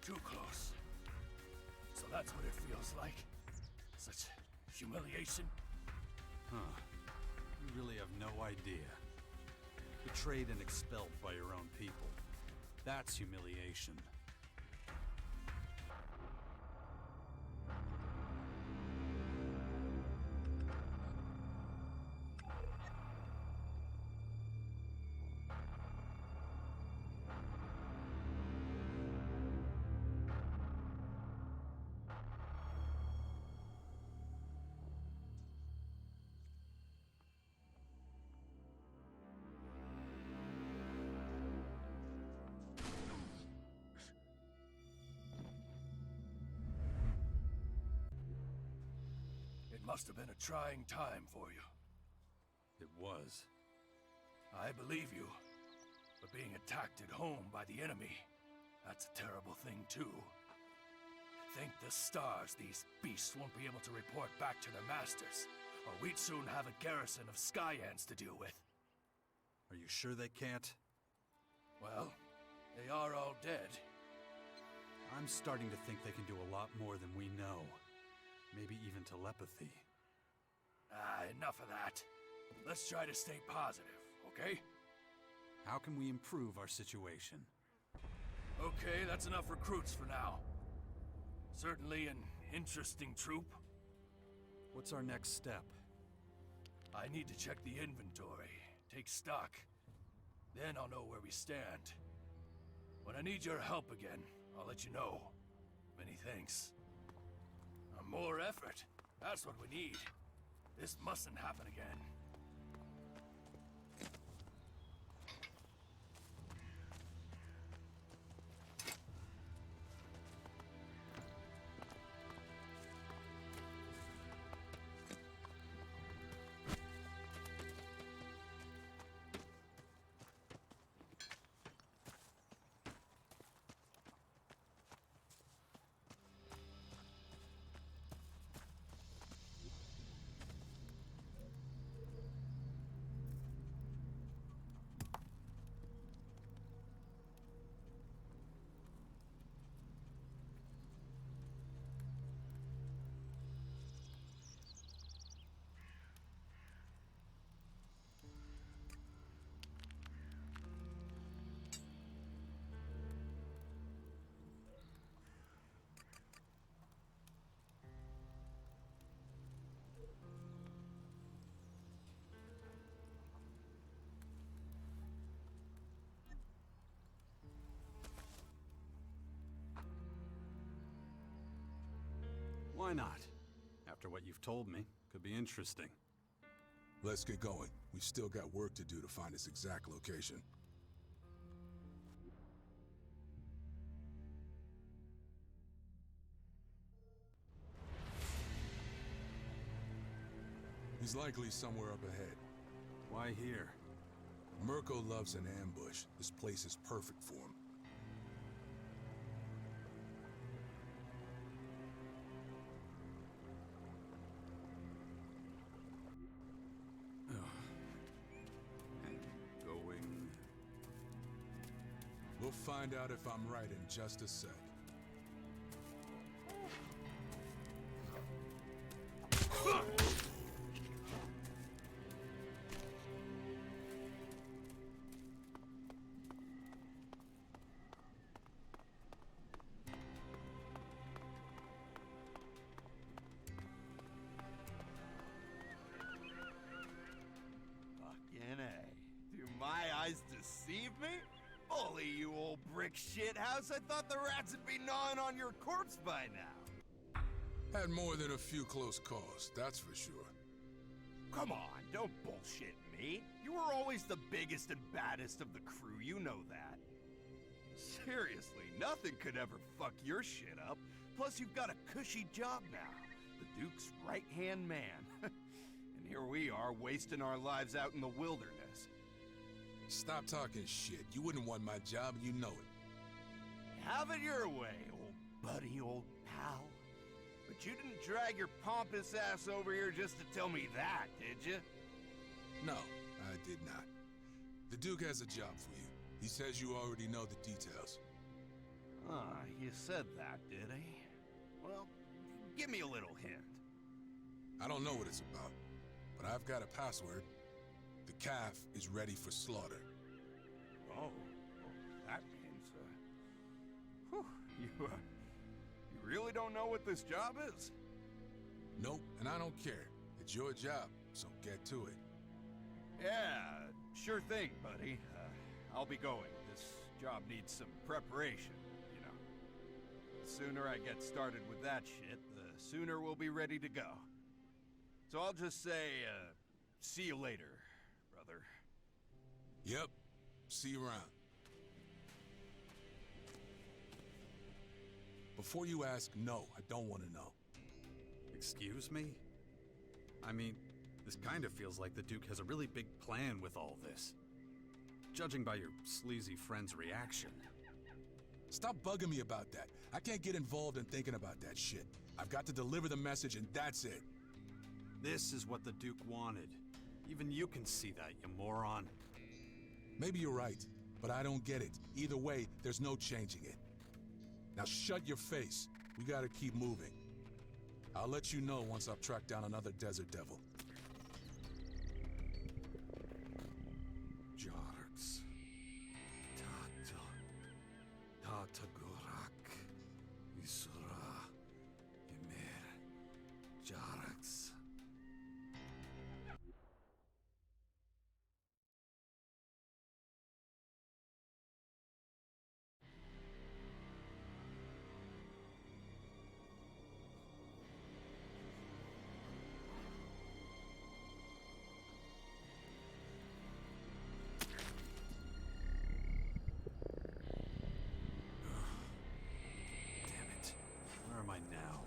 Too close. So that's what it feels like. Such humiliation.
Huh. You really have no idea. Betrayed and expelled by your own people. That's humiliation.
Must have been a trying time for you.
It was.
I believe you. But being attacked at home by the enemy, that's a terrible thing too. Thank the stars these beasts won't be able to report back to their masters, or we'd soon have a garrison of sky ants to deal with.
Are you sure they can't?
Well, they are all dead.
I'm starting to think they can do a lot more than we know. Maybe even telepathy.
Enough of that. Let's try to stay positive, okay?
How can we improve our situation?
Okay, that's enough recruits for now. Certainly an interesting troop.
What's our next step?
I need to check the inventory, take stock. Then I'll know where we stand. When I need your help again, I'll let you know. Many thanks. More effort. That's what we need. This mustn't happen again.
Why not? After what you've told me, could be interesting.
Let's get going. We've still got work to do to find its exact location. He's likely somewhere up ahead.
Why here?
Mirko loves an ambush. This place is perfect for him.
Going...
We'll find out if I'm right in just a sec.
Fucking A. Do my eyes deceive me? Bully, you old brick shithouse. I thought the rats would be gnawing on your corpse by now.
Had more than a few close calls, that's for sure.
Come on, don't bullshit me. You were always the biggest and baddest of the crew, you know that. Seriously, nothing could ever fuck your shit up. Plus, you've got a cushy job now. The Duke's right-hand man. And here we are, wasting our lives out in the wilderness.
Stop talking shit. You wouldn't want my job, and you know it.
Have it your way, old buddy, old pal. But you didn't drag your pompous ass over here just to tell me that, did you?
No, I did not. The Duke has a job for you. He says you already know the details.
Ah, you said that, did he? Well, give me a little hint.
I don't know what it's about, but I've got a password. The calf is ready for slaughter.
Oh, that means, you really don't know what this job is?
Nope, and I don't care. It's your job, so get to it.
Yeah, sure thing, buddy. I'll be going. This job needs some preparation, you know. The sooner I get started with that shit, the sooner we'll be ready to go. So I'll just say, see you later, brother.
Yep, see you around. Before you ask, no, I don't want to know.
Excuse me? I mean, this kind of feels like the Duke has a really big plan with all this. Judging by your sleazy friend's reaction.
Stop bugging me about that. I can't get involved in thinking about that shit. I've got to deliver the message and that's it.
This is what the Duke wanted. Even you can see that, you moron.
Maybe you're right, but I don't get it. Either way, there's no changing it. Now shut your face. We gotta keep moving. I'll let you know once I've tracked down another desert devil.
Jarks. Tatagorak. Isura. Emir. Jarks. Where am I now?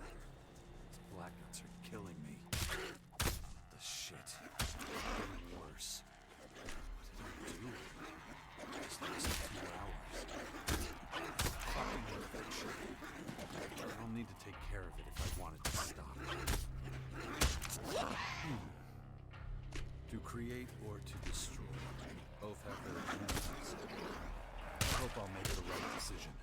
These blackouts are killing me. What the shit? It's getting worse. What did I do? Just lost a few hours. Fucking infection. I'll need to take care of it if I want it to stop. To create or to destroy. Both have their advantages. I hope I'll make the right decision.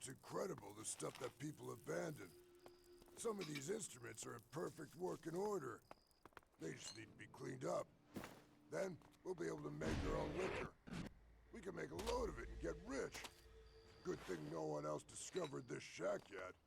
It's incredible, the stuff that people abandon. Some of these instruments are in perfect working order. They just need to be cleaned up. Then, we'll be able to make our own liquor. We can make a load of it and get rich. Good thing no one else discovered this shack yet.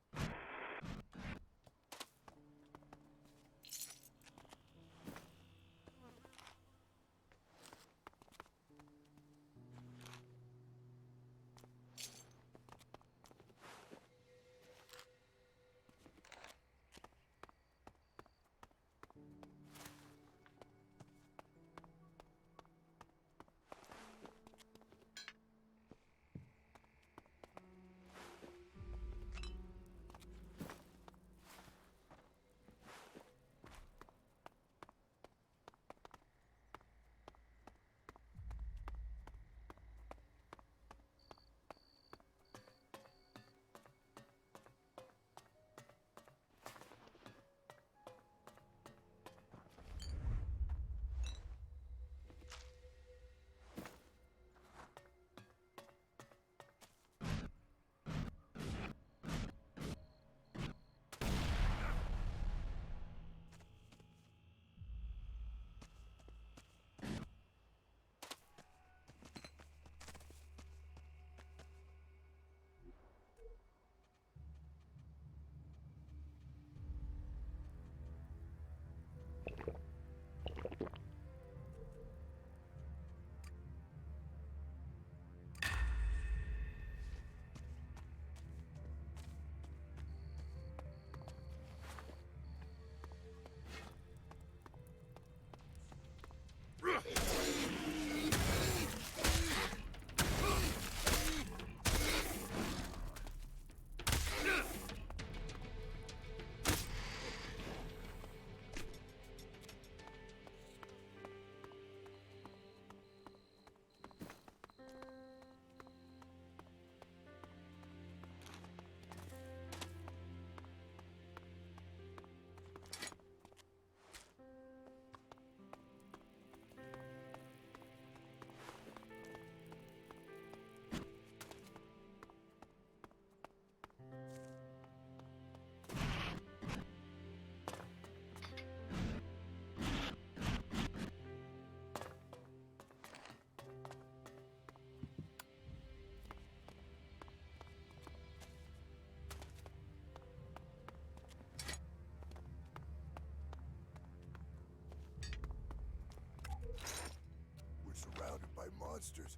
Surrounded by monsters.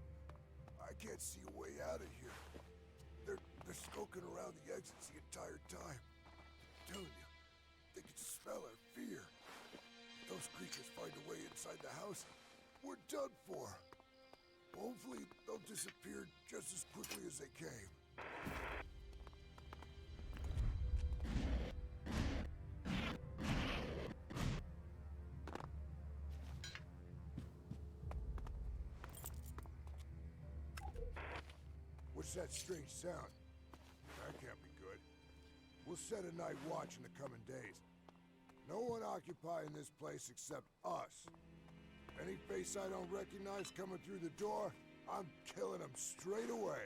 I can't see a way out of here. They're skulking around the exits the entire time. I'm telling you, they can smell our fear. If those creatures find a way inside the house, we're done for. Hopefully, they'll disappear just as quickly as they came. What's that strange sound? That can't be good. We'll set a night watch in the coming days. No one occupying this place except us. Any face I don't recognize coming through the door, I'm killing them straight away.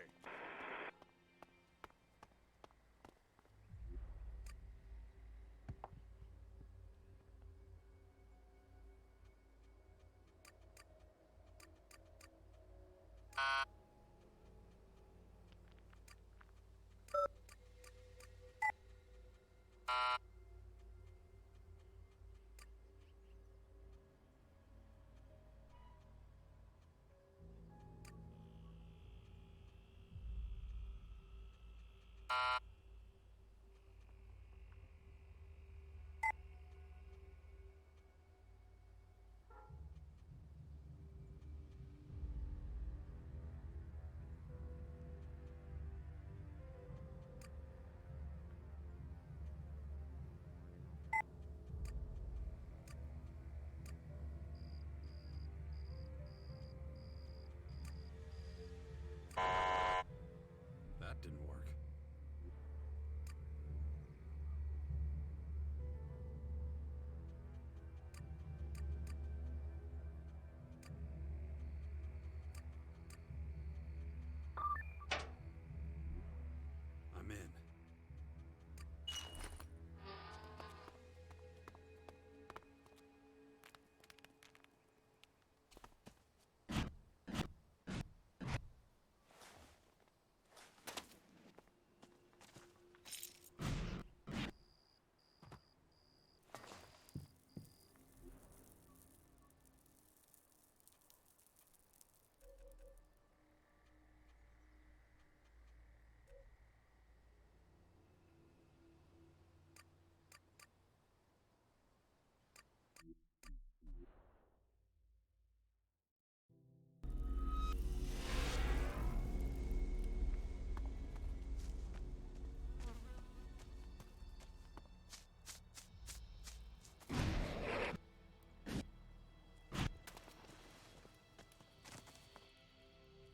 That didn't work.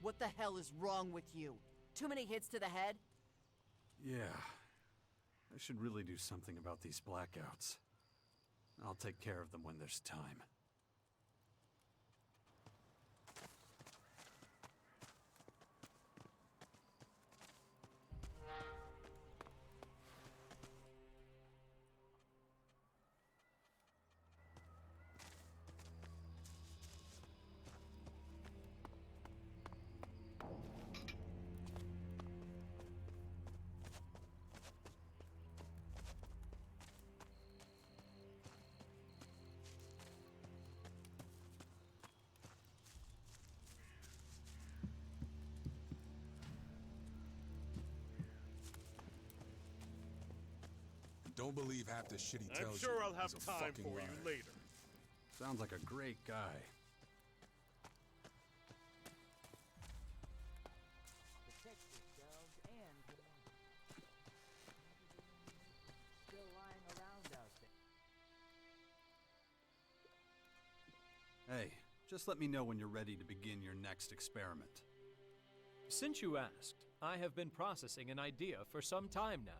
what the hell is wrong with you? Too many hits to the head?
Yeah. I should really do something about these blackouts. I'll take care of them when there's time.
Don't believe half the shit he tells
I'm sure
you.
I'll have
He's a
time
fucking
for
liar.
you later.
Sounds like a great guy.
Protect yourselves and still lying around out there.
Hey, just let me know when you're ready to begin your next experiment.
Since you asked, I have been processing an idea for some time now.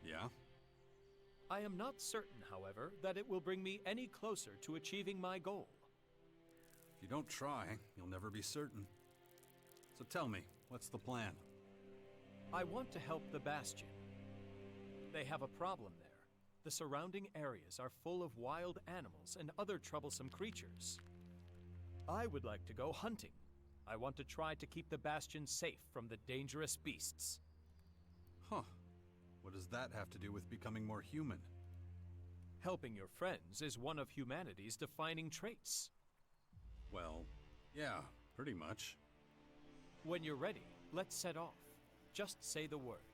Yeah?
I am not certain, however, that it will bring me any closer to achieving my goal.
If you don't try, you'll never be certain. So tell me, what's the plan?
I want to help the Bastion. They have a problem there. The surrounding areas are full of wild animals and other troublesome creatures. I would like to go hunting. I want to try to keep the Bastion safe from the dangerous beasts.
Huh. What does that have to do with becoming more human?
Helping your friends is one of humanity's defining traits.
Well, yeah, pretty much.
When you're ready, let's set off. Just say the word.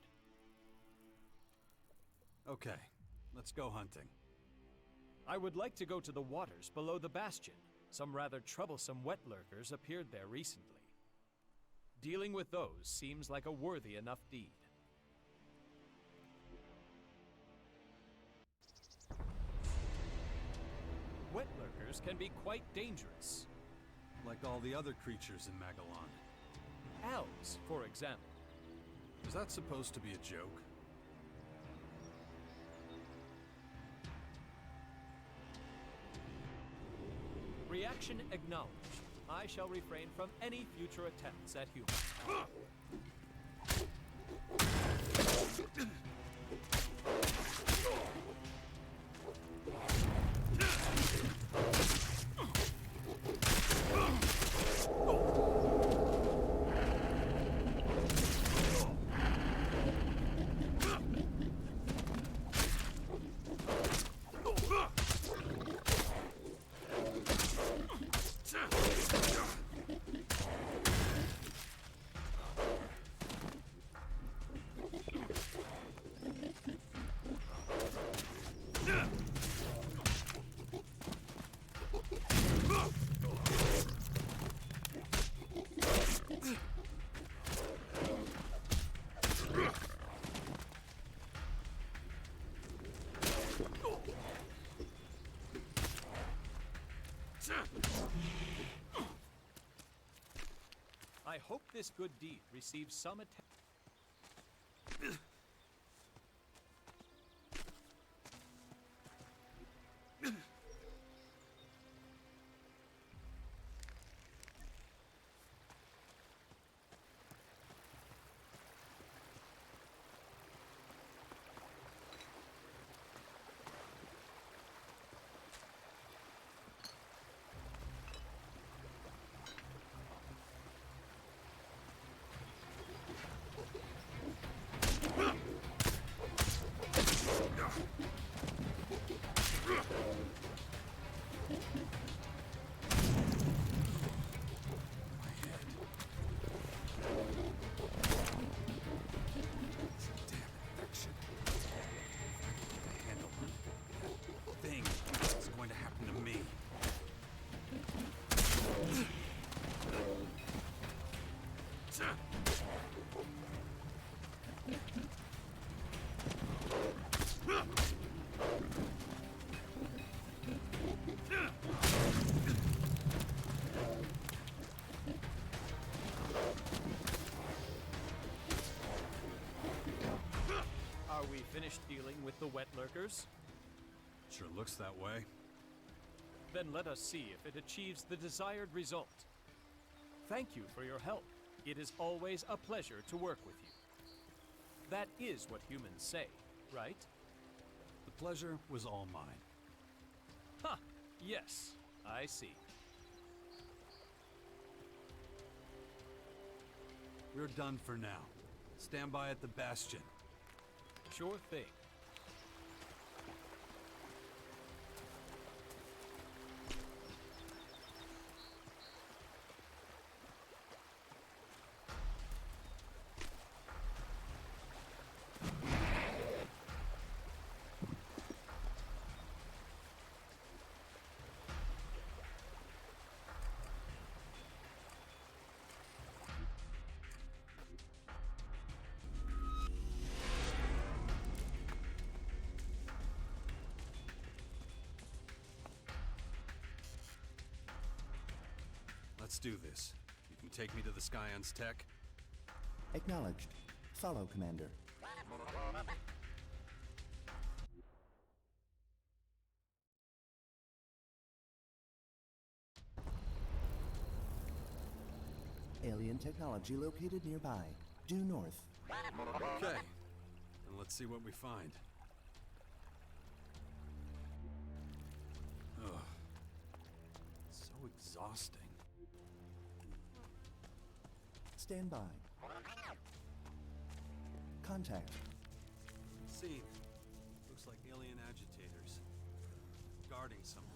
Okay, let's go hunting.
I would like to go to the waters below the Bastion. Some rather troublesome wet lurkers appeared there recently. Dealing with those seems like a worthy enough deed. Wet lurkers can be quite dangerous.
Like all the other creatures in Magalan.
Owls, for example.
Is that supposed to be a joke?
Reaction acknowledged. I shall refrain from any future attempts at humor. I hope this good deed receives some attention. the wet lurkers?
Sure looks that way.
Then let us see if it achieves the desired result. Thank you for your help. It is always a pleasure to work with you. That is what humans say, right?
The pleasure was all mine.
Ha! Yes, I see.
We're done for now. Stand by at the bastion.
Sure thing.
Let's do this. You can take me to the Scion's tech?
Acknowledged. Follow, Commander. Alien technology located nearby. Due north.
Okay. Then let's see what we find. Ugh. So exhausting.
Stand by. Contact.
Seen. Looks like alien agitators. Guarding something.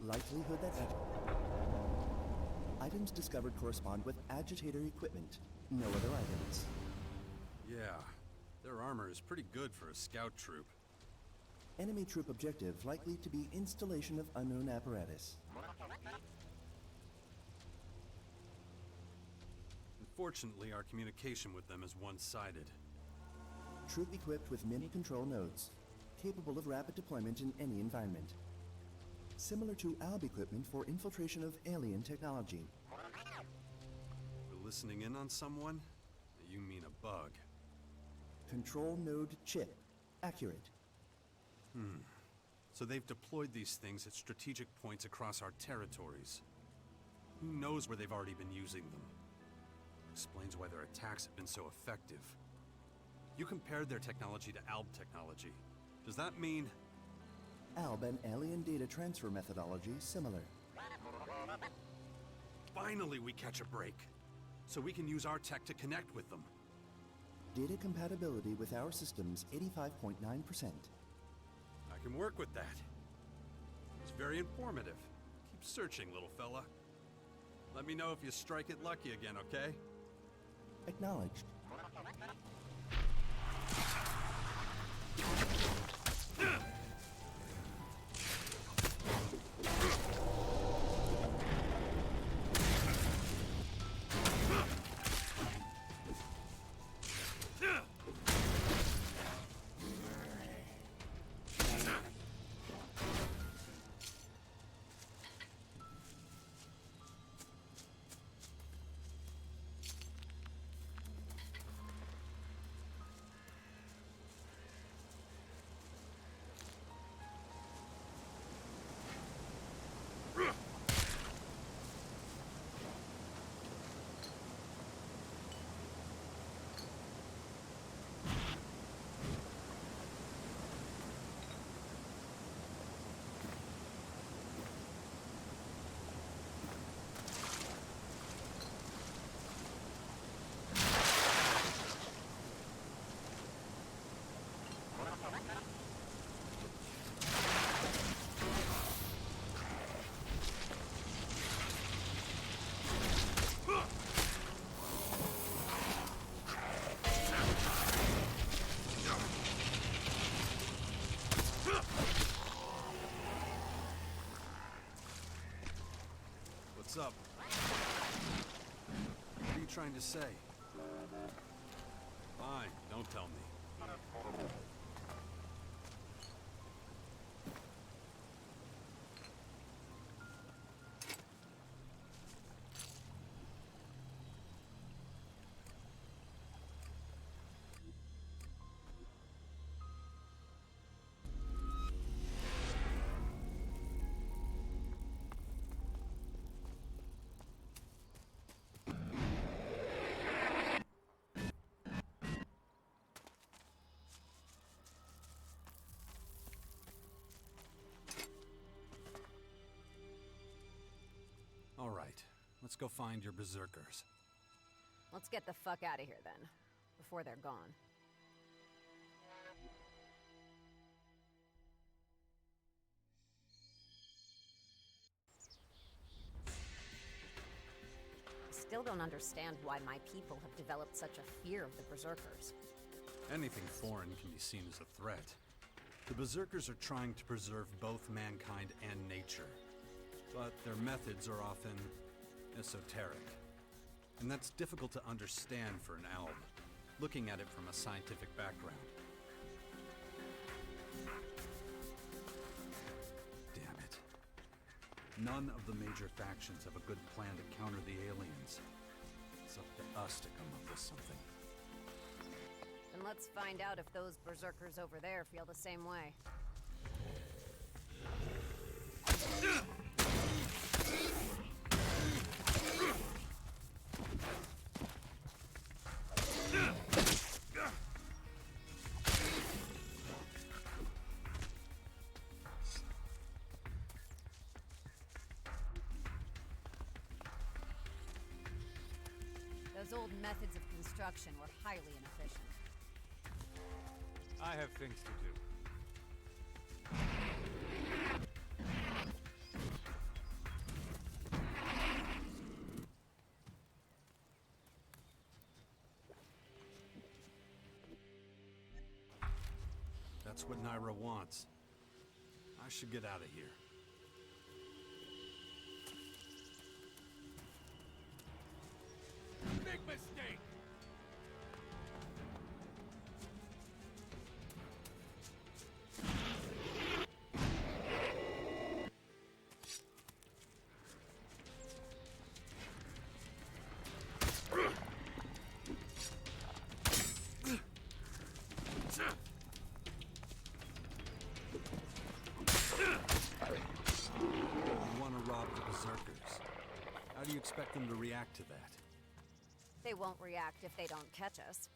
Likelihood that items discovered correspond with agitator equipment. No other items.
Yeah, their armor is pretty good for a scout troop.
Enemy troop objective likely to be installation of unknown apparatus.
Unfortunately, our communication with them is one-sided.
Troop equipped with mini control nodes, capable of rapid deployment in any environment. Similar to ALB equipment for infiltration of alien technology.
We're listening in on someone? You mean a bug.
Control node chip. Accurate.
So they've deployed these things at strategic points across our territories. Who knows where they've already been using them? Explains why their attacks have been so effective. You compared their technology to ALB technology. Does that mean...
ALB and alien data transfer methodology similar.
Finally we catch a break. So we can use our tech to connect with them.
Data compatibility with our systems 85.9%.
I can work with that. It's very informative. Keep searching, little fella. Let me know if you strike it lucky again, okay?
Acknowledged.
What's up? What are you trying to say? Fine, don't tell me. All right, let's go find your berserkers.
Let's get the fuck out of here then, before they're gone. I still don't understand why my people have developed such a fear of the berserkers.
Anything foreign can be seen as a threat. The berserkers are trying to preserve both mankind and nature, but their methods are often esoteric. And that's difficult to understand for an alb, looking at it from a scientific background. Damn it. None of the major factions have a good plan to counter the aliens. It's up to us to come up with something.
Then let's find out if those berserkers over there feel the same way. Those old methods of construction were highly inefficient.
I have things to do.
That's what Naira wants. I should get out of here.
Big mistake!
You want to rob the berserkers. How do you expect them to react to that?
They won't react if they don't catch us.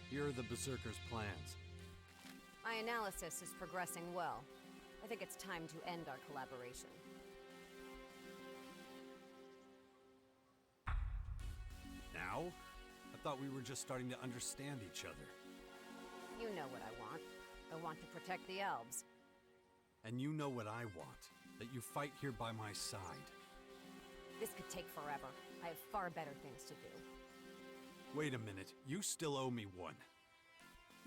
Here are the berserkers' plans.
My analysis is progressing well. I think it's time to end our collaboration.
Now? I thought we were just starting to understand each other.
You know what I want. I want to protect the elves.
And you know what I want. That you fight here by my side.
This could take forever. I have far better things to do.
Wait a minute. You still owe me one.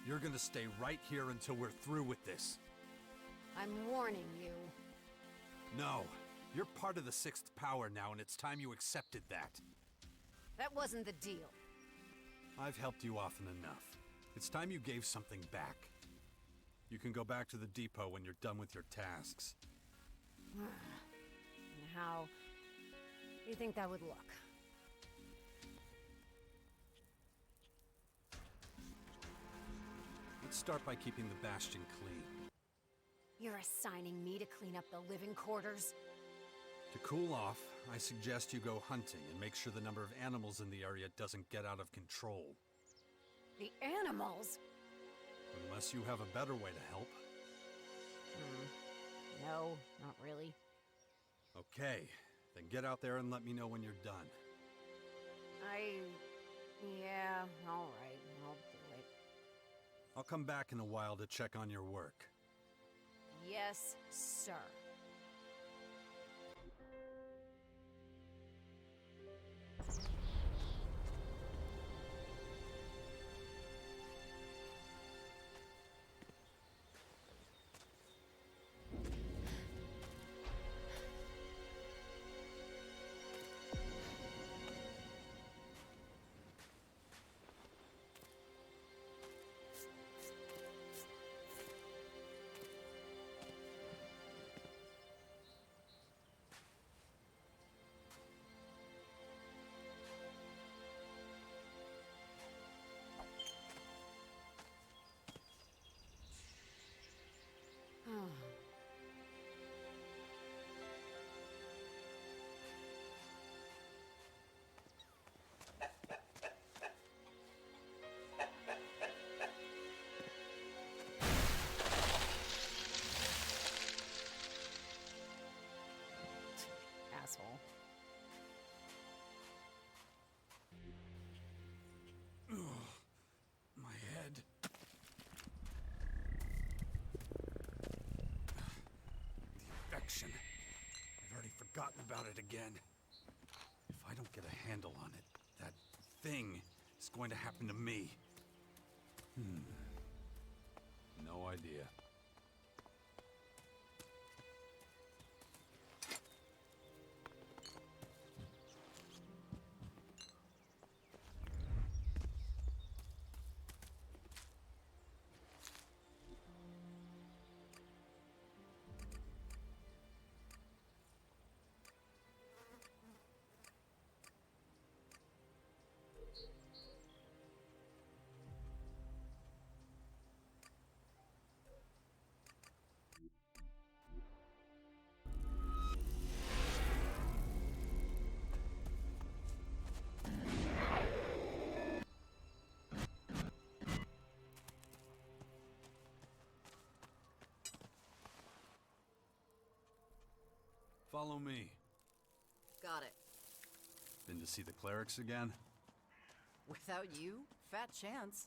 You're gonna stay right here until we're through with this.
I'm warning you.
No. You're part of the Sixth Power now, and it's time you accepted that.
That wasn't the deal.
I've helped you often enough. It's time you gave something back. You can go back to the depot when you're done with your tasks.
And how do you think that would look?
Let's start by keeping the Bastion clean.
You're assigning me to clean up the living quarters?
To cool off, I suggest you go hunting and make sure the number of animals in the area doesn't get out of control.
The animals?
Unless you have a better way to help.
No, not really.
Okay, then get out there and let me know when you're done.
Yeah, alright, I'll do it.
I'll come back in a while to check on your work.
Yes, sir.
infection. I've already forgotten about it again. If I don't get a handle on it, that thing is going to happen to me. No idea. Follow me.
Got it.
Been to see the clerics again?
Without you, fat chance.